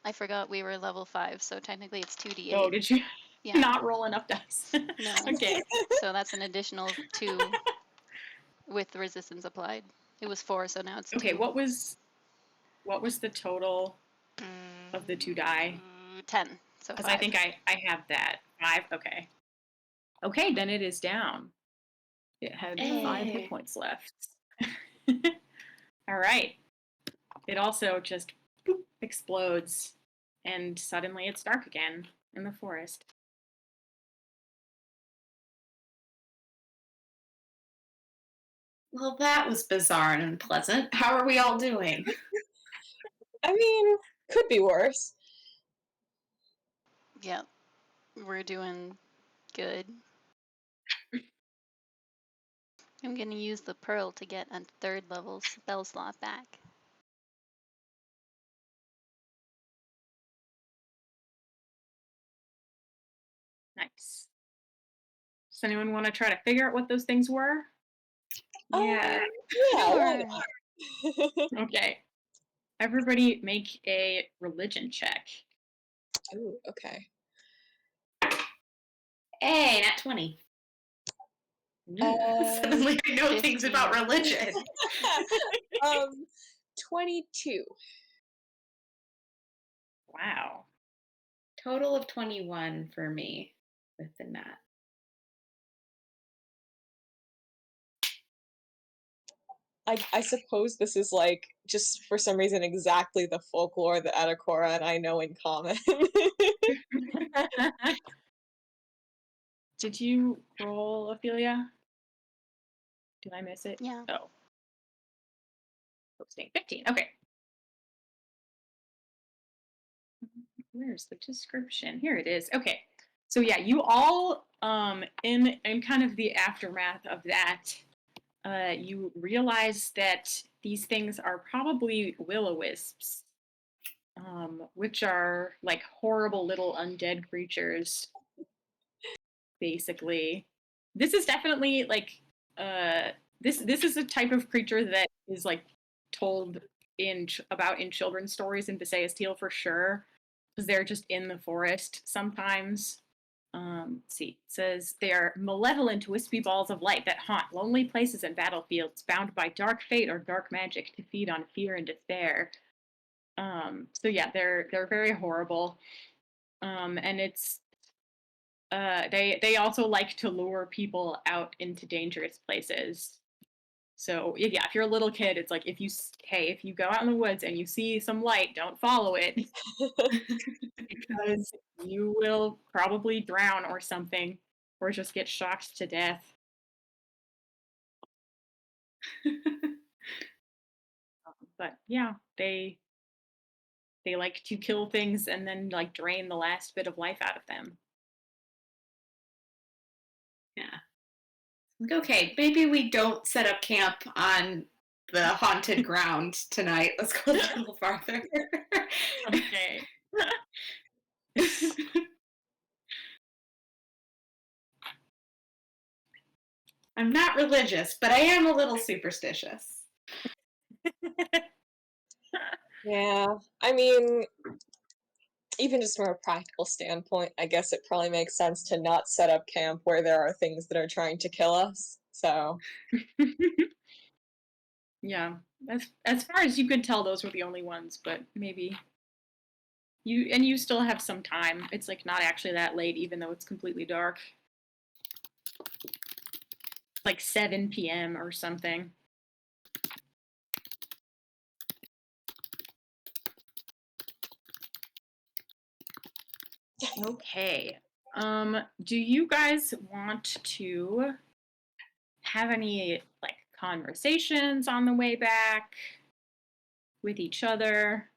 I forgot we were level 5, so technically it's 2d8. Oh, did you Yeah. not roll enough dice? No. Okay. So that's an additional 2 with resistance applied. It was 4, so now it's 2. Okay, what was the total of the 2 die? 10. So Because 5. I think I have that. 5, okay. Okay, then it is down. It had 5 Hey. hit points left. All right. It also just boop, explodes, and suddenly it's dark again in the forest. Well, that was bizarre and unpleasant. How are we all doing? I mean, could be worse. Yep. We're doing good. I'm gonna use the pearl to get a 3rd level spell slot back. Nice. Does anyone want to try to figure out what those things were? Yeah. Yeah, why Sure. not? Okay. Everybody make a religion check. Ooh, okay. Hey, nat 20. Suddenly I know things 15. about religion. 22. Wow. Total of 21 for me with the nat. I suppose this is like just for some reason exactly the folklore that Adakora and I know in common. Did you roll, Ophelia? Did I miss it? Yeah. Oh. Posting 15. Okay. Where's the description? Here it is. Okay. So yeah, you all in kind of the aftermath of that, you realize that these things are probably will-o-wisps, which are like horrible little undead creatures. Basically, this is definitely like this is a type of creature that is like told about in children's stories in Visayas Teal for sure, because they're just in the forest sometimes. Let's see. It says they are malevolent, wispy balls of light that haunt lonely places and battlefields, bound by dark fate or dark magic to feed on fear and despair. So yeah, they're very horrible. And it's they also like to lure people out into dangerous places. So yeah, if you're a little kid, it's like if you go out in the woods and you see some light, don't follow it because you will probably drown or something, or just get shocked to death. But yeah, they like to kill things and then like drain the last bit of life out of them. Yeah. Like, okay, maybe we don't set up camp on the haunted ground tonight. Let's go a little farther. Okay. I'm not religious, but I am a little superstitious. Yeah, I mean, even just from a practical standpoint, I guess it probably makes sense to not set up camp where there are things that are trying to kill us. So, Yeah, as far as you could tell, those were the only ones, but maybe you still have some time. It's like not actually that late, even though it's completely dark. Like 7 p.m. or something. Okay. Do you guys want to have any like conversations on the way back with each other?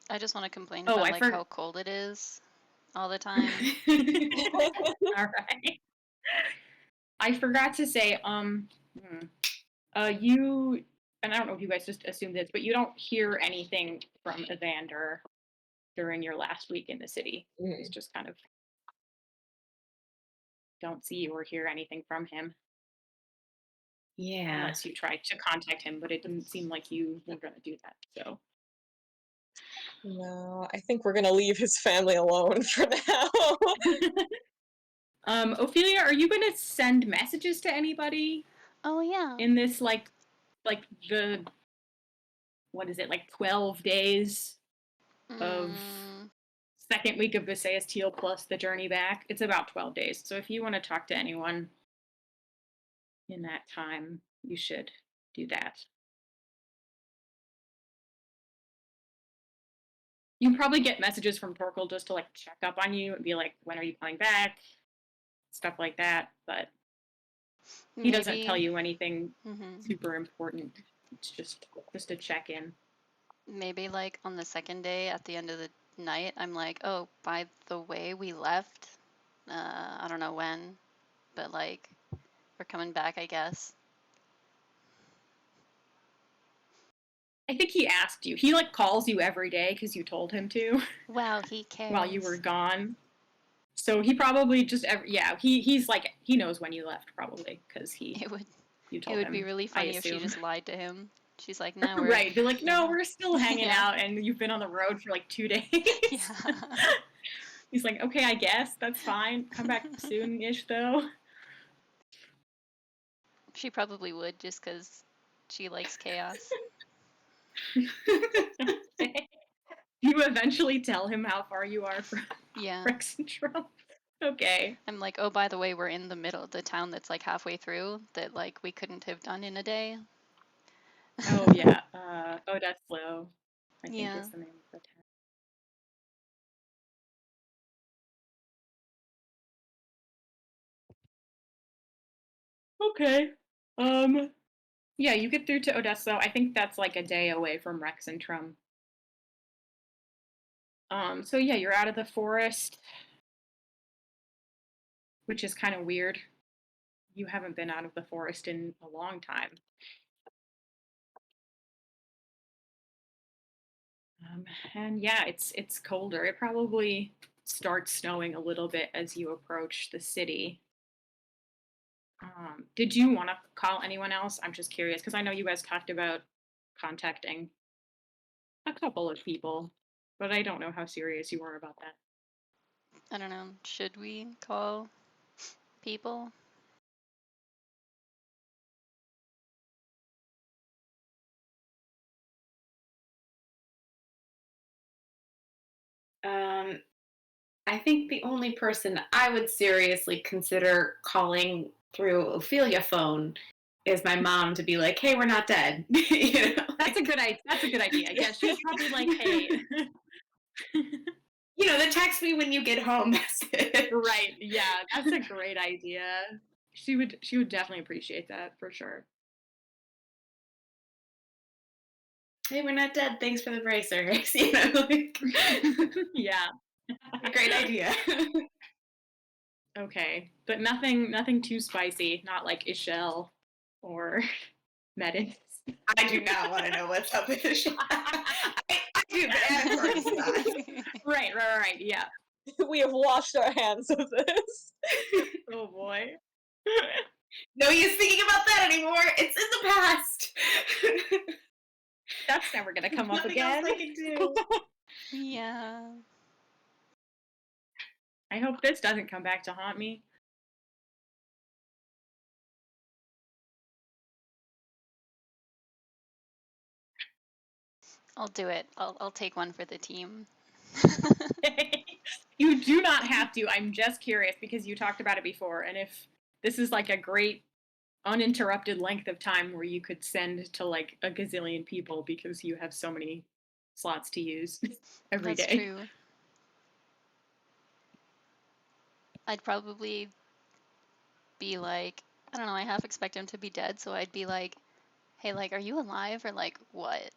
I just want to complain Oh, about I like how cold it is all the time. All right. I forgot to say, you, and I don't know if you guys just assumed this, but you don't hear anything from Evander during your last week in the city. It's just kind of don't see or hear anything from him. Yeah. Unless you tried to contact him, but it didn't seem like you were going to do that. So, no, I think we're gonna leave his family alone for now. Ophelia, are you going to send messages to anybody Oh yeah. in this like the what is it, like 12 days of Mm, second week of Visayas Teal plus the journey back? It's about 12 days. So if you want to talk to anyone in that time, you should do that. You can probably get messages from Torkel just to like check up on you and be like, when are you coming back? Stuff like that. But he doesn't tell maybe. you anything Mhm. super important. It's just a check in. Maybe like on the second day at the end of the night, I'm like, oh, by the way, we left. I don't know when, but like we're coming back, I guess. I think he asked you. He like calls you every day because you told him to Wow, he cares. while you were gone. So he probably just he's like he knows when you left probably because you It told would him. be really I funny if she assume. just lied to him. She's like, no, we're Right. Be like, no, yeah. we're still hanging Yeah. out, and you've been on the road for like 2 days. Yeah. He's like, okay, I guess that's fine. Come back soon-ish, though. She probably would just because she likes chaos. You eventually tell him how far you are from Yeah. Rexentrum. Okay. I'm like, oh, by the way, we're in the middle of the town that's like halfway through that like we couldn't have done in a day. Oh yeah. Odesslo, I think Yeah. is the name of the town. Okay. Yeah, you get through to Odessa. I think that's like a day away from Rexentrum. So yeah, you're out of the forest, which is kind of weird. You haven't been out of the forest in a long time. And yeah, it's colder. It probably starts snowing a little bit as you approach the city. Did you want to call anyone else? I'm just curious because I know you guys talked about contacting a couple of people, but I don't know how serious you were about that. I don't know. Should we call people? I think the only person I would seriously consider calling through Ophelia phone is my mom to be like, "Hey, we're not dead." You know? That's a good idea. That's a good idea. Yeah, she was probably like, "Hey." You know, the text me when you get home message. Right. Yeah, that's a great idea. She would definitely appreciate that for sure. Hey, we're not dead. Thanks for the bracers. You know, like, Yeah. a great idea. Okay. But nothing too spicy, not like Ishel or Metis. I do not want to know what's up with the shot. I do, but Anna does not. Right. Yeah. We have washed our hands of this. Oh boy. No use thinking about that anymore. It's in the past. That's never gonna come up Nothing again. else I can do. Yeah. I hope this doesn't come back to haunt me. I'll do it. I'll take one for the team. You do not have to. I'm just curious because you talked about it before, and if this is like a great uninterrupted length of time where you could send to like a gazillion people because you have so many slots to use every That's day. true. I'd probably be like, I don't know, I half expect him to be dead, so I'd be like, hey, like, are you alive or like what?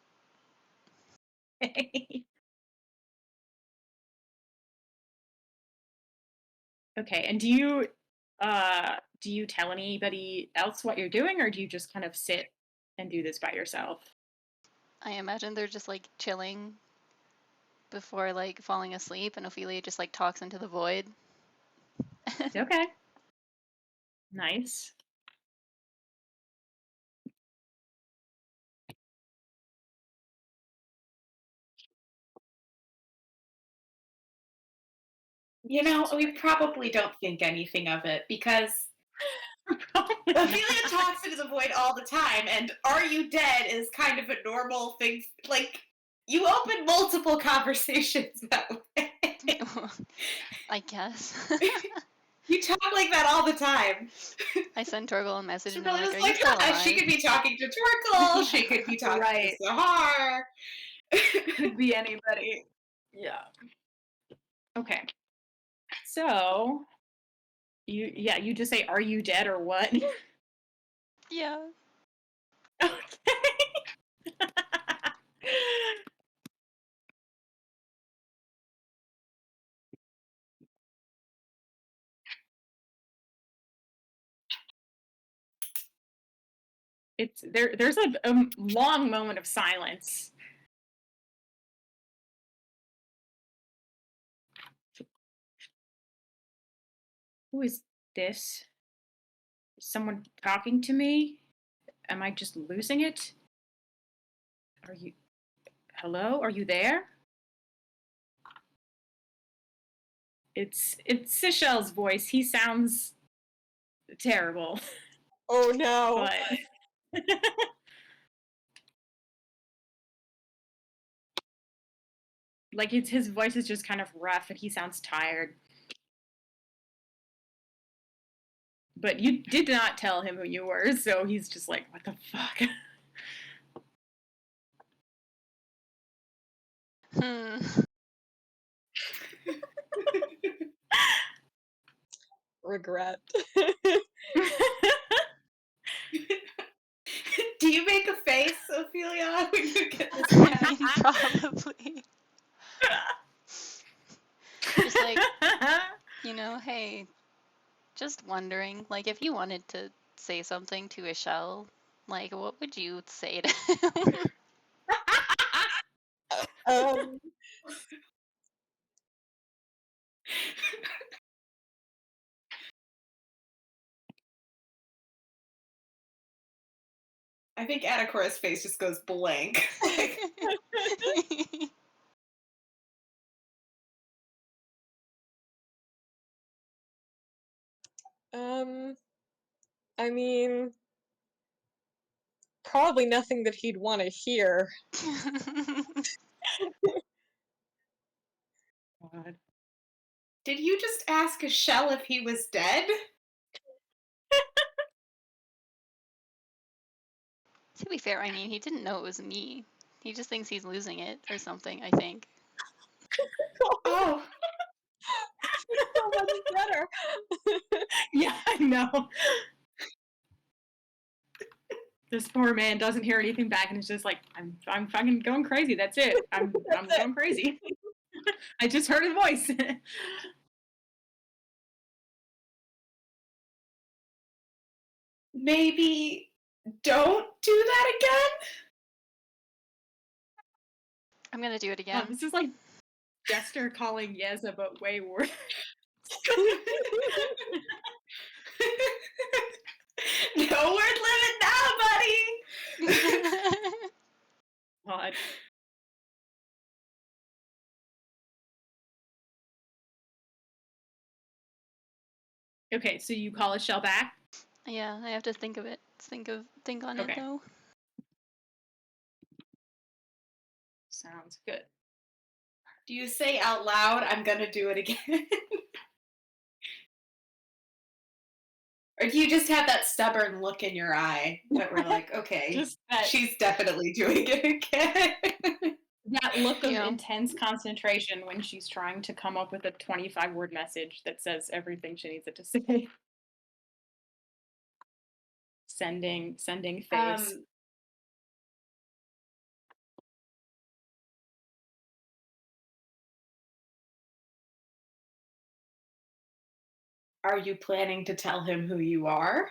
Okay, and do you tell anybody else what you're doing, or do you just kind of sit and do this by yourself? I imagine they're just like chilling before like falling asleep, and Ophelia just like talks into the void. Okay. Nice. You know, we probably don't think anything of it because Probably Ophelia not. talks into the void all the time, and "Are you dead?" is kind of a normal thing. Like, you open multiple conversations that way. I guess. You talk like that all the time. I send Torgal a message She and I'm probably like, was are you like, still "Ah, she alive? could be talking to Torkel, she could be talking Right. to Sahar." Could be anybody. Yeah. Okay. So you just say, "Are you dead or what?" Yeah. Okay. There's a long moment of silence. Who is this? Is someone talking to me? Am I just losing it? Are you Hello? Are you there? It's Sishel's voice. He sounds terrible, Oh no. but like his voice is just kind of rough and he sounds tired. But you did not tell him who you were, so he's just like, what the fuck? Hmm. Regret. Do you make a face, Ophelia, when you get this? I mean, probably. Just like, you know, hey, just wondering, like, if you wanted to say something to Ishel, like, what would you say to him? Um, I think Anacora's face just goes blank. Like, I mean, probably nothing that he'd want to hear. God. Did you just ask a shell if he was dead? To be fair, I mean, he didn't know it was me. He just thinks he's losing it or something, I think. Oh, So much better. Yeah, I know. This poor man doesn't hear anything back and is just like, I'm fucking going crazy. That's it. I'm That's it. going crazy. I just heard his voice. maybe don't do that again? I'm gonna do it Wow, again. this is like Jester calling Yeza, but way worse. No word limit now, buddy! God. Okay, so you call a shell back? Yeah, I have to think of it. Think on Okay. it though. Sounds good. Do you say out loud, I'm gonna do it again? Or do you just have that stubborn look in your eye that we're like, okay, Just that, she's definitely doing it again? that look of Yeah. intense concentration when she's trying to come up with a 25-word message that says everything she needs it to say. Sending face. Are you planning to tell him who you are?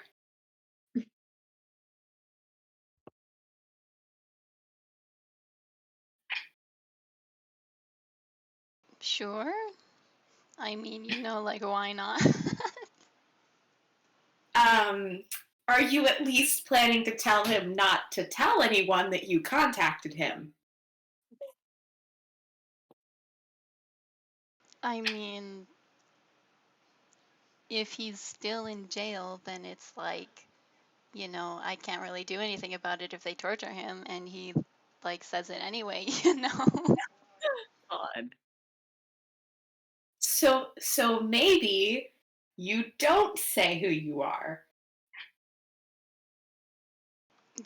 Sure. I mean, like why not? Are you at least planning to tell him not to tell anyone that you contacted him? I mean, if he's still in jail, then it's like, I can't really do anything about it if they torture him and he says it anyway, God. So maybe you don't say who you are.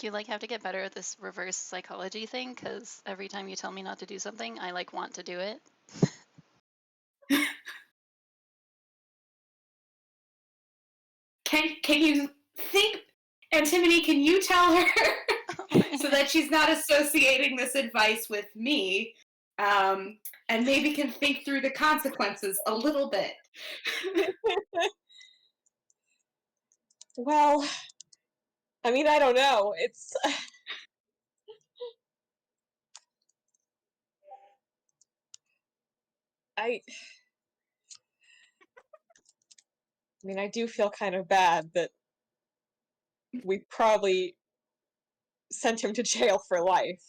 You have to get better at this reverse psychology thing because every time you tell me not to do something, I want to do it. Can you think, Antimony, can you tell her so that she's not associating this advice with me, and maybe can think through the consequences a little bit? Well, I mean, I don't know. It's. I mean, I do feel kind of bad that we probably sent him to jail for life.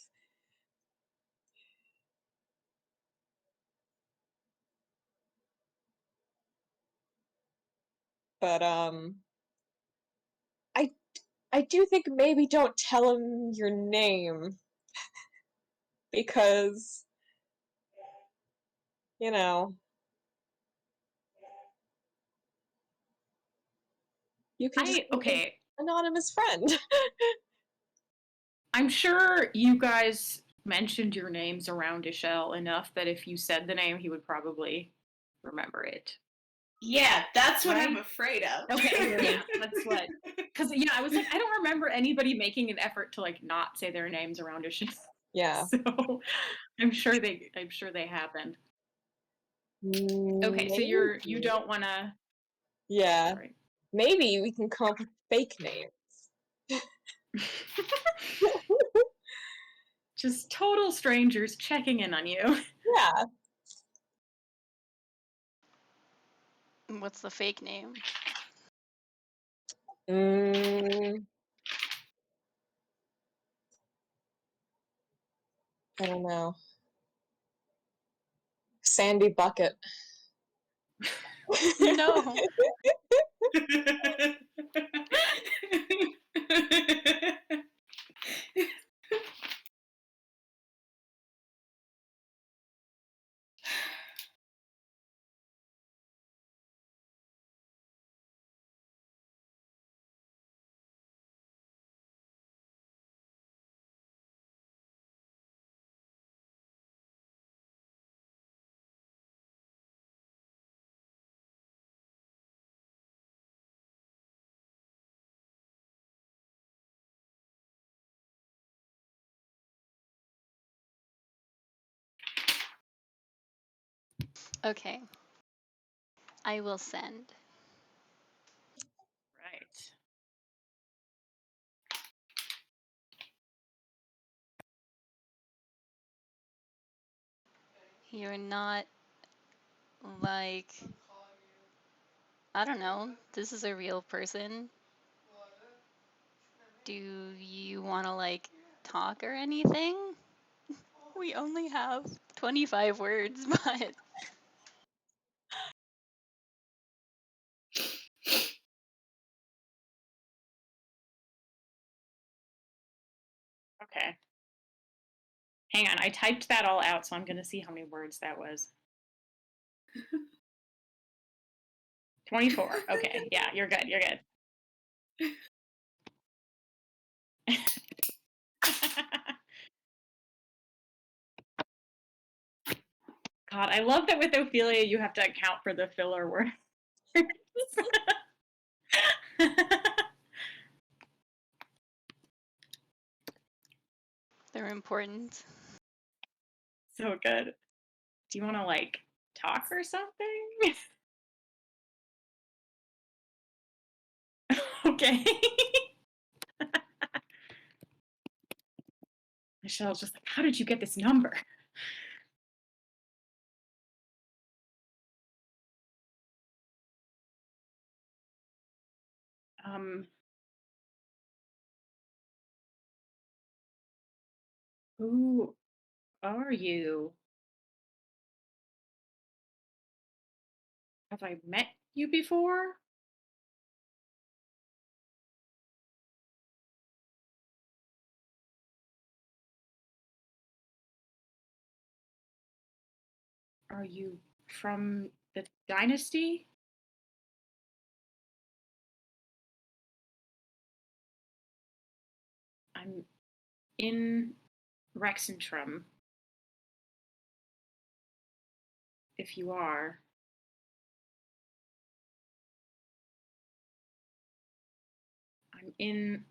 But I do think maybe don't tell him your name because you can just be an Okay. anonymous friend. I'm sure you guys mentioned your names around Ishel enough that if you said the name, he would probably remember it. Yeah, that's what Right? I'm afraid of. Okay, yeah, that's what. Because I was like, I don't remember anybody making an effort to not say their names around Ishel. Yeah. So I'm sure they happened. Okay, so you Maybe. don't want to. Yeah. Sorry. Maybe we can come up with fake names. Just total strangers checking in on you. Yeah. What's the fake name? I don't know. Sandy Bucket. No. Okay. I will send. Right. You're not like, I don't know, this is a real person. Do you want to like talk or anything? We only have 25 words, but Okay. Hang on, I typed that all out, so I'm gonna see how many words that was. 24. Okay, yeah, you're good. You're good. God, I love that with Ophelia you have to account for the filler words. they're important. So good. Do you want to like talk or something? Okay. Michelle's just like, how did you get this number? Um, who are you? Have I met you before? Are you from the dynasty? I'm in Rexentrum. If you are. I'm in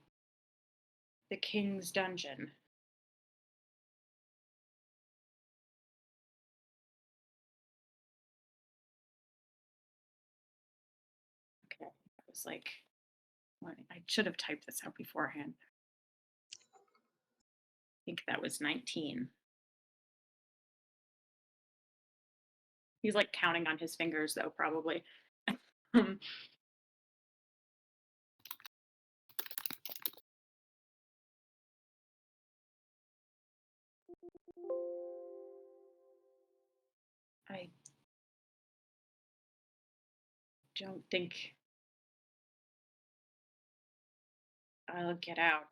the king's dungeon. Okay, I was like, I should have typed this out beforehand. I think that was 19. He's like counting on his fingers, though, probably. I don't think I'll get out.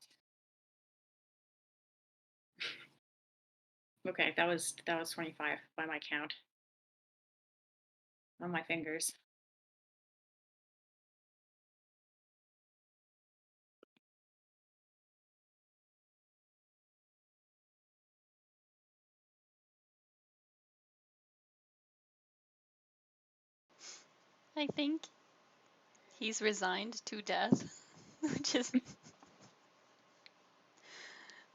Okay, that was 25 by my count on my fingers. I think he's resigned to death, which is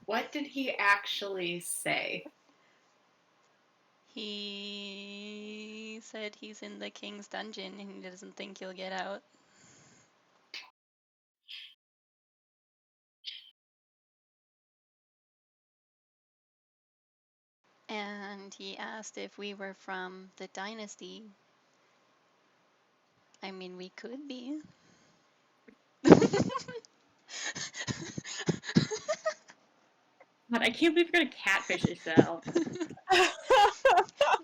What did he actually say? he said he's in the king's dungeon and he doesn't think he'll get out. And he asked if we were from the dynasty. I mean, we could be. But I can't believe you're gonna catfish Estelle. I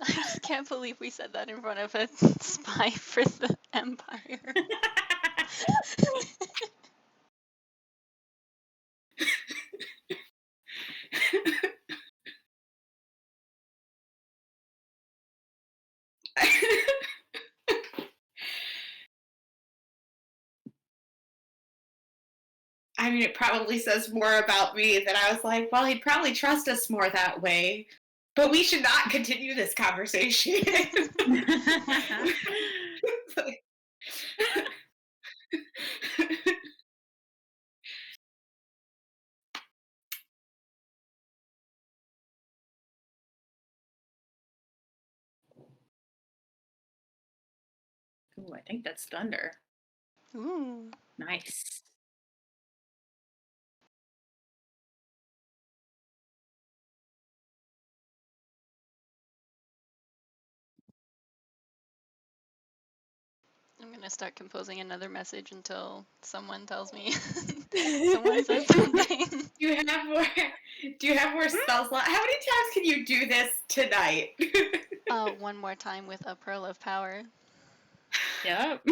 just can't believe we said that in front of a spy for the Empire. I mean, it probably says more about me that I was like, well, he'd probably trust us more that way. But we should not continue this conversation. Ooh, I think that's thunder. Ooh. Nice. I'm gonna start composing another message until someone tells me. Someone says something. Do you have more? Do you have more spells left? How many times can you do this tonight? One more time with a pearl of power. Yep.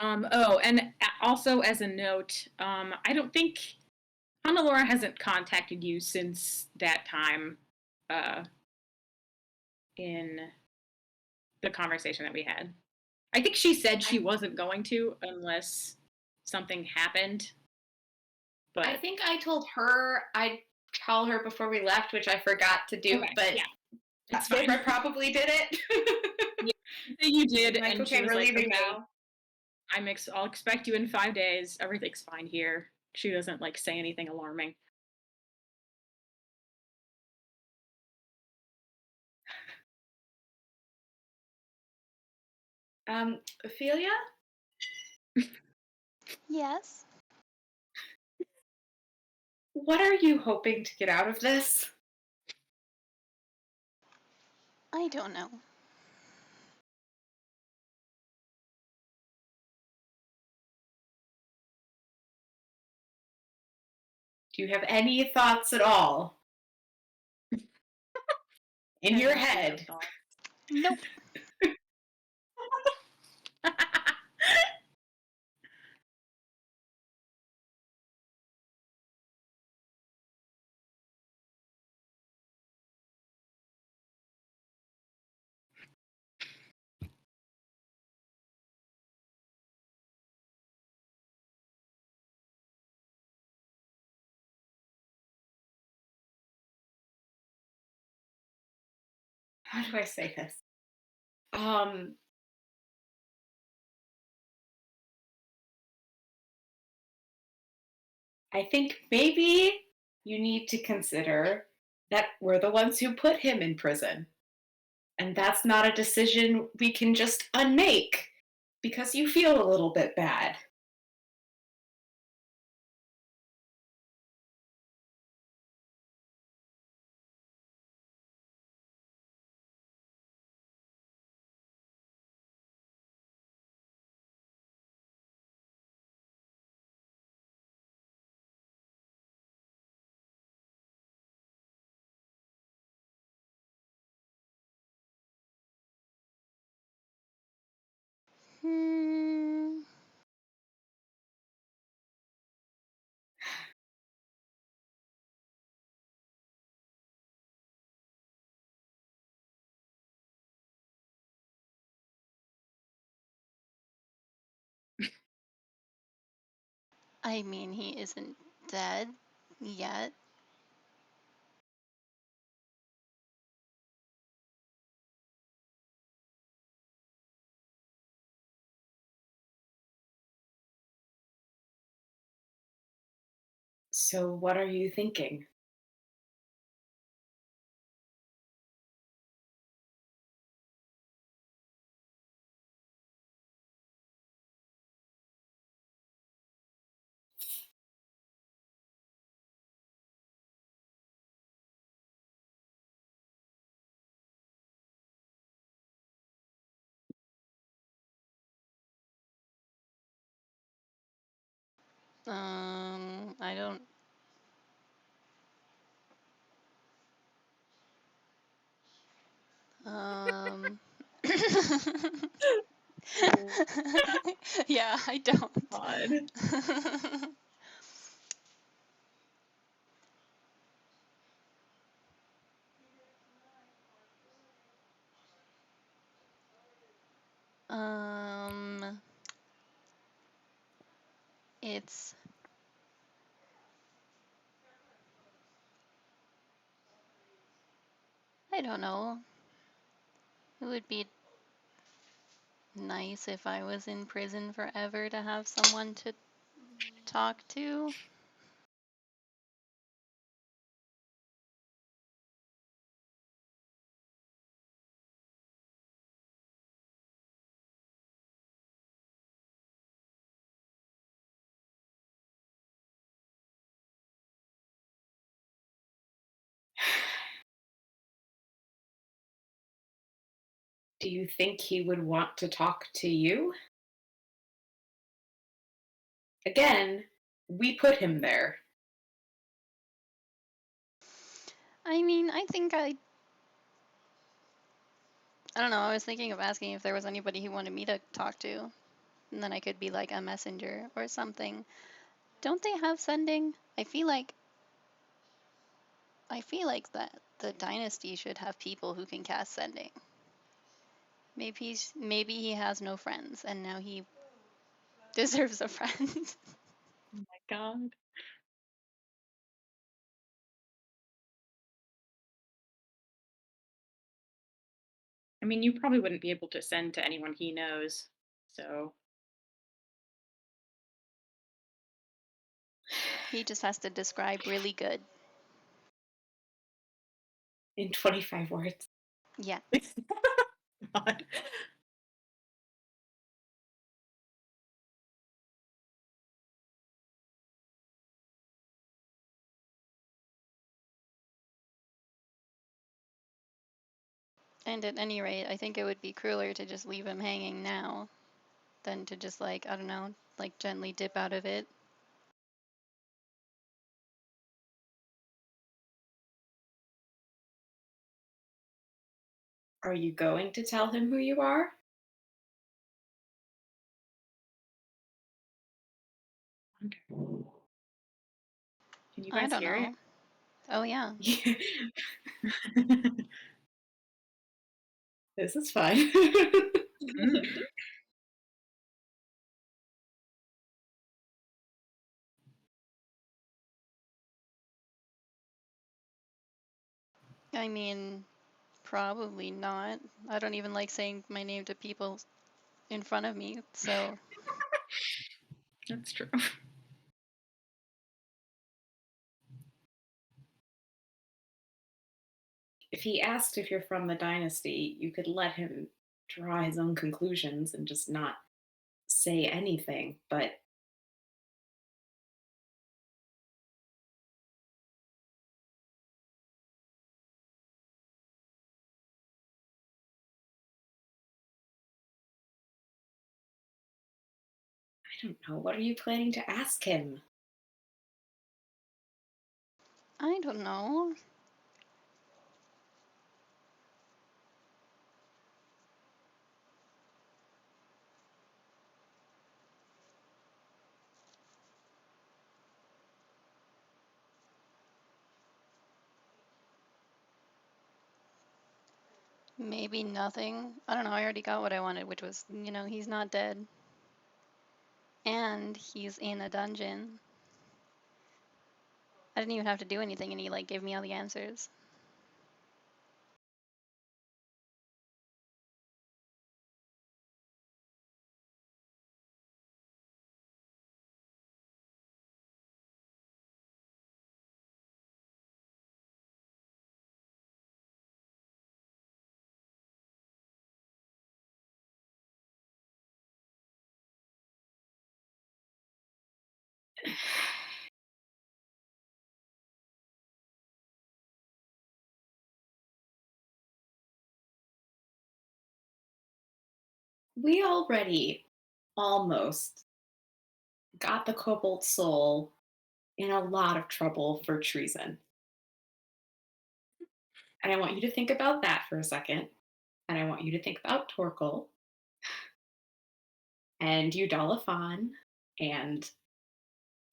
Oh, and also as a note, I don't think Hannelore hasn't contacted you since that time in the conversation that we had. I think she said she wasn't going to unless something happened. But I think I told her I'd tell her before we left, which I forgot to do. Okay, But yeah, it's I fine. probably did it. You did, Like, and she okay, was we're like, leaving "Okay, now. I'll expect you in 5 days. Everything's fine here." She doesn't like say anything alarming. Ophelia, Yes. what are you hoping to get out of this? I don't know. Do you have any thoughts at all in your head? Nope. How do I say this? I think maybe you need to consider that we're the ones who put him in prison. And that's not a decision we can just unmake because you feel a little bit bad. Hmm. I mean, he isn't dead yet. So, what are you thinking? I don't. Um. Yeah, I don't. God. um, it's I don't know. It would be nice if I was in prison forever to have someone to talk to. Do you think he would want to talk to you? Again, we put him there. I mean, I think I don't know. I was thinking of asking if there was anybody he wanted me to talk to, and then I could be like a messenger or something. Don't they have sending? I feel like that the dynasty should have people who can cast sending. Maybe he has no friends and now he deserves a friend. Oh my God. I mean, you probably wouldn't be able to send to anyone he knows. So, He just has to describe really good. In 25 words. Yeah. God. And at any rate, I think it would be crueler to just leave him hanging now than to just like, I don't know, like gently dip out of it. Are you going to tell him who you are? Can you I guys don't hear know. Oh yeah. it? This is fine. Mm. I mean, probably not. I don't even like saying my name to people in front of me, so That's true. If he asked if you're from the dynasty, you could let him draw his own conclusions and just not say anything. But I don't know. What are you planning to ask him? I don't know. Maybe nothing. I don't know. I already got what I wanted, which was, he's not dead. And he's in a dungeon. I didn't even have to do anything, and he like gave me all the answers. We already almost got the Cobalt Soul in a lot of trouble for treason. And I want you to think about that for a second. and I want you to think about Torkel and Udalafan and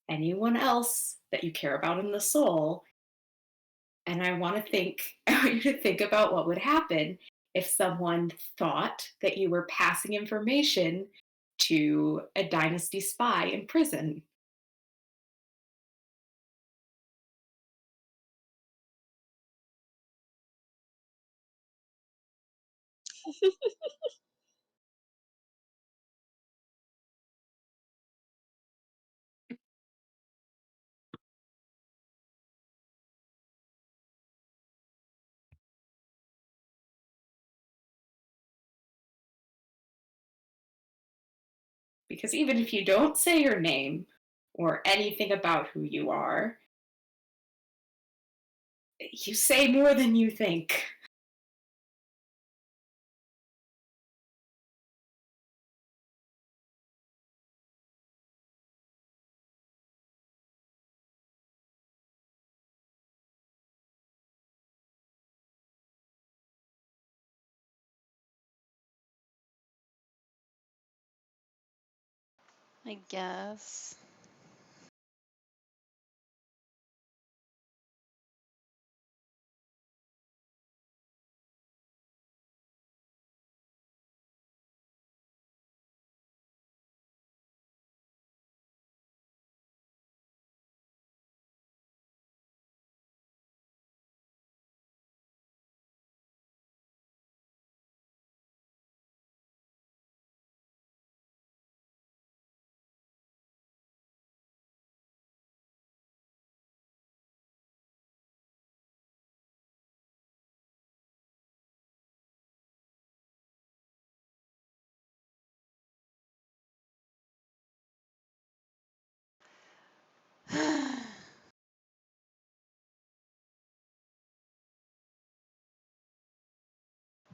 anyone else that you care about in the soul. And I want I want you to think about what would happen if someone thought that you were passing information to a dynasty spy in prison. Because even if you don't say your name or anything about who you are, you say more than you think. I guess.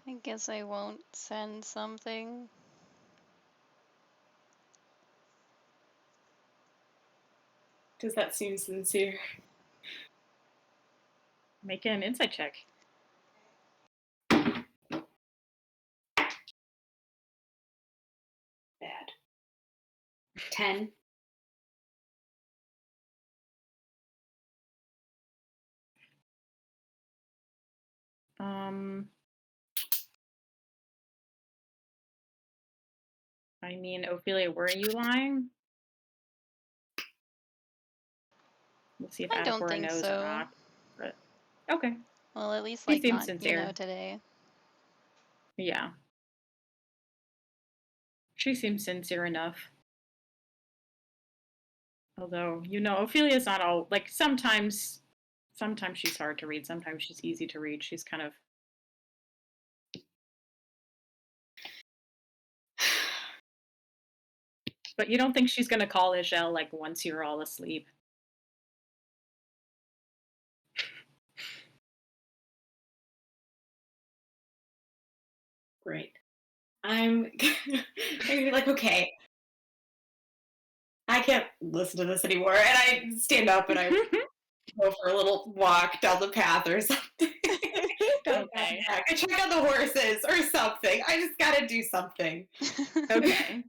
I guess I won't send something. Does that seem sincere? Make an insight check. Bad. 10. I mean, Ophelia, were you lying? We'll see if I don't Adakora think knows or so. not. But okay, Well, at least He like seems not, sincere. today. Yeah. She seems sincere enough. Although, Ophelia's not all like sometimes she's hard to read, sometimes she's easy to read. She's kind of But you don't think she's gonna call Ishel like once you're all asleep? Great. I'm gonna be like, okay, I can't listen to this anymore. And I stand up and I go for a little walk down the path or something. Okay. I check out the horses or something. I just gotta do something. Okay.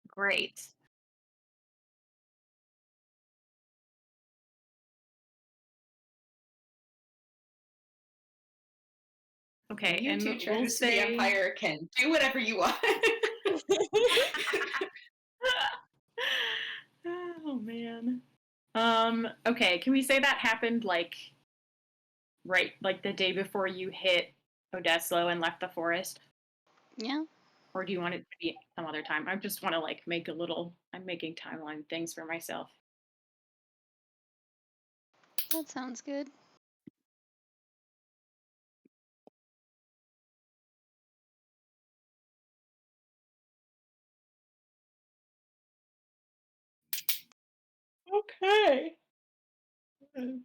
Great. Okay, You and two we'll treasures of the say Empire can do whatever you want. Oh man. Okay, can we say that happened like the day before you hit Odeslo and left the forest? Yeah, Or do you want it to be some other time? I just want to like make I'm making timeline things for myself. that sounds good. Okay. Need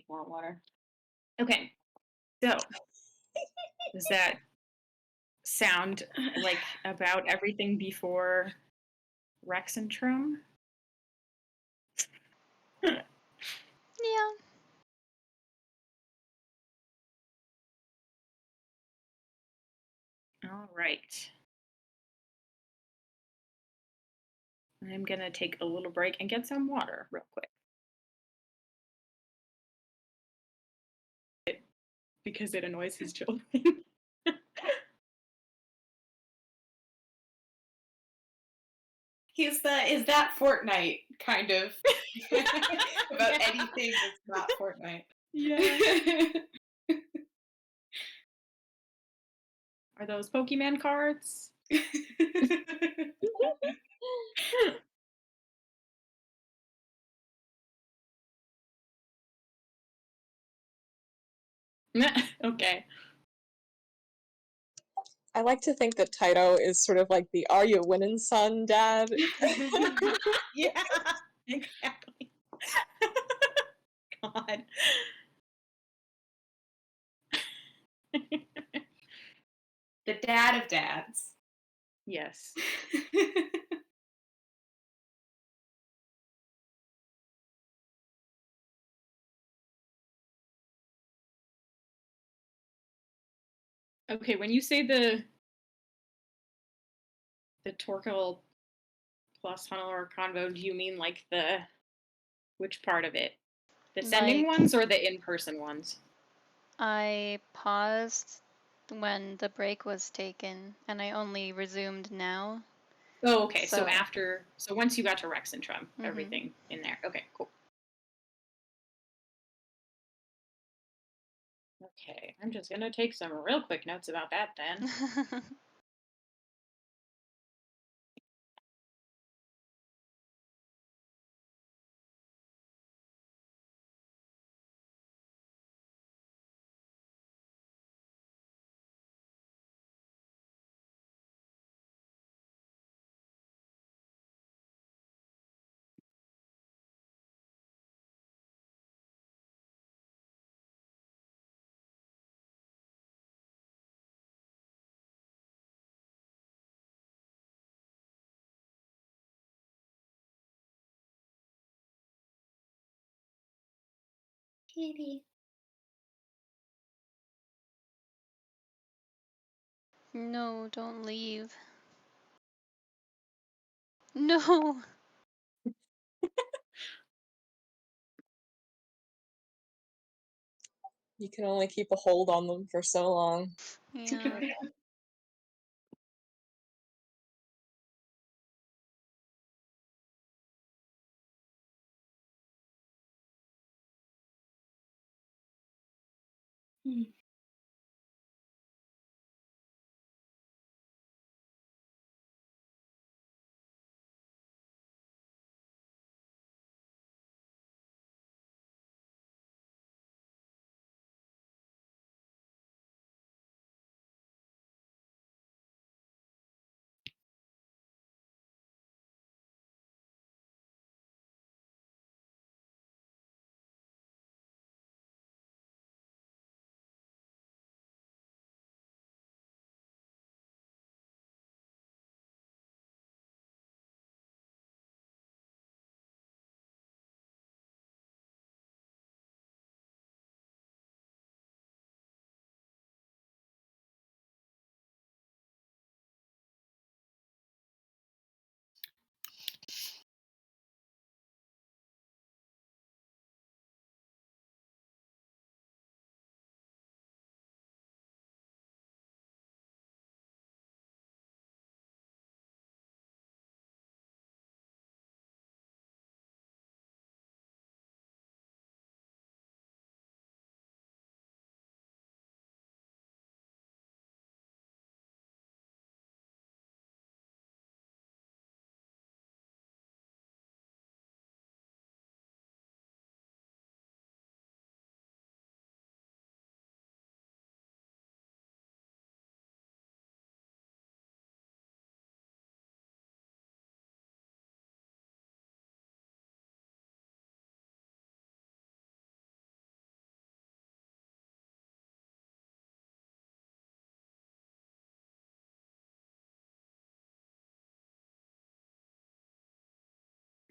more water. Okay. So Does that sound like about everything before Rex and Trum? Yeah. All right. I'm gonna take a little break and get some water real quick. Because it annoys his children. Is that Fortnite kind of about anything that's not Fortnite? Yeah. Are those Pokemon cards? Okay. I like to think that Taito is sort of like the "Are you winning, son?" dad. Yeah, exactly. God. The dad of dads. Yes. Okay, when you say the Torkoal plus Hannelore convo, do you mean like which part of it? The sending Like, ones or the in-person ones? I paused when the break was taken, and I only resumed now. Oh, okay. So So- once you got to Rex and Trum, Mhm. everything in there. Okay, cool. Okay, I'm just gonna take some real quick notes about that then. Kitty. No, don't leave. No. You can only keep a hold on them for so long. Yeah.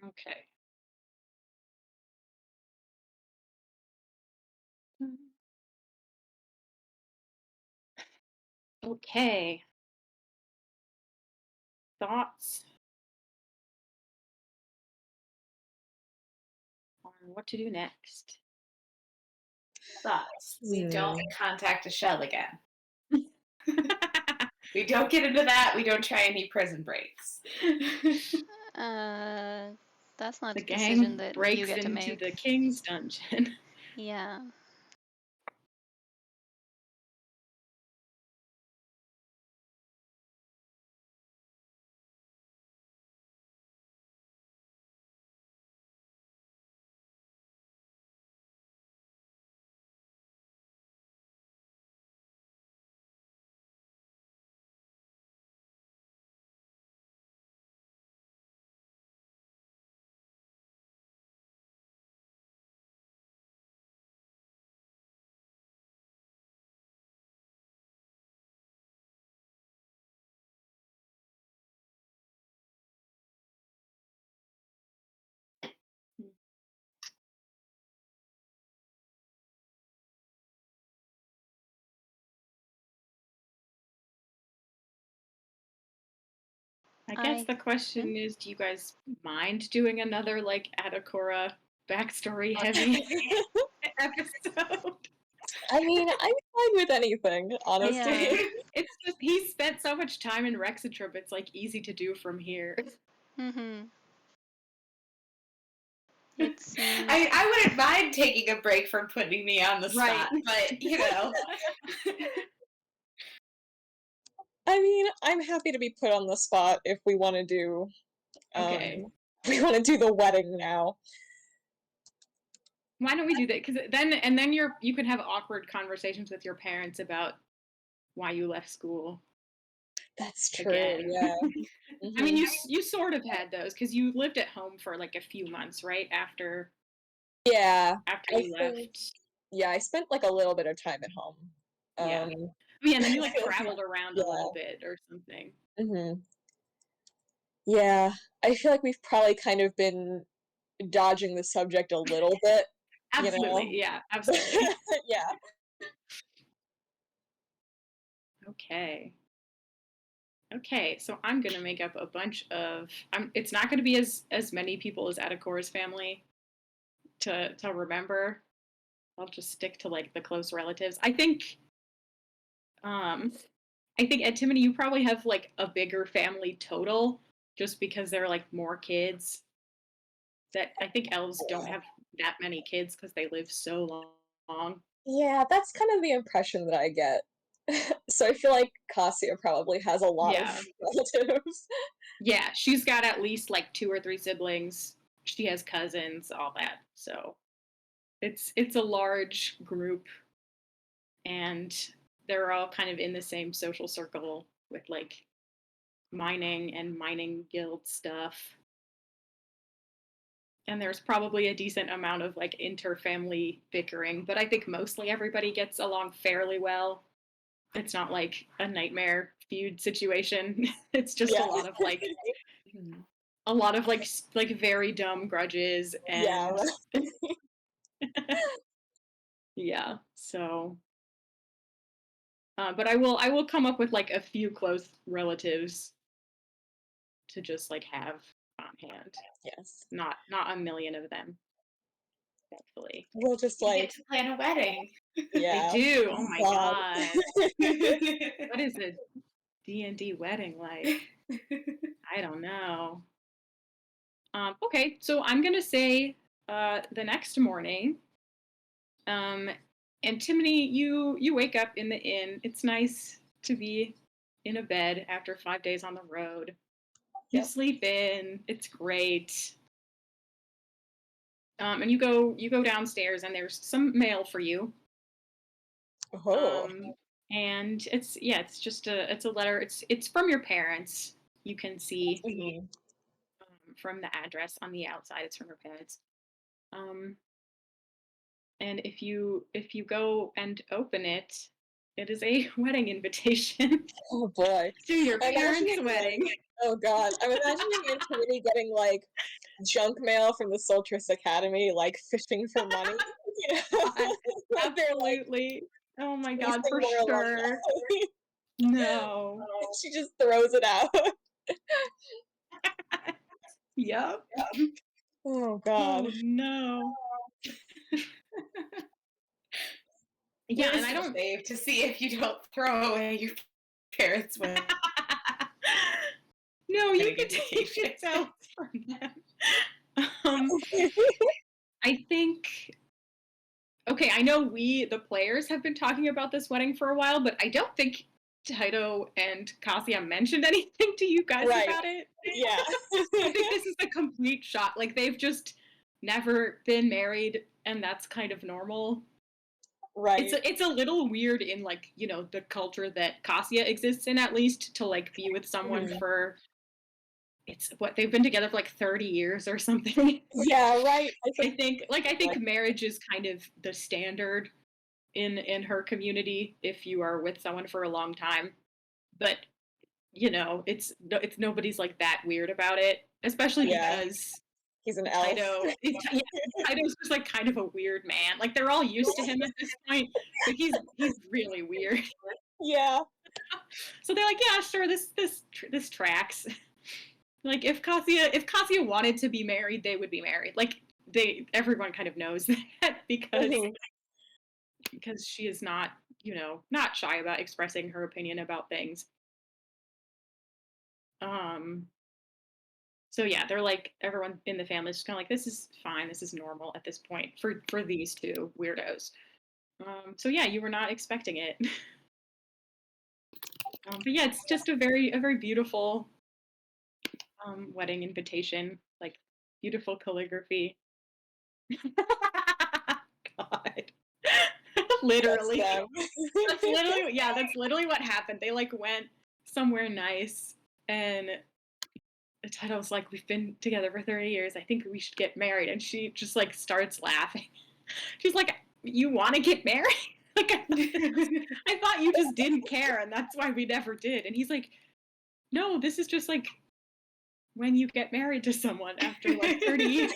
Okay. Okay. Thoughts on what to do next? Thoughts. We don't Hmm. contact a shell again. We don't get into that. We don't try any prison breaks. That's not The a decision gang that you breaks get to into make. the king's dungeon. Yeah. I guess the Yeah. question is, do you guys mind doing another like Adakora backstory heavy episode? I mean, I'm fine with anything, honestly. Yeah. It's just he spent so much time in Rexatrip, it's like easy to do from here. Mm-hmm. It seems. I wouldn't mind taking a break from putting me on the Right. spot, but you know. I mean, I'm happy to be put on the spot if we want to do Okay. we want to do the wedding now. Why don't we do that? Because then you can have awkward conversations with your parents about why you left school That's true. again. Yeah. I mean, Mhm. you sort of had those because you lived at home for like a few months, right? After Yeah. after I you think left. yeah, I spent like a little bit of time at home. Yeah. Um Oh, yeah, and then you like traveled around a yeah. little bit or something. Mhm. Yeah. I feel like we've probably kind of been dodging the subject a little bit, you know. Absolutely. Yeah, absolutely. Yeah. Okay. Okay, so I'm gonna make up a bunch of. It's not gonna be as many people as Adakora's family to remember. I'll just stick to like the close relatives. Um, I think Antimony, you probably have like a bigger family total, just because there are like more kids. That I think elves don't Yeah. have that many kids because they live so long. Yeah, that's kind of the impression that I get. So I feel like Cassia probably has a lot of Yeah, relatives. yeah, she's got at least like 2 or 3 siblings. She has cousins, all that. So it's a large group, and they're all kind of in the same social circle with like mining and mining guild stuff. And there's probably a decent amount of like inter-family bickering, but I think mostly everybody gets along fairly well. It's not like a nightmare feud situation. It's just Yeah. a lot of like very dumb grudges Yeah. and yeah. So but I will come up with like a few close relatives to just like have on hand. Yes. Not a million of them, thankfully. We'll just You get like to plan a wedding. I yeah. do. Oh Oh my God. god. What is a D&D wedding like? I don't know. Okay, so I'm gonna say the next morning, um, Antimony, you wake up in the inn. It's nice to be in a bed after 5 days on the road. You Yep. sleep in. It's great. And you go downstairs, and there's some mail for you. Oh. And it's just it's a letter. It's from your parents. You can see Mhm. from the address on the outside. It's from your parents. Um, and if you go and open it, it is a wedding invitation Oh boy. to your I'm parents' imagining like wedding. oh God. I'm imagining Antimony getting like junk mail from the Soltris Academy, like fishing for money. You know? Like, they're like Absolutely. Oh my god, chasing for more alumni. sure. No. She just throws it out. Yep. Oh god. Oh no. Yeah, and I don't. save to see if you don't throw away your parents' will. No, you Getting can take invitation. it out from them. I think. Okay, I know we, the players, have been talking about this wedding for a while, but I don't think Taito and Kasia mentioned anything to you guys Right. about it. Yeah. I think this is a complete shock. Like, they've just never been married, and that's kind of normal. Right. It's a little weird in, like, you know, the culture that Kasia exists in, at least, to like be with someone Mhm. for they've been together for like 30 years or something. Yeah, right. I think marriage is kind of the standard in her community if you are with someone for a long time. But you know, it's nobody's like that weird about it, especially Yeah. because He's an elf. Taito's just like kind of a weird man. Like they're all used to him at this point, but he's really weird. Yeah. So they're like, yeah, sure, this tracks. Like if Kasia wanted to be married, they would be married. Like everyone kind of knows that Mhm. because she is not, you know, not shy about expressing her opinion about things. So yeah, they're like everyone in the family is just kind of like this is fine, this is normal at this point for these two weirdos. So yeah, you were not expecting it. But yeah, it's just a very beautiful wedding invitation, like beautiful calligraphy. God. Literally. That's literally what happened. They like went somewhere nice and the title's like, we've been together for 30 years. I think we should get married. And she just like starts laughing. She's like, you want to get married? Like, I thought you just didn't care and that's why we never did. And he's like, no, this is just like when you get married to someone after like 30 years.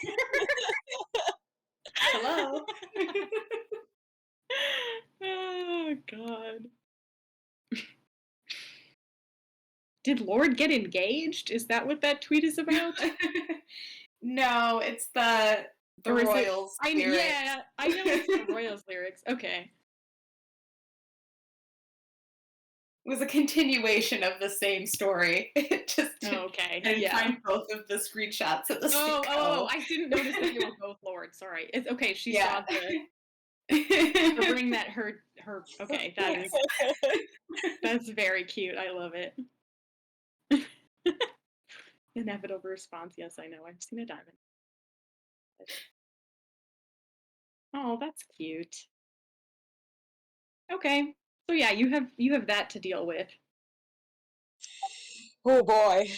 Hello. Oh god. Did Lord get engaged? Is that what that tweet is about? No, it's the Or is it- Royals. lyrics. Yeah, I know it's the Royals lyrics. Okay. It was a continuation of the same story. It just Okay. I didn't Yeah. find both of the screenshots at the same Oh, I didn't notice that they were both Lord. Sorry. It's okay. She Yeah. saw the ring that her. Okay, that's very cute. I love it. Inevitable response. Yes, I know. I've seen a diamond. Oh, that's cute. Okay. So yeah, you have that to deal with. Oh boy.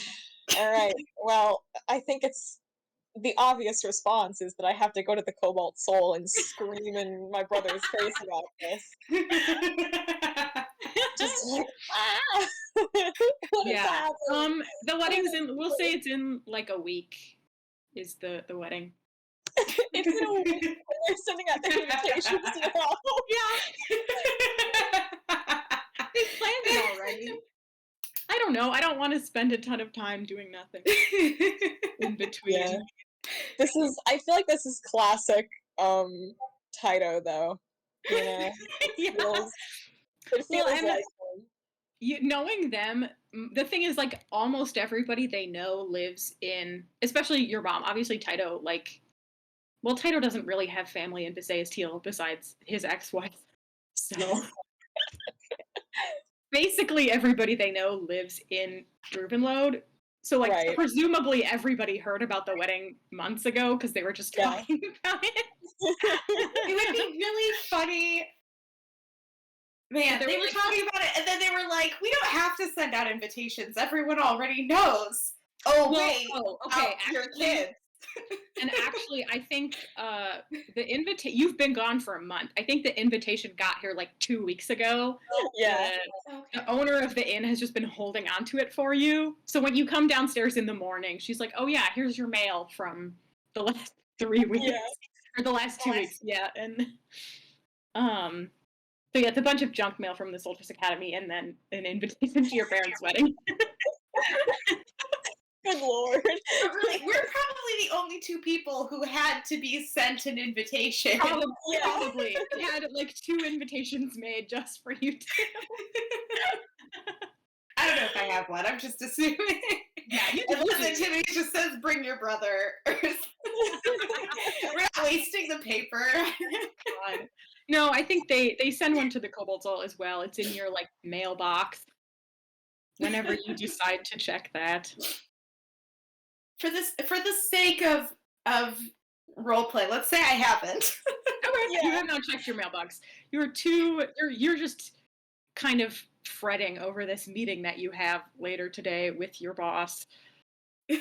All right. Well, I think it's the obvious response is that I have to go to the Cobalt Soul and scream in my brother's face about this. Just like, ah! What is Yeah. happening? The wedding's in. We'll say it's in like a week. Is the wedding? It's in a week when they're sending out the invitations now. They planned it already. I don't know. I don't want to spend a ton of time doing nothing in between. Yeah. I feel like this is classic Taito though. You know? Yeah. It feels and like knowing them, the thing is, like, almost everybody they know lives in, especially your mom. Obviously, Taito, like, well, Taito doesn't really have family in Visayas Teal besides his ex-wife. So basically, everybody they know lives in Rubenlode. So, like, Right. presumably everybody heard about the wedding months ago because they were just Yeah. talking about it. It would be really funny. Man, They they were were like- talking about it, and then they were like, "We don't have to send out invitations. Everyone already knows." Oh Well, wait, okay, your actually- kids. And actually, I think the invitation, you've been gone for a month. I think the invitation got here like 2 weeks ago. Yeah. The owner of the inn has just been holding on to it for you. So when you come downstairs in the morning, she's like, "Oh yeah, here's your mail from the last 3 weeks Yeah. or the last 2 weeks." Yeah, and um, so yeah, it's a bunch of junk mail from the Solstice Academy, and then an invitation to your parents' wedding. Good lord. But really, we're probably the only two people who had to be sent an invitation. Probably, Yeah. probably. I had like 2 invitations made just for you two. I don't know if I have one. I'm just assuming. Yeah, you Unless totally do. activity just says "bring your brother." We're not wasting the paper. God. No, I think they send one to the Koboldal as well. It's in your like mailbox whenever you decide to check that. For the sake of role play, let's say I haven't. Okay, you Yeah. have not checked your mailbox. You're just kind of fretting over this meeting that you have later today with your boss Oh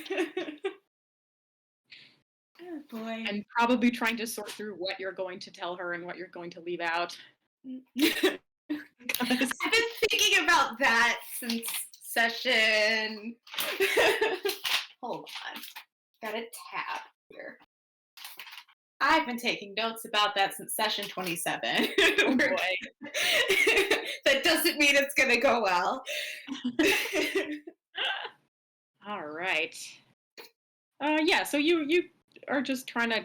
boy. and probably trying to sort through what you're going to tell her and what you're going to leave out. I've been thinking about that since session. Hold on. Got a tab here. I've been taking notes about that since session 27. Oh boy. That doesn't mean it's gonna go well. All right. Yeah, so you are just trying to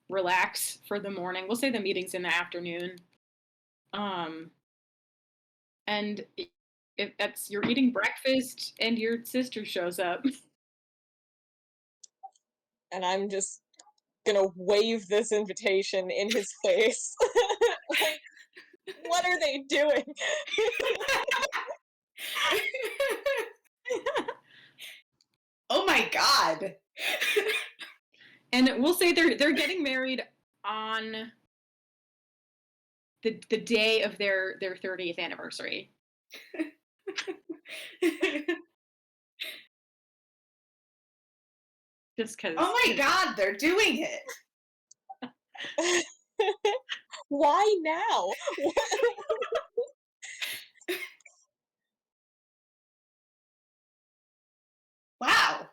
relax for the morning. We'll say the meeting's in the afternoon. And if that's you're eating breakfast and your sister shows up. And I'm just gonna wave this invitation in his face. Like, what are they doing? Oh my god. And we'll say they're getting married on the day of their 30th anniversary. Just because. Oh my god, they're doing it. Why now? Wow.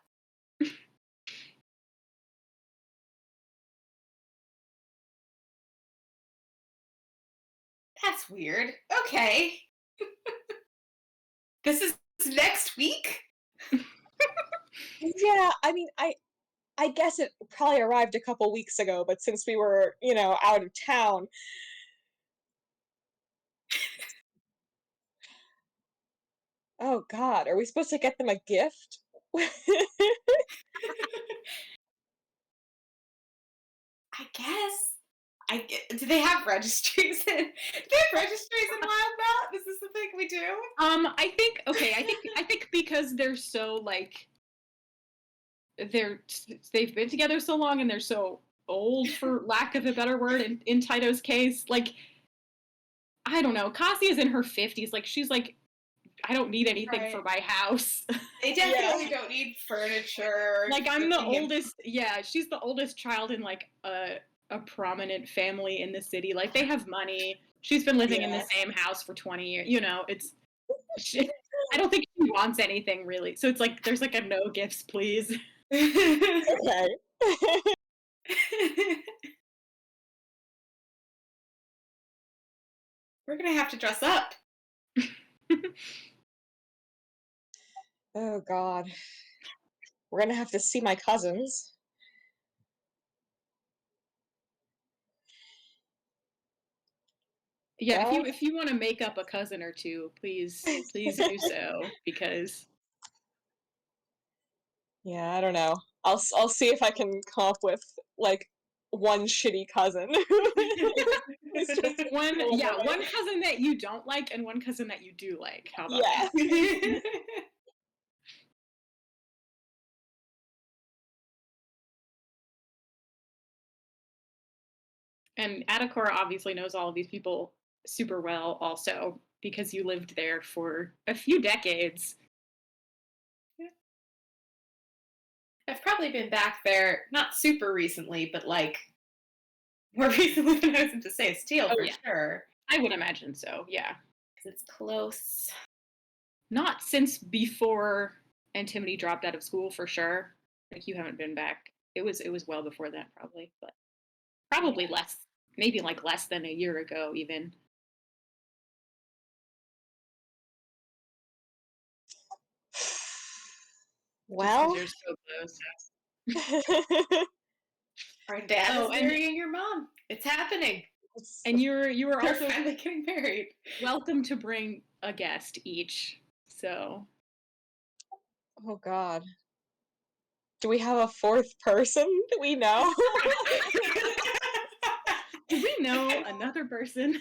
That's weird. Okay. This is next week? Yeah, I mean, I guess it probably arrived a couple weeks ago, but since we were, out of town. Oh god, are we supposed to get them a gift? I guess. Do they have registries in? Do they have registries in Wild Mount? Is this the thing we do? I think because they're so like they've been together so long and they're so old for lack of a better word in Taito's case, like I don't know, Cassie is in her 50s, like she's like I don't need anything for my house. They definitely don't need furniture. Like I'm the cooking and- oldest, yeah, she's the oldest child in like a prominent family in the city. Like they have money. She's been living in the Yeah. same house for 20 years. I don't think she wants anything really. So it's like there's like a no gifts, please. Okay. We're gonna have to dress up. Oh god. We're gonna have to see my cousins. Yeah, Well, if you want to make up a cousin or two, please do so because yeah, I don't know. I'll see if I can come up with like one shitty cousin. It's just one horrible. one cousin that you don't like and one cousin that you do like. How about Yeah. that? And Adakora obviously knows all of these people super well also because you lived there for a few decades. I've probably probably been back there, not super recently, but like more recently than I was into Say Steel Oh, for yeah. sure. I would imagine so, yeah. Because it's close. Not since before Antimony dropped out of school for sure. Like you haven't been back. It was well before that probably, but probably less, maybe like less than a year ago even. Well, Just 'cause you're so close. Our dad Oh, is and- marrying your mom. It's happening. And you were They're also finally getting married. welcome to bring a guest each. So oh god. Do we have a fourth person that we know? do we know another person?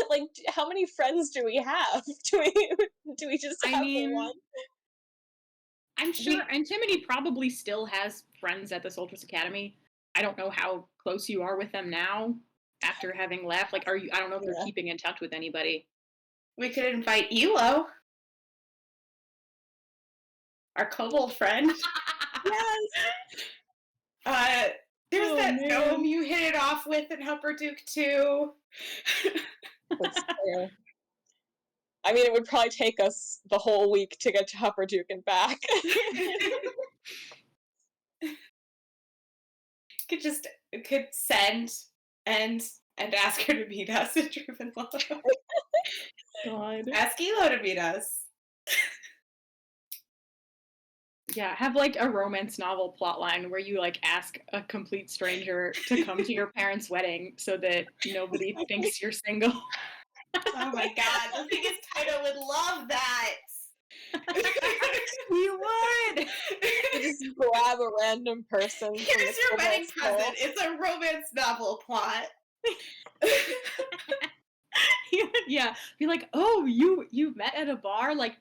Like, how many friends do we have? Do we just I have mean, one? I'm sure Antimony probably still has friends at the Soldiers Academy. I don't know how close you are with them now after having left. Like, I don't know if they're Yeah. keeping in touch with anybody. We could invite Elo, our kobold friend. Yes. There's Oh, that man. gnome you hit it off with in Hupperduke too. That's true. I mean, it would probably take us the whole week to get to Hupperduke and back. could send and ask her to meet us in Druvenlow. God. Ask Elo to meet us. Yeah, have like a romance novel plotline where you like ask a complete stranger to come to your parents' wedding so that nobody thinks you're single. Oh my god, the thing is, Taito would love that. You would. You just grab a random person. from Here's the your wedding Cobalt School. present. It's a romance novel plot. Yeah, be like, oh, you met at a bar like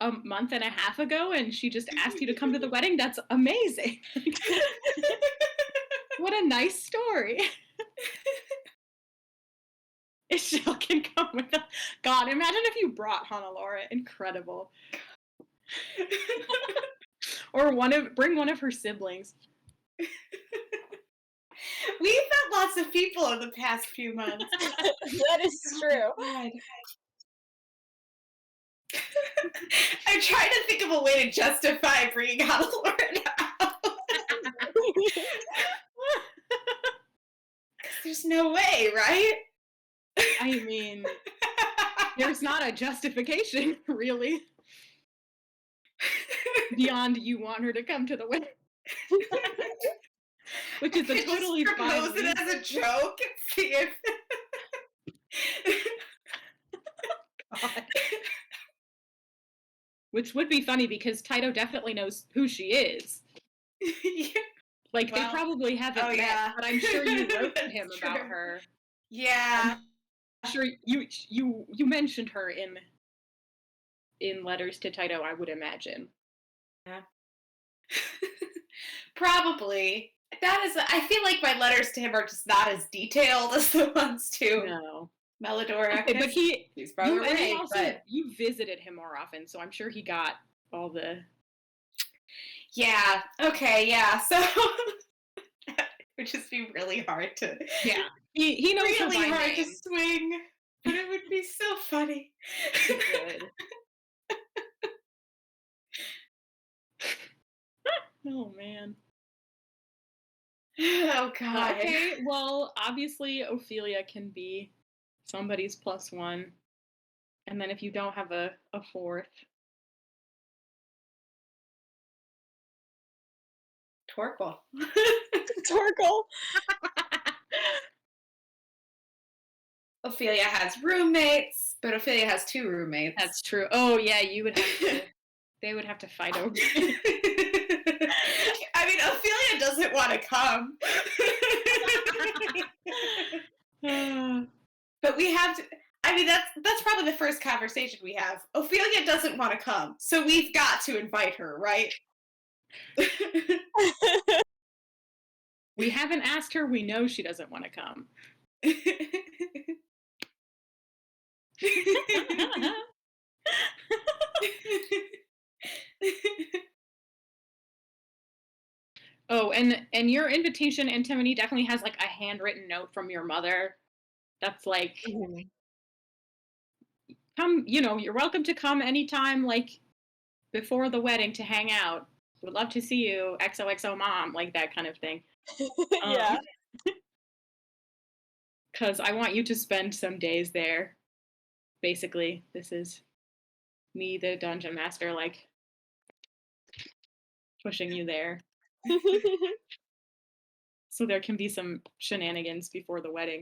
a month and a half ago, and she just asked you to come to the wedding. That's amazing. What a nice story. Ishel can come with us. God, imagine if you brought Hanalora. Incredible. Or bring one of her siblings. We've met lots of people in the past few months. That is true. God. I'm trying to think of a way to justify bringing Hanalora now. There's no way, right? I mean, there's not a justification, really, beyond you want her to come to the wedding. Which is a totally just fine propose it as a joke and see if. God. Which would be funny because Taito definitely knows who she is. Like Well, they probably haven't oh, met, yeah. but I'm sure you wrote to That's him about true. her. Yeah. I'm sure you mentioned her in letters to Taito, I would imagine. Probably. That is. I feel like my letters to him are just not as detailed as the ones to No. Melodora. Okay, but he's farther and away. also But you visited him more often, so I'm sure he got all the yeah. Okay. Yeah. So it would just be really hard to. yeah. He knows her Really by hard name. to swing, but it would be so funny. Good. Oh man. Oh God. Okay, well, obviously Ophelia can be somebody's +1. And then if you don't have a fourth. Torquil. Torgal. Ophelia has roommates, but Ophelia has 2 roommates. That's true. Oh yeah, you would have to they would have to fight over it. I mean, Ophelia doesn't want to come. But we have to. I mean, that's probably the first conversation we have. Ophelia doesn't want to come, so we've got to invite her, right? We haven't asked her, we know she doesn't want to come. Oh, and your invitation, Antimony, definitely has like a handwritten note from your mother. That's like, Mhm. come, you know, you're welcome to come anytime, like before the wedding to hang out. Would love to see you, XOXO mom, like that kind of thing. Yeah. Because I want you to spend some days there. Basically, this is me, the dungeon master, like pushing you there. So there can be some shenanigans before the wedding.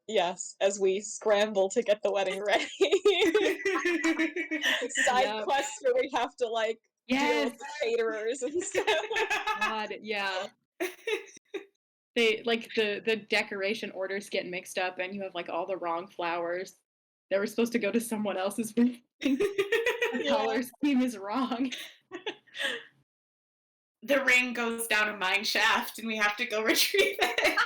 Yes, as we scramble to get the wedding ready. Side Yep. quests where we have to like deal Yes. with the caterers and stuff. God, yeah. They like the decoration orders get mixed up and you have like all the wrong flowers that were supposed to go to someone else's wedding. The Yeah. color scheme is wrong. The ring goes down a mine shaft and we have to go retrieve it.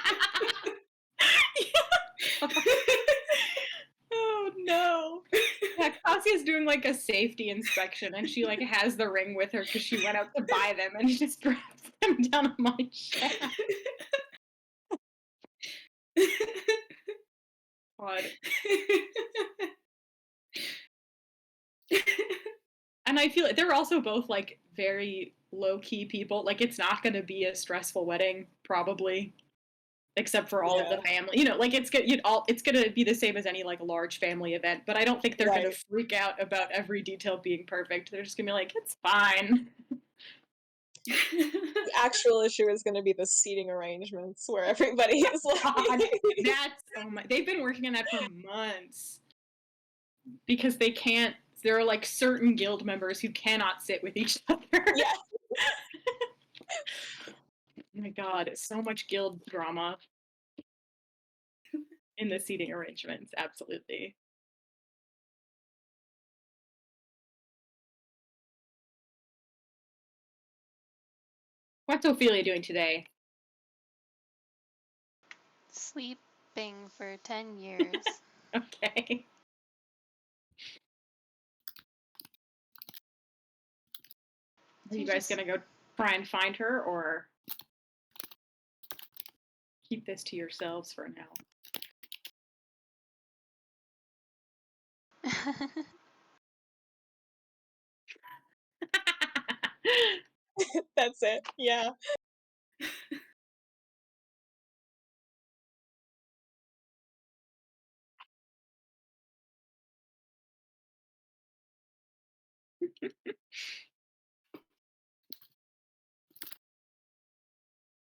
Oh no. Yeah, Cassia's doing like a safety inspection and she like has the ring with her because she went out to buy them and she just drops them down a mine shaft. God. And I feel like they're also both like very low key people. Like it's not going to be a stressful wedding, probably, except for all of the family. You know, like it's it's going to be the same as any like large family event. But I don't think they're going Right. to freak out about every detail being perfect. They're just going to be like, it's fine. The actual issue is going to be the seating arrangements where everybody is like. God, that's oh my! They've been working on that for months because they can't. There are like certain guild members who cannot sit with each other. Yeah. Oh my God, so much guild drama in the seating arrangements. Absolutely. What's Ophelia doing today? Sleeping for 10 years. Okay. Are you guys just- gonna go try and find her or keep this to yourselves for now? That's it. Yeah.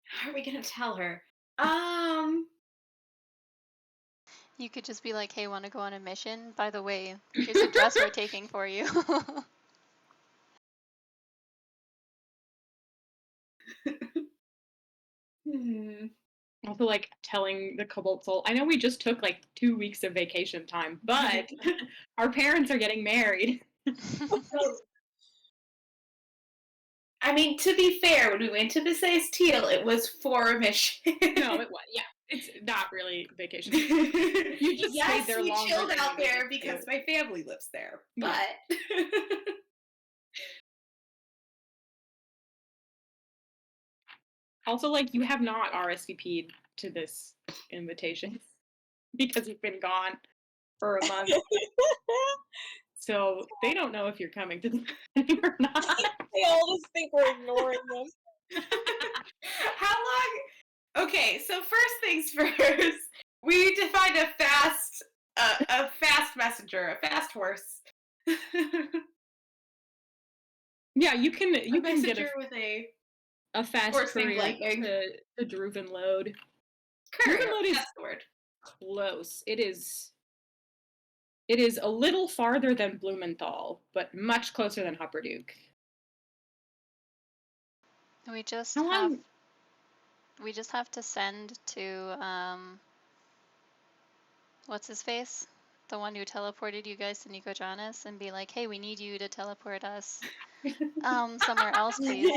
How are we gonna tell her? You could just be like, hey, want to go on a mission? By the way, here's a dress we're taking for you. Also, like telling the Cobalt Soul, I know we just took like 2 weeks of vacation time, but our parents are getting married. I mean, to be fair, when we went to Visayas Teal, it was for a mission. No, it was. Yeah, it's not really vacation. You just yes, stayed there we longer chilled than out you there needed because to. my family lives there. Yeah. But Also, like you have not RSVP'd to this invitation because you've been gone for a month, so they don't know if you're coming to the wedding or not. They all just think we're ignoring them. how long? Okay, so first things first, we need to find a fast messenger, a fast horse. Yeah, you can A get messenger with a fast horse named courier Lightning. to Druvenlode. courier. Druvenlode is That's the word. close. It is a little farther than Blumenthal, but much closer than Hupperduke. we just How have long? we just have to send to what's his face? The one who teleported you guys to Nikojanis and be like, hey, we need you to teleport us somewhere else, please.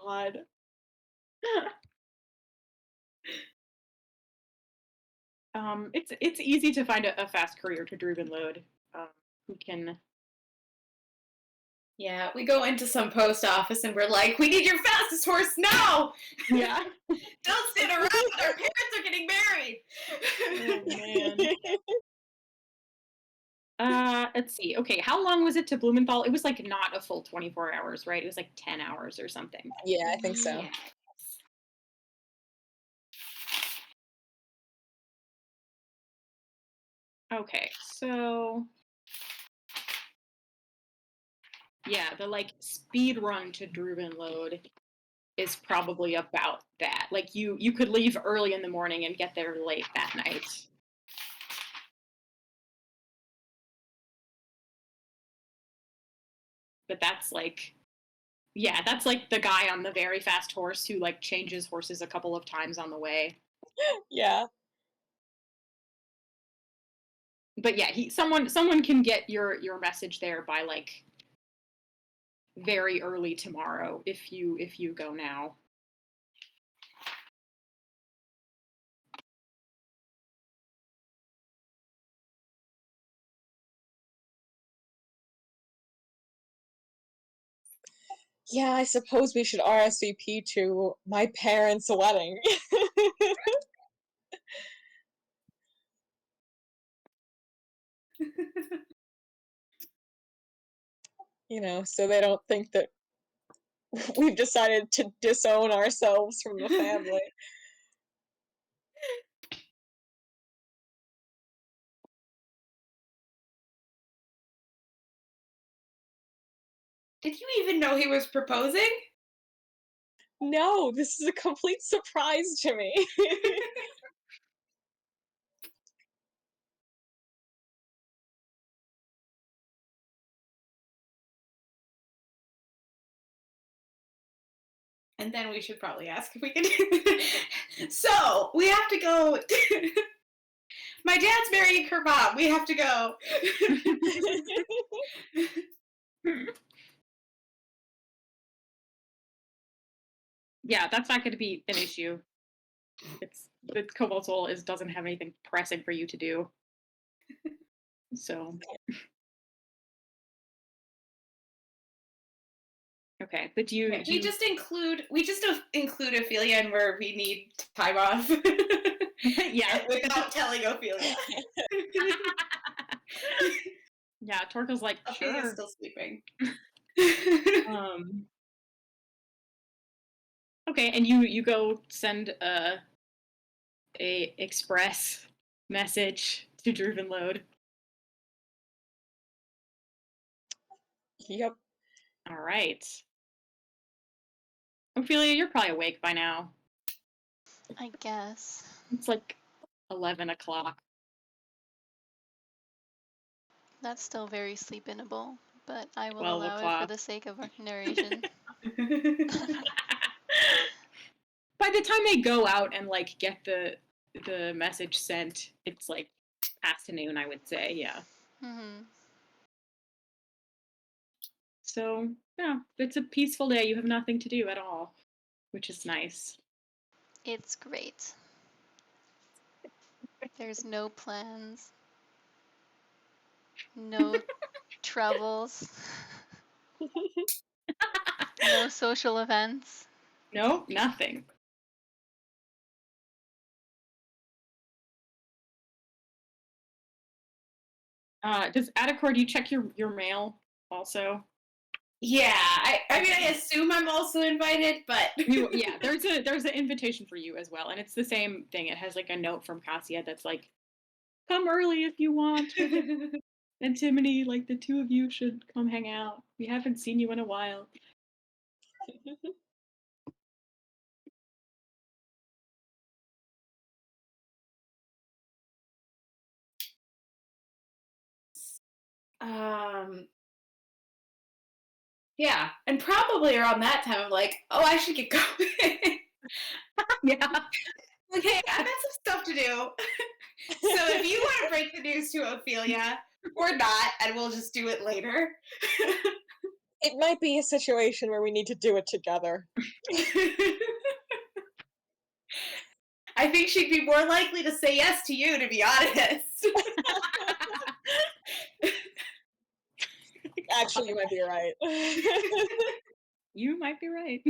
God. It's easy to find a fast courier to Druvenlode who can Yeah, we go into some post office and we're like, we need your fastest horse now! Yeah. Don't sit around, our parents are getting married! Oh man. Let's see. Okay, how long was it to Blumenthal? It was like not a full 24 hours, right? It was like 10 hours or something. Yeah, I think so. Yeah. Okay, so yeah, the like speed run to Druvenlode is probably about that. Like you could leave early in the morning and get there late that night. But that's like yeah, that's like the guy on the very fast horse who like changes horses a couple of times on the way. Yeah. But yeah, someone can get your message there by like very early tomorrow if you go now. Yeah, I suppose we should RSVP to my parents' wedding. You know, so they don't think that we've decided to disown ourselves from the family. Did you even know he was proposing? No, this is a complete surprise to me. And then we should probably ask if we can. So, we have to go. My dad's marrying her mom. We have to go. Yeah, that's not going to be an issue. It's the Cobalt Soul doesn't have anything pressing for you to do. So okay, but do you We just include Ophelia in where we need time off. yeah Without telling Ophelia. yeah Torkel's like Ophelia's sure. still sleeping. Um, okay, and you go send a express message to Druvenlode. Yep. All right. Ophelia, you're probably awake by now. I guess. It's like 11 o'clock. That's still very sleep-inable, but I will 12 allow it for o'clock. the sake of our narration. By the time they go out and like get the message sent, it's like past noon, I would say. Yeah. Hmm. So yeah, it's a peaceful day. You have nothing to do at all, which is nice. It's great. There's no plans. No troubles. No social events. Nope, nothing. Does Adacor, do you check your mail also? Yeah, I mean, I assume I'm also invited, but Yeah, there's an invitation for you as well, and it's the same thing. It has like a note from Cassia that's like, come early if you want. Antimony, like the two of you should come hang out. We haven't seen you in a while. yeah, and probably around that time, I'm like, oh, I should get going. Yeah. Okay, I got some stuff to do. So if you want to break the news to Ophelia, or not, and we'll just do it later. It might be a situation where we need to do it together. I think she'd be more likely to say yes to you, to be honest. Actually, you might be right. You might be right.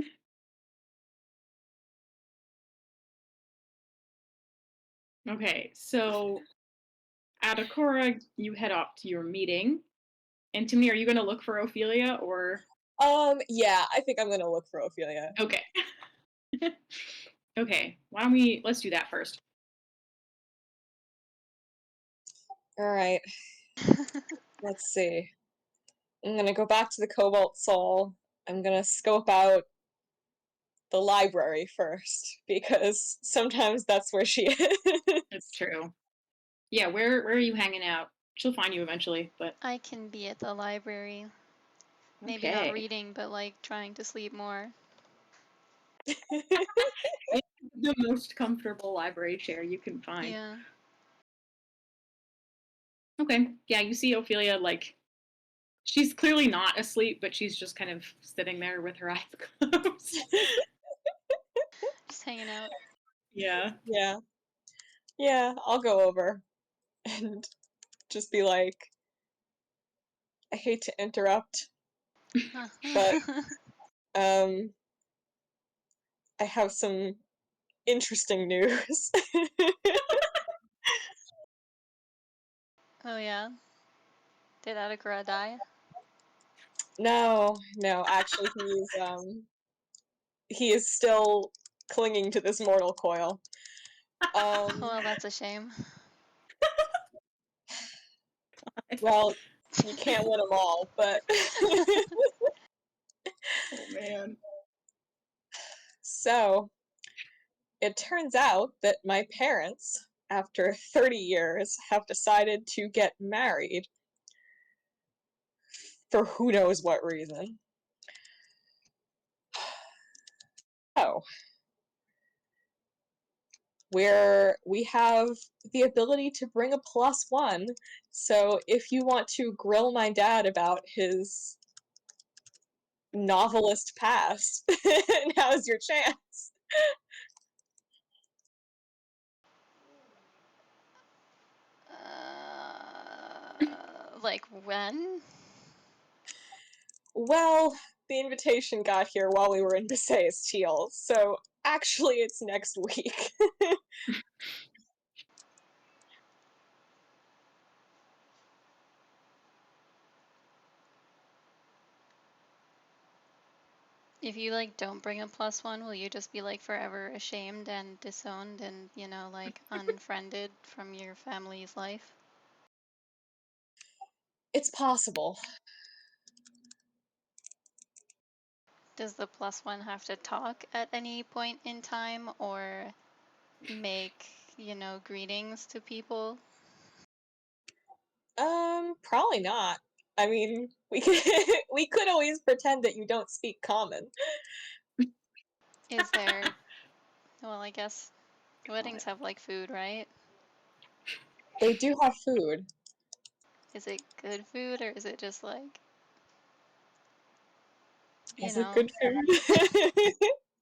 Okay, so at Akora, you head off to your meeting. And Timmy, are you going to look for Ophelia or? Yeah, I think I'm gonna look for Ophelia. Okay. Okay, let's do that first. All right, let's see. I'm gonna go back to the Cobalt Soul. I'm gonna scope out the library first because sometimes that's where she is. That's true. Yeah, where are you hanging out? She'll find you eventually, but I can be at the library. Maybe not okay. reading, but like trying to sleep more. It's the most comfortable library chair you can find. Yeah. Okay. Yeah, you see Ophelia like she's clearly not asleep, but she's just kind of sitting there with her eyes closed. Just hanging out. Yeah. Yeah. Yeah, I'll go over and just be like, I hate to interrupt, but um I have some interesting news. Oh yeah. Did Adakura die? No, actually he is still clinging to this mortal coil. Well, that's a shame. Well, you can't win them all, but Oh man. so it turns out that my parents, after 30 years, have decided to get married for who knows what reason. Oh, where we have the ability to bring a +1. So if you want to grill my dad about his novelist past, now's your chance. Like when? Well, the invitation got here while we were in Bisayas Teal, so actually it's next week. If you like don't bring a +1, will you just be like forever ashamed and disowned and, you know, like unfriended from your family's life? It's possible. Does the +1 have to talk at any point in time or make, you know, greetings to people? Probably not. I mean, we could we could always pretend that you don't speak common. Is there, well, I guess weddings have like food, right? They do have food. Is it good food or is it just like, you Is it know? good food?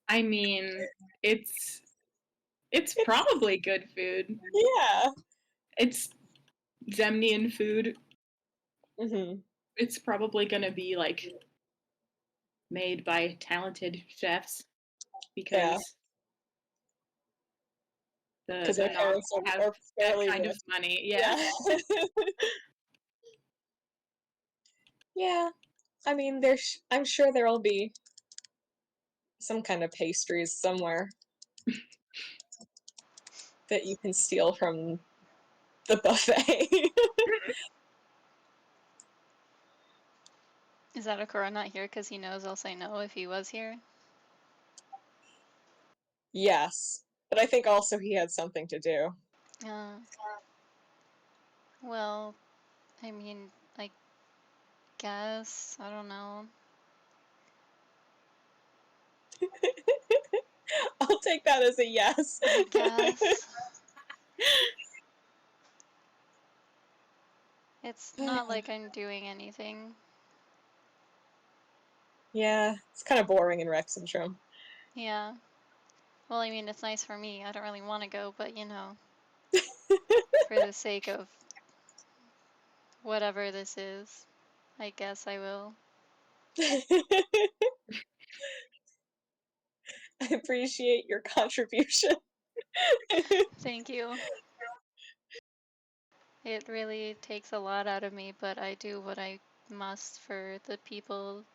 I mean, it's probably good food. Yeah. It's Zemnian food. Hmm. It's probably gonna be like made by talented chefs Yeah. because Because the our Nox parents have are that fairly kind of rich. money. Yeah. Yeah. Yeah. I mean, I'm sure there'll be some kind of pastries somewhere that you can steal from the buffet. Is Adakura not here because he knows I'll say no if he was here? Yes. But I think also he had something to do. Uh, well, I mean, I guess, I don't know. I'll take that as a yes. I guess. It's not like I'm doing anything. Yeah, it's kind of boring in Rec Syndrome. Yeah. Well, I mean, it's nice for me. I don't really want to go, but you know, for the sake of whatever this is, I guess I will. I appreciate your contribution. Thank you. It really takes a lot out of me, but I do what I must for the people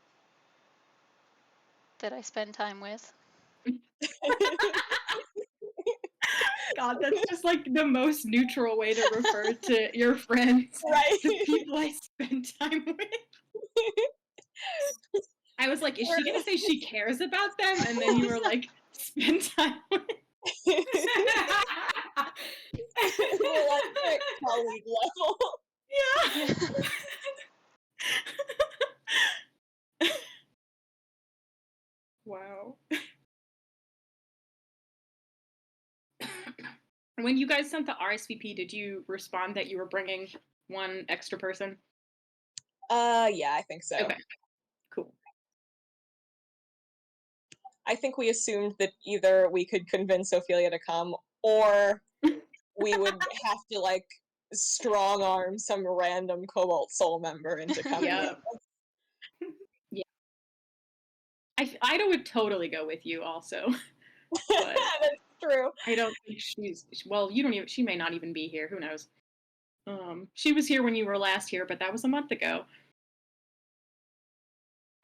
that I spend time with. God, that's just like the most neutral way to refer to your friends. Right? The people I spend time with. I was like, is she gonna say she cares about them? And then you were like, spend time with. We're like at colleague level. Yeah. Wow. When you guys sent the RSVP, did you respond that you were bringing one extra person? Yeah, I think so. Okay, cool. I think we assumed that either we could convince Ophelia to come, or we would have to like strong arm some random Cobalt Soul member into coming. Yeah. Yeah. Ida would totally go with you also. But That's true. I don't think well, you don't even, she may not even be here, who knows. She was here when you were last here, but that was a month ago.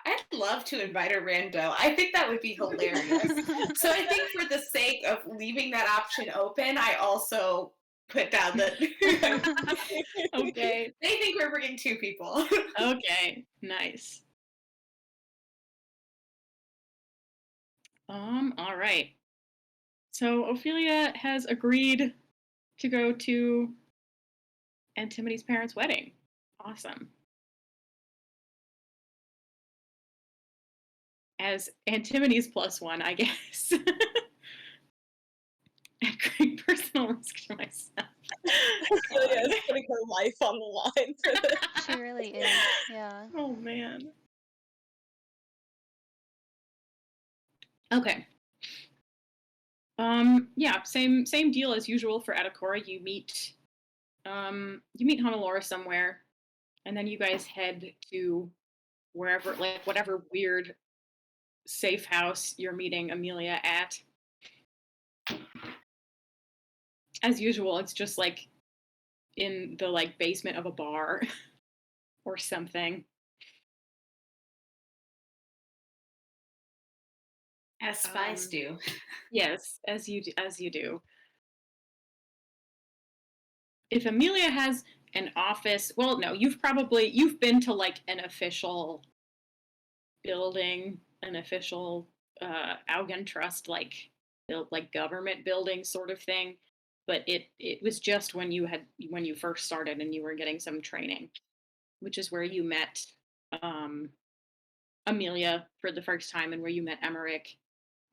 I'd love to invite a rando. I think that would be hilarious. So I think for the sake of leaving that option open, I also put down that Okay. they think we're bringing 2 people. Okay, nice. All right. So Ophelia has agreed to go to Antimone's parents' wedding. Awesome. As Antimone's +1, I guess. At great personal risk to myself. Ophelia is putting her life on the line for this. She really is, yeah. Oh man. Okay. Yeah, same deal as usual for Adakora. You meet Honolora somewhere, and then you guys head to wherever, like whatever weird safe house you're meeting Amelia at. As usual, it's just like in the like basement of a bar or something. As spies do. Yes, as you do. If Amelia has an office, well, no, you've been to like an official building, an official Augen Trust like government building sort of thing, but it was just when you first started and you were getting some training, which is where you met Amelia for the first time and where you met Emmerich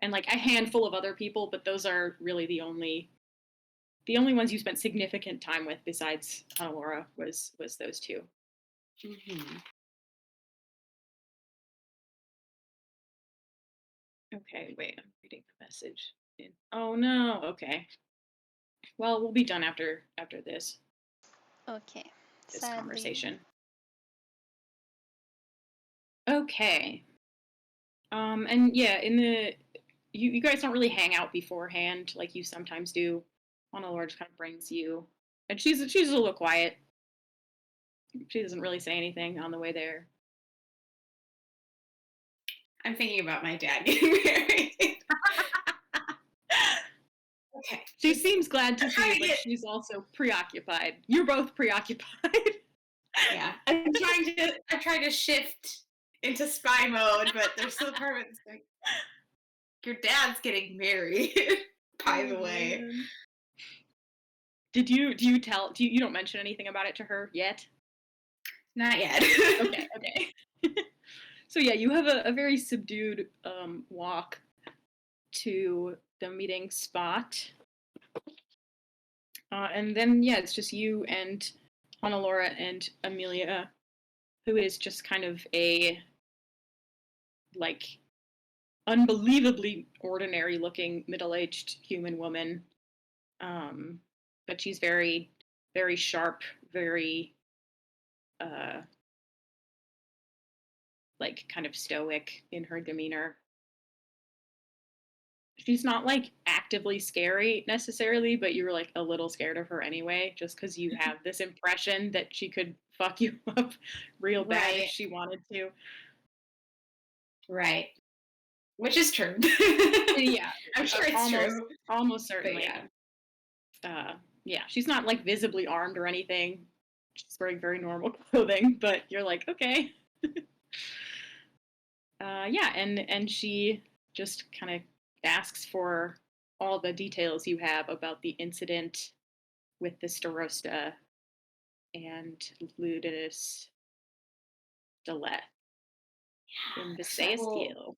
and like a handful of other people, but those are really the only ones you spent significant time with besides Honolora was those two. Mm-hmm. Okay, wait, I'm reading the message. Oh no, okay. Well, we'll be done after this Okay. this conversation. Sadly. Okay. And yeah, you guys don't really hang out beforehand like you sometimes do. Honolora just kind of brings you, and she's a little quiet. She doesn't really say anything on the way there. I'm thinking about my dad getting married. Okay. She seems glad to see you, but she's also preoccupied. You're both preoccupied. Yeah. I'm trying to shift into spy mode, but there's still part of it that's like, your dad's getting married, by the way. Man. Do you don't mention anything about it to her yet? Not yet. Okay. So yeah, you have a very subdued walk to the meeting spot. And then yeah, it's just you and Honolora and Amelia, who is just kind of a like unbelievably ordinary looking middle-aged human woman. But she's very, very sharp, very like kind of stoic in her demeanor. She's not like actively scary necessarily, but you were like a little scared of her anyway, just because you have this impression that she could fuck you up real bad Right. if she wanted to. Right. Which is true. Yeah, I'm sure it's almost, true. almost certainly. yeah. Yeah, she's not like visibly armed or anything. She's wearing very normal clothing, but you're like, okay. Yeah, and she just kind of asks for all the details you have about the incident with the Starosta and Ludinus Delet in the So we'll Saestiel.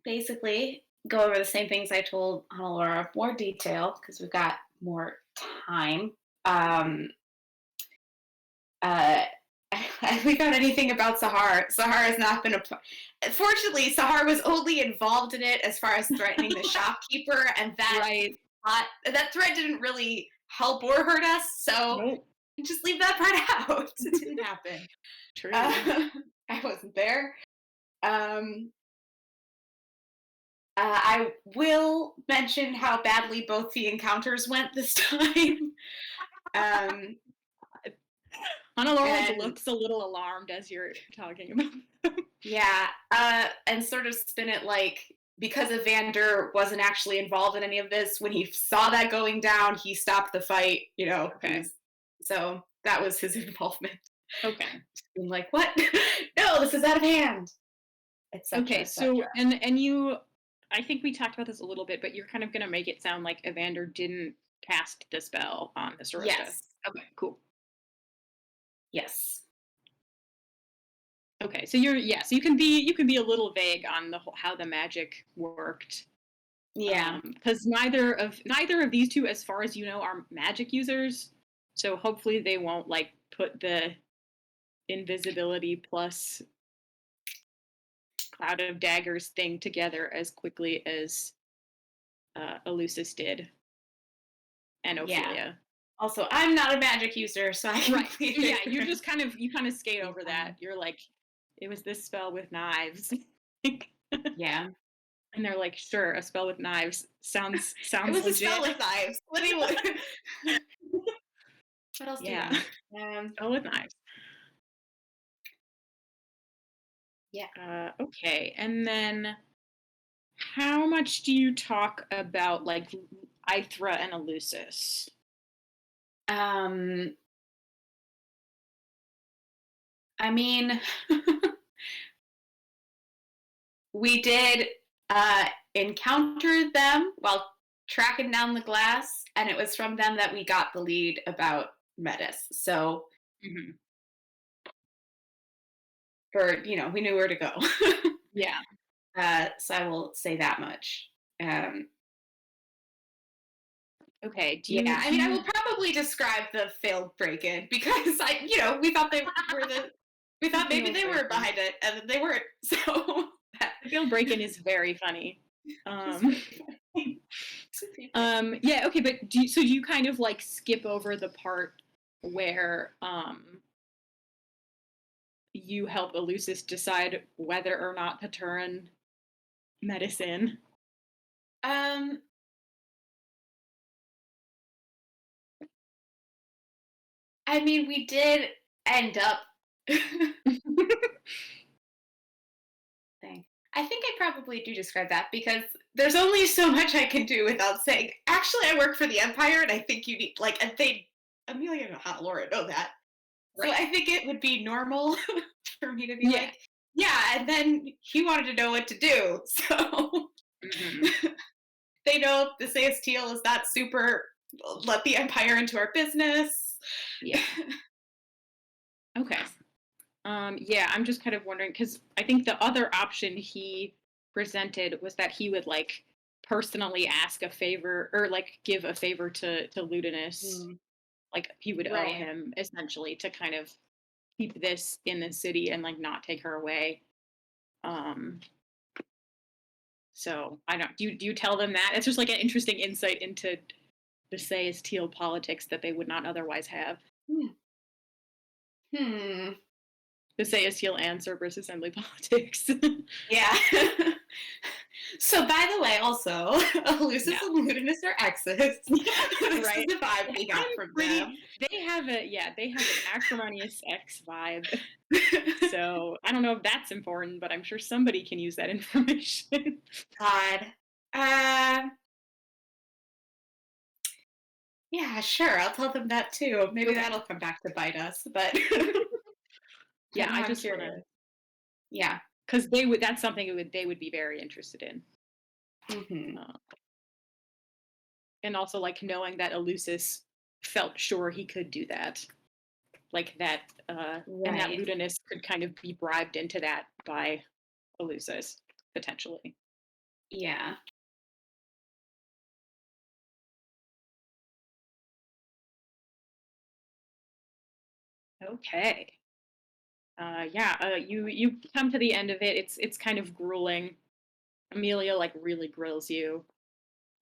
basically go over the same things I told Hannelore, more detail because we've got more time. Uh, Have we got anything about Sahar? Sahar has not been a. Fortunately, Sahar was only involved in it as far as threatening the shopkeeper, and that threat didn't really help or hurt us. So Nope. just leave that part out. It didn't happen. True. I wasn't there. I will mention how badly both the encounters went this time. Hannelore and- looks a little alarmed as you're talking about them. Yeah, and sort of spin it like because Evander wasn't actually involved in any of this, when he saw that going down, he stopped the fight, you know. Okay. So that was his involvement. Okay. Being like, what? No, this is out of hand. Okay, so and you, I think we talked about this a little bit, but you're kind of gonna make it sound like Evander didn't cast the spell on the Starosta. Yes. Okay, cool. Yes. Okay, so so you can be a little vague on the whole, how the magic worked. Yeah. Because neither of these two, as far as you know, are magic users. So hopefully they won't like put the invisibility plus Cloud of Daggers thing together as quickly as Elusus did, and Ophelia. Yeah. Also, I'm not a magic user, so I can Right. Yeah, you just just kind of skate over that. You're like, it was this spell with knives. yeah. And they're like, sure, a spell with knives sounds It was legit. a spell with knives. What do you want? What else Yeah. do you want? Spell with knives. Yeah. Okay, and then how much do you talk about like Ithra and Elusus? I mean, we did encounter them while tracking down the glass, and it was from them that we got the lead about Metis. So, we knew where to go. Yeah. So I will say that much. Okay. I will probably describe the failed break-in because we thought maybe they were behind it, and they weren't. So the failed break-in is very funny. Yeah. Okay, but do you kind of like skip over the part where you help Elusus decide whether or not to turn medicine? I mean, we did end up. I think I probably do describe that because there's only so much I can do without saying, actually, I work for the Empire and I think you need, and Amelia and Hannelore know that. Right. So I think it would be normal for me to be like, yeah, and then he wanted to know what to do. So they know the Saestiel is not super, let the Empire into our business. Yeah. Okay. Yeah, I'm just kind of wondering because I think the other option he presented was that he would like personally ask a favor or like give a favor to Ludinus. Like he would owe him essentially to kind of keep this in the city and like not take her away. So I don't. Do you tell them that? It's just like an interesting insight into the Saestiel politics that they would not otherwise have. to say a Seal and Cerberus assembly politics. Yeah. So, by the way, also, Lucis Yeah. and Ludinus are exes. This Right. is the vibe we got I'm from pretty- them. They have an acrimonious ex vibe. So I don't know if that's important, but I'm sure somebody can use that information. God. Yeah, sure. I'll tell them that too. Maybe Okay. that'll come back to bite us. But Yeah, now I I'm just want to, curious. Yeah. because that's something they would be very interested in. Hmm. And also like knowing that Eleusis felt sure he could do that. Like that, and that Right. Ludinus could kind of be bribed into that by Eleusis, potentially. Yeah. Okay. You come to the end of it. It's kind of grueling. Amelia like really grills you.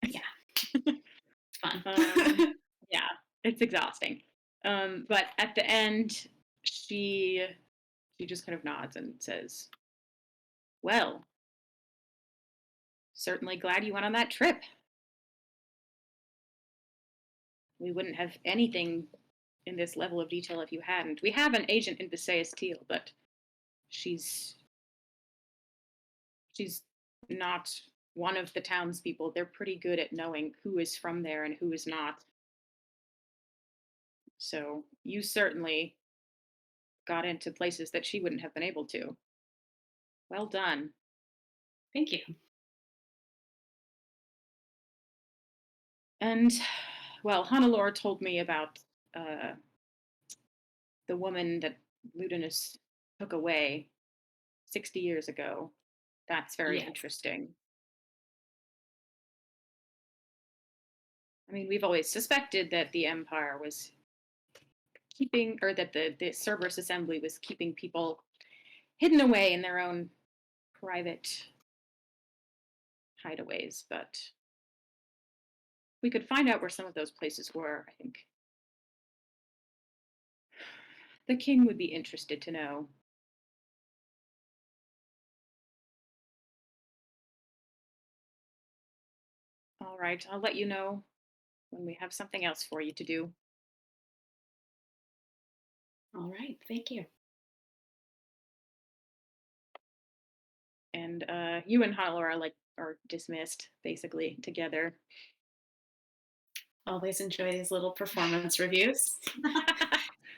It's fun. Yeah, it's exhausting. But at the end, she just kind of nods and says, "Well, certainly glad you went on that trip. We wouldn't have anything in this level of detail if you hadn't. We have an agent in Visaeus Teal, but she's not one of the townspeople. They're pretty good at knowing who is from there and who is not. So you certainly got into places that she wouldn't have been able to. Well done." Thank you. And, well, Hannelore told me about the woman that Ludinus took away 60 years ago. That's very Yes. interesting. I mean, we've always suspected that the Empire was keeping, or that the Cerberus Assembly was keeping people hidden away in their own private hideaways, but we could find out where some of those places were, I think. The king would be interested to know. All right, I'll let you know when we have something else for you to do. All right. Thank you. And you and Hannelore are dismissed basically together. Always enjoy these little performance reviews.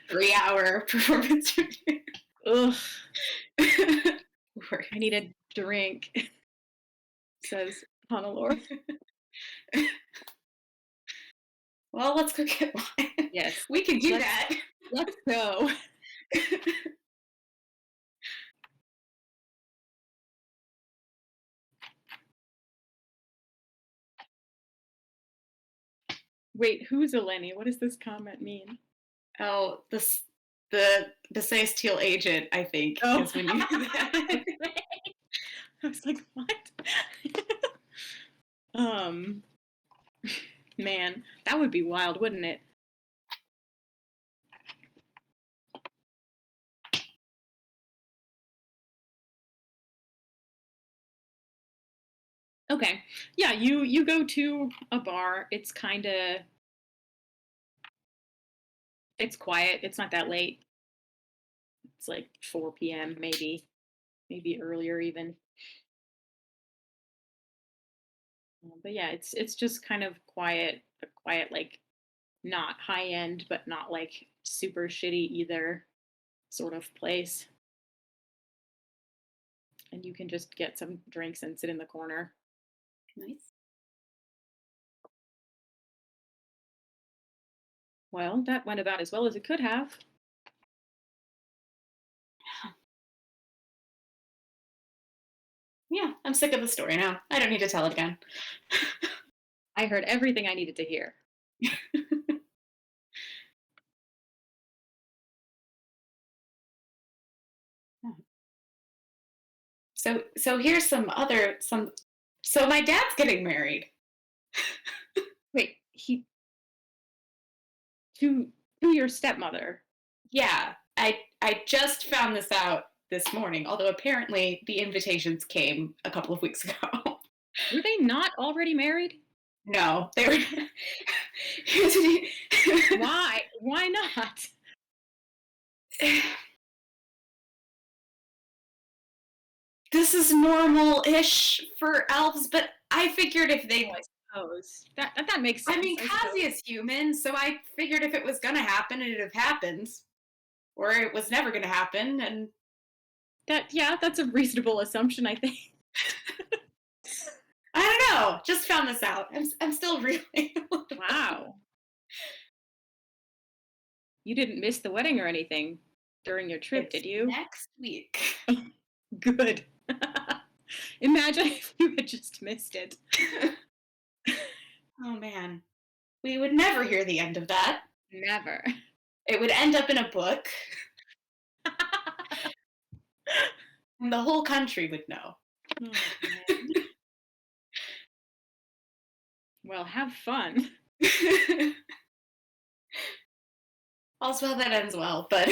3-hour performance review. Ugh, Work. I need a drink, says Hannelore. Well, let's go get wine. Yes, We can do Let's- that. let's go. Wait, who's Eleni? What does this comment mean? Oh, the Visaeus Teal agent, I think, Oh. is when you do that. I was like, what? Man, that would be wild, wouldn't it? Okay. Yeah, you go to a bar. It's quiet. It's not that late. It's like 4 p.m. maybe earlier even. But yeah, it's just kind of quiet, a quiet like not high end, but not like super shitty either sort of place. And you can just get some drinks and sit in the corner. Nice. Well, that went about as well as it could have. Yeah, I'm sick of the story now. I don't need to tell it again. I heard everything I needed to hear. So here's some. So my dad's getting married. Wait, to your stepmother. Yeah, I just found this out this morning, although apparently the invitations came a couple of weeks ago. Were they not already married? No, they were. Why? Why not? This is normal-ish for elves, but I figured if they, I suppose that makes sense. I mean, I suppose. Kazia's human, so I figured if it was gonna happen, it'd have happened, or it was never gonna happen, and That's a reasonable assumption, I think. I don't know. Just found this out. I'm still really. Wow. You didn't miss the wedding or anything during your trip, It's did you? next week. Good. Imagine if you had just missed it. Oh man, we would never hear the end of that. Never. It would end up in a book, and the whole country would know. Oh, man. Well, have fun. All's well that ends well, but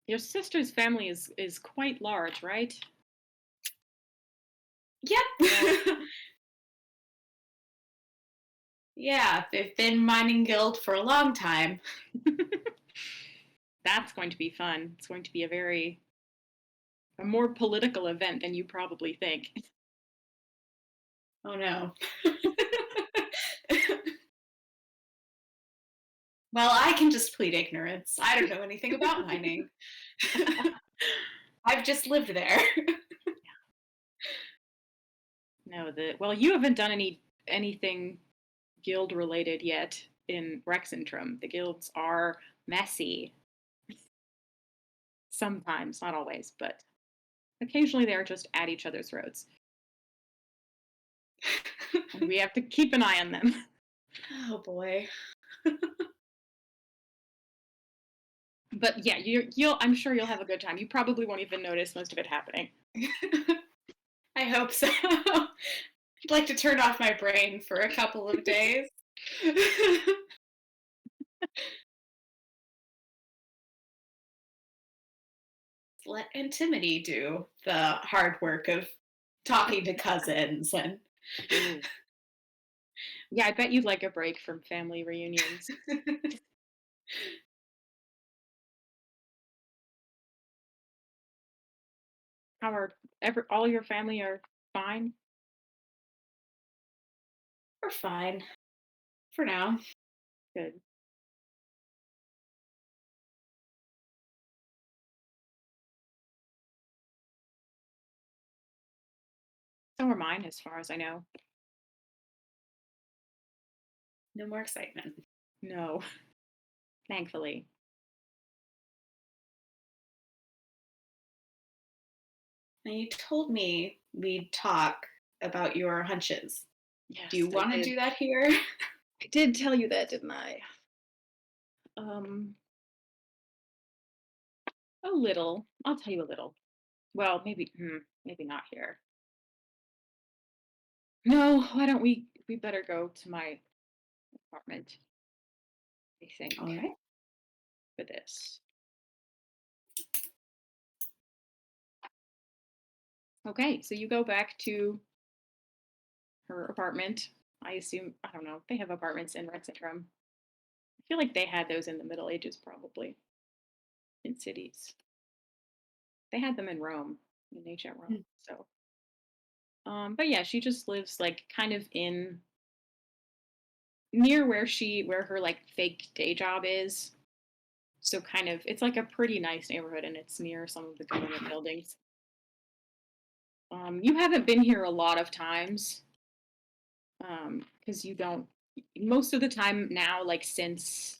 Your sister's family is quite large, right? yep. Yeah, they've been mining guild for a long time. That's going to be fun. It's going to be a more political event than you probably think. Oh no. Well, I can just plead ignorance. I don't know anything about mining. I've just lived there. No, you haven't done anything guild related yet in Rexentrum. The guilds are messy. Sometimes, not always, but occasionally they are just at each other's throats. And we have to keep an eye on them. Oh boy. But yeah, you'll I'm sure you'll have a good time. You probably won't even notice most of it happening. I hope so. I'd like to turn off my brain for a couple of days. Let Intimity do the hard work of talking to cousins and Ooh. Yeah, I bet you'd like a break from family reunions. How are all your family are fine? we're fine for now. Good. So are mine, as far as I know. No more excitement. No, thankfully. Now you told me we'd talk about your hunches. Yes, Do you I want to did. do that here? I did tell you that, didn't I? Um, a little. I'll tell you a little. Well, maybe not here. No, why don't we better go to my apartment, I think, All right. for this. Okay, so you go back to her apartment. I assume, I don't know, they have apartments in Rexentrum. I feel like they had those in the Middle Ages, probably, in cities. They had them in Rome, in ancient Rome. So, but yeah, she just lives like kind of in near where her like fake day job is. So kind of, it's like a pretty nice neighborhood, and it's near some of the government buildings. You haven't been here a lot of times, because you don't. Most of the time now, like since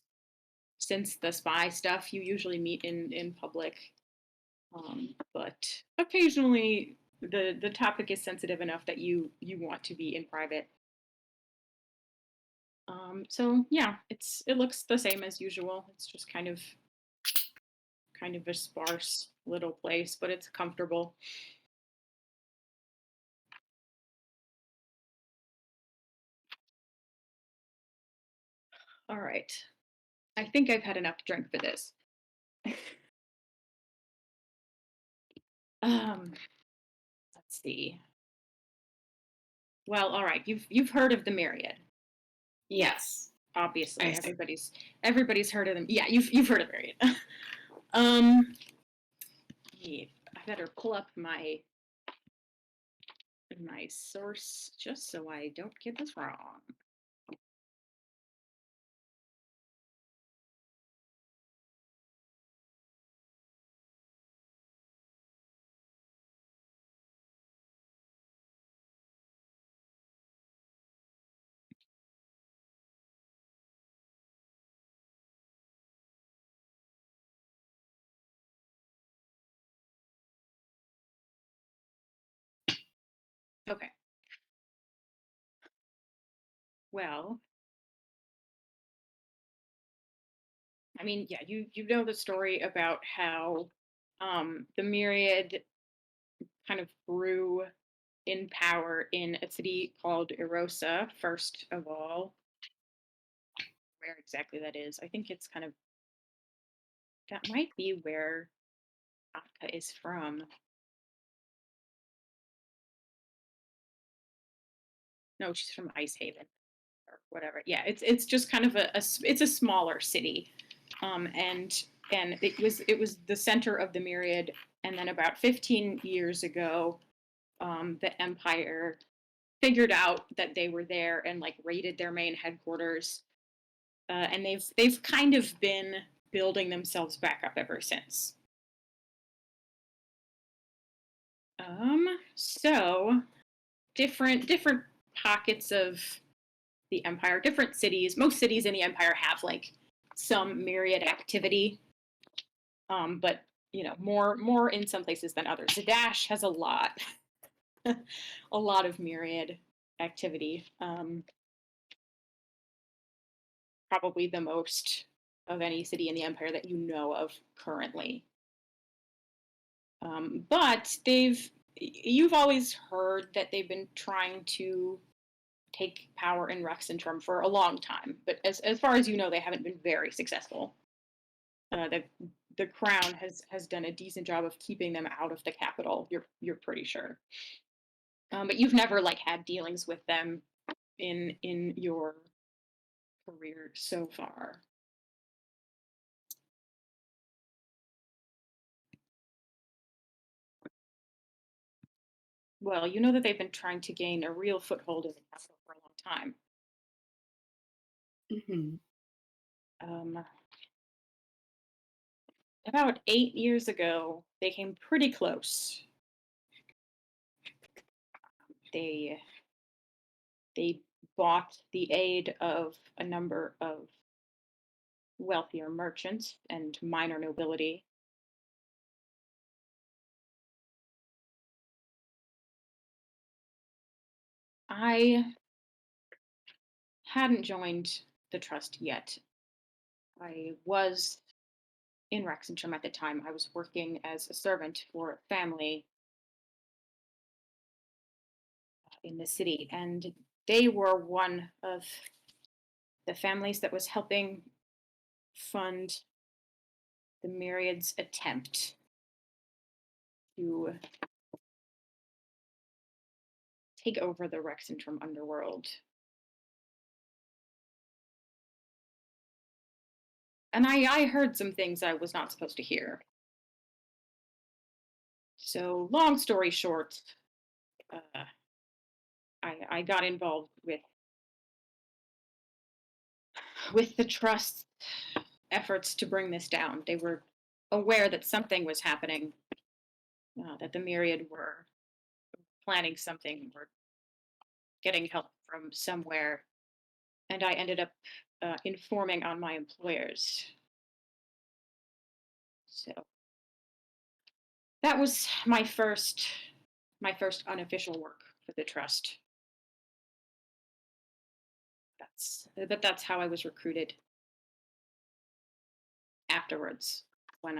the spy stuff, you usually meet in public. But occasionally, the topic is sensitive enough that you want to be in private. So yeah, it looks the same as usual. It's just kind of a sparse little place, but it's comfortable. All right. I think I've had enough to drink for this. Um, let's see. Well, all right. You've heard of the Myriad, Yes. obviously. I see. Everybody's heard of them. Yeah, you've heard of Myriad. um, yeah, I better pull up my source just so I don't get this wrong. Okay. Well, I mean, yeah, you know the story about how the Myriad kind of grew in power in a city called Erosa, first of all. Where exactly that is, I think it's kind of that might be where Atka is from. No, she's from Ice Haven or whatever. Yeah, it's just kind of it's a smaller city, and it was the center of the Myriad. And then about 15 years ago, the Empire figured out that they were there and like raided their main headquarters, and they've kind of been building themselves back up ever since. So different pockets of the empire, different cities. Most cities in the empire have like some Myriad activity, but more in some places than others. Zadash has a lot, a lot of Myriad activity. Probably the most of any city in the empire that you know of currently. But you've always heard that they've been trying to take power in Rexentrum for a long time, but as far as you know, they haven't been very successful. The crown has done a decent job of keeping them out of the capital. You're pretty sure, but you've never like had dealings with them in your career so far. Well, you know that they've been trying to gain a real foothold in the capital for a long time. Hmm. Um, about 8 years ago, they came pretty close. They they bought the aid of a number of wealthier merchants and minor nobility. I hadn't joined the trust yet. I was in Rexentrum at the time. I was working as a servant for a family in the city, and they were one of the families that was helping fund the Myriad's attempt to take over the Rexentrum underworld. And I heard some things I was not supposed to hear. So, long story short, uh, I got involved with the trust's efforts to bring this down. They were aware that something was happening, that the Myriad were planning something, were getting help from somewhere, and I ended up informing on my employers. So that was my first unofficial work for the trust. That's how I was recruited afterwards when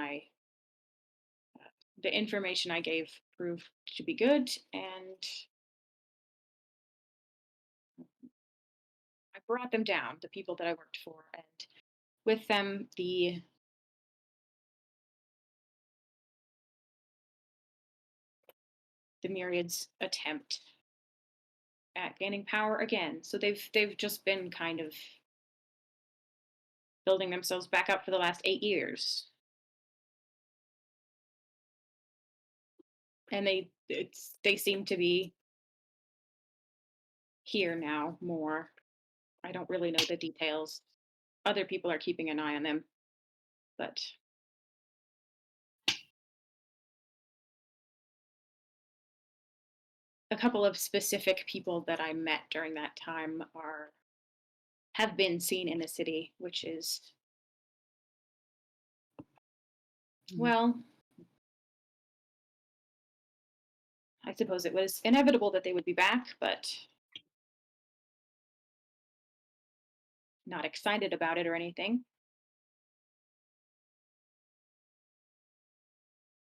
the information I gave proved to be good, and I brought them down, the people that I worked for, and with them the Myriad's attempt at gaining power again. So they've just been kind of building themselves back up for the last 8 years. And they seem to be here now more. I don't really know the details. Other people are keeping an eye on them, but a couple of specific people that I met during that time have been seen in the city, which is well, I suppose it was inevitable that they would be back, but not excited about it or anything.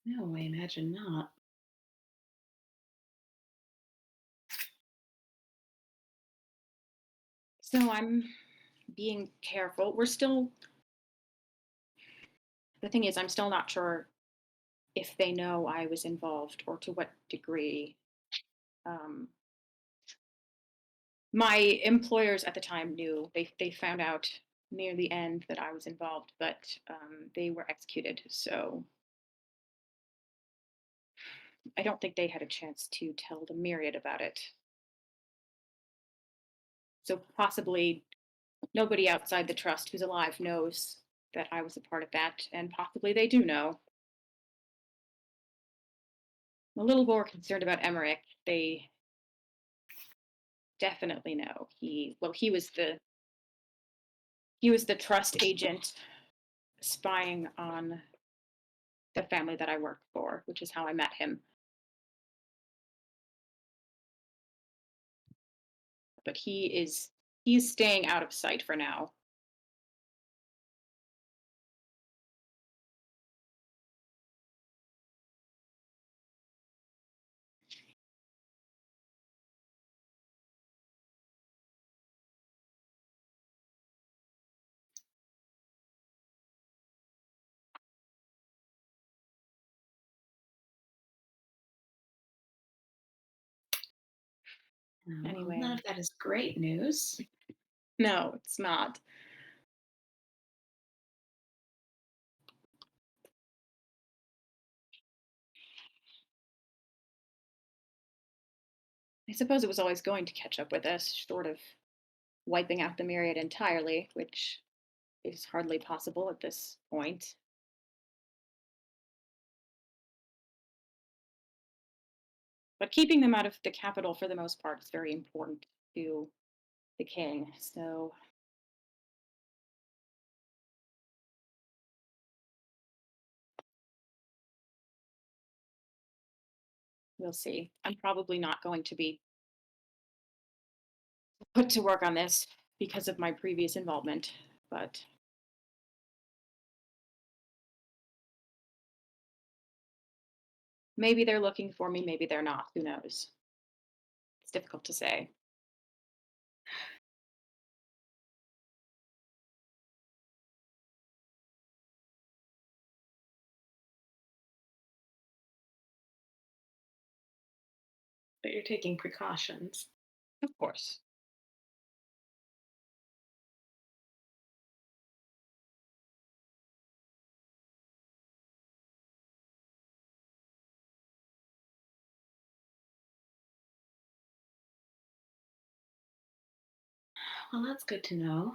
No, I imagine not. So I'm being careful. The thing is, I'm still not sure if they know I was involved or to what degree. Um, my employers at the time knew. They found out near the end that I was involved, but they were executed. So I don't think they had a chance to tell the Myriad about it. So possibly nobody outside the trust who's alive knows that I was a part of that, and possibly they do know. I'm a little more concerned about Emmerich. They definitely know. He was the trust agent spying on the family that I worked for, which is how I met him. But he's staying out of sight for now. Well, Anyway. none of that is great news. No, it's not. I suppose it was always going to catch up with us, sort of wiping out the Myriad entirely, which is hardly possible at this point. But keeping them out of the capital for the most part is very important to the king. So we'll see. I'm probably not going to be put to work on this because of my previous involvement, but maybe they're looking for me, maybe they're not. Who knows? It's difficult to say. But you're taking precautions. Of course. Well, that's good to know.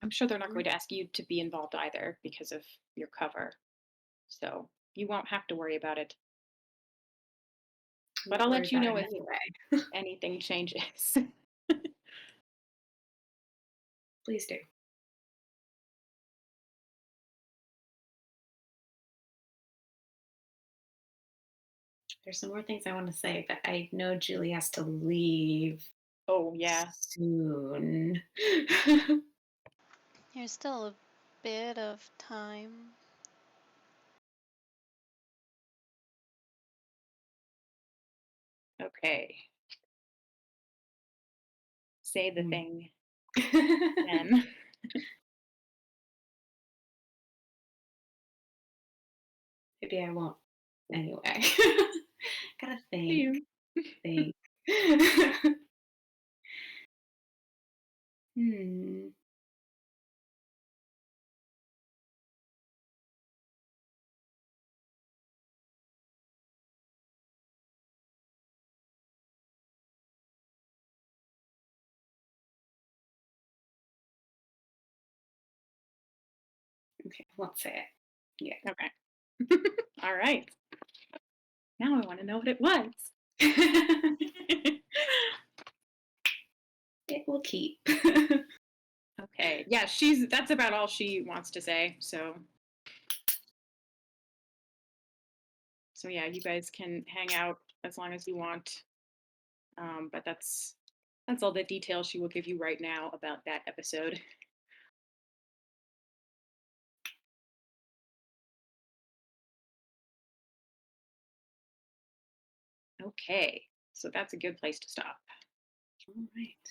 I'm sure they're not going to ask you to be involved either because of your cover. So you won't have to worry about it. But I'll Worry let you about know it if anyway. anything changes. Please do. There's some more things I want to say, but I know Julie has to leave Oh, yeah. soon. There's still a bit of time. Okay. Say the Hmm. thing then. Maybe I won't. Anyway, gotta think. You. Think. Hmm. Okay, I won't say it. Yeah. Okay. All right. Now I want to know what it was. It will keep. Okay. Yeah, that's about all she wants to say. So yeah, you guys can hang out as long as you want. But that's all the details she will give you right now about that episode. Okay. So that's a good place to stop. All right.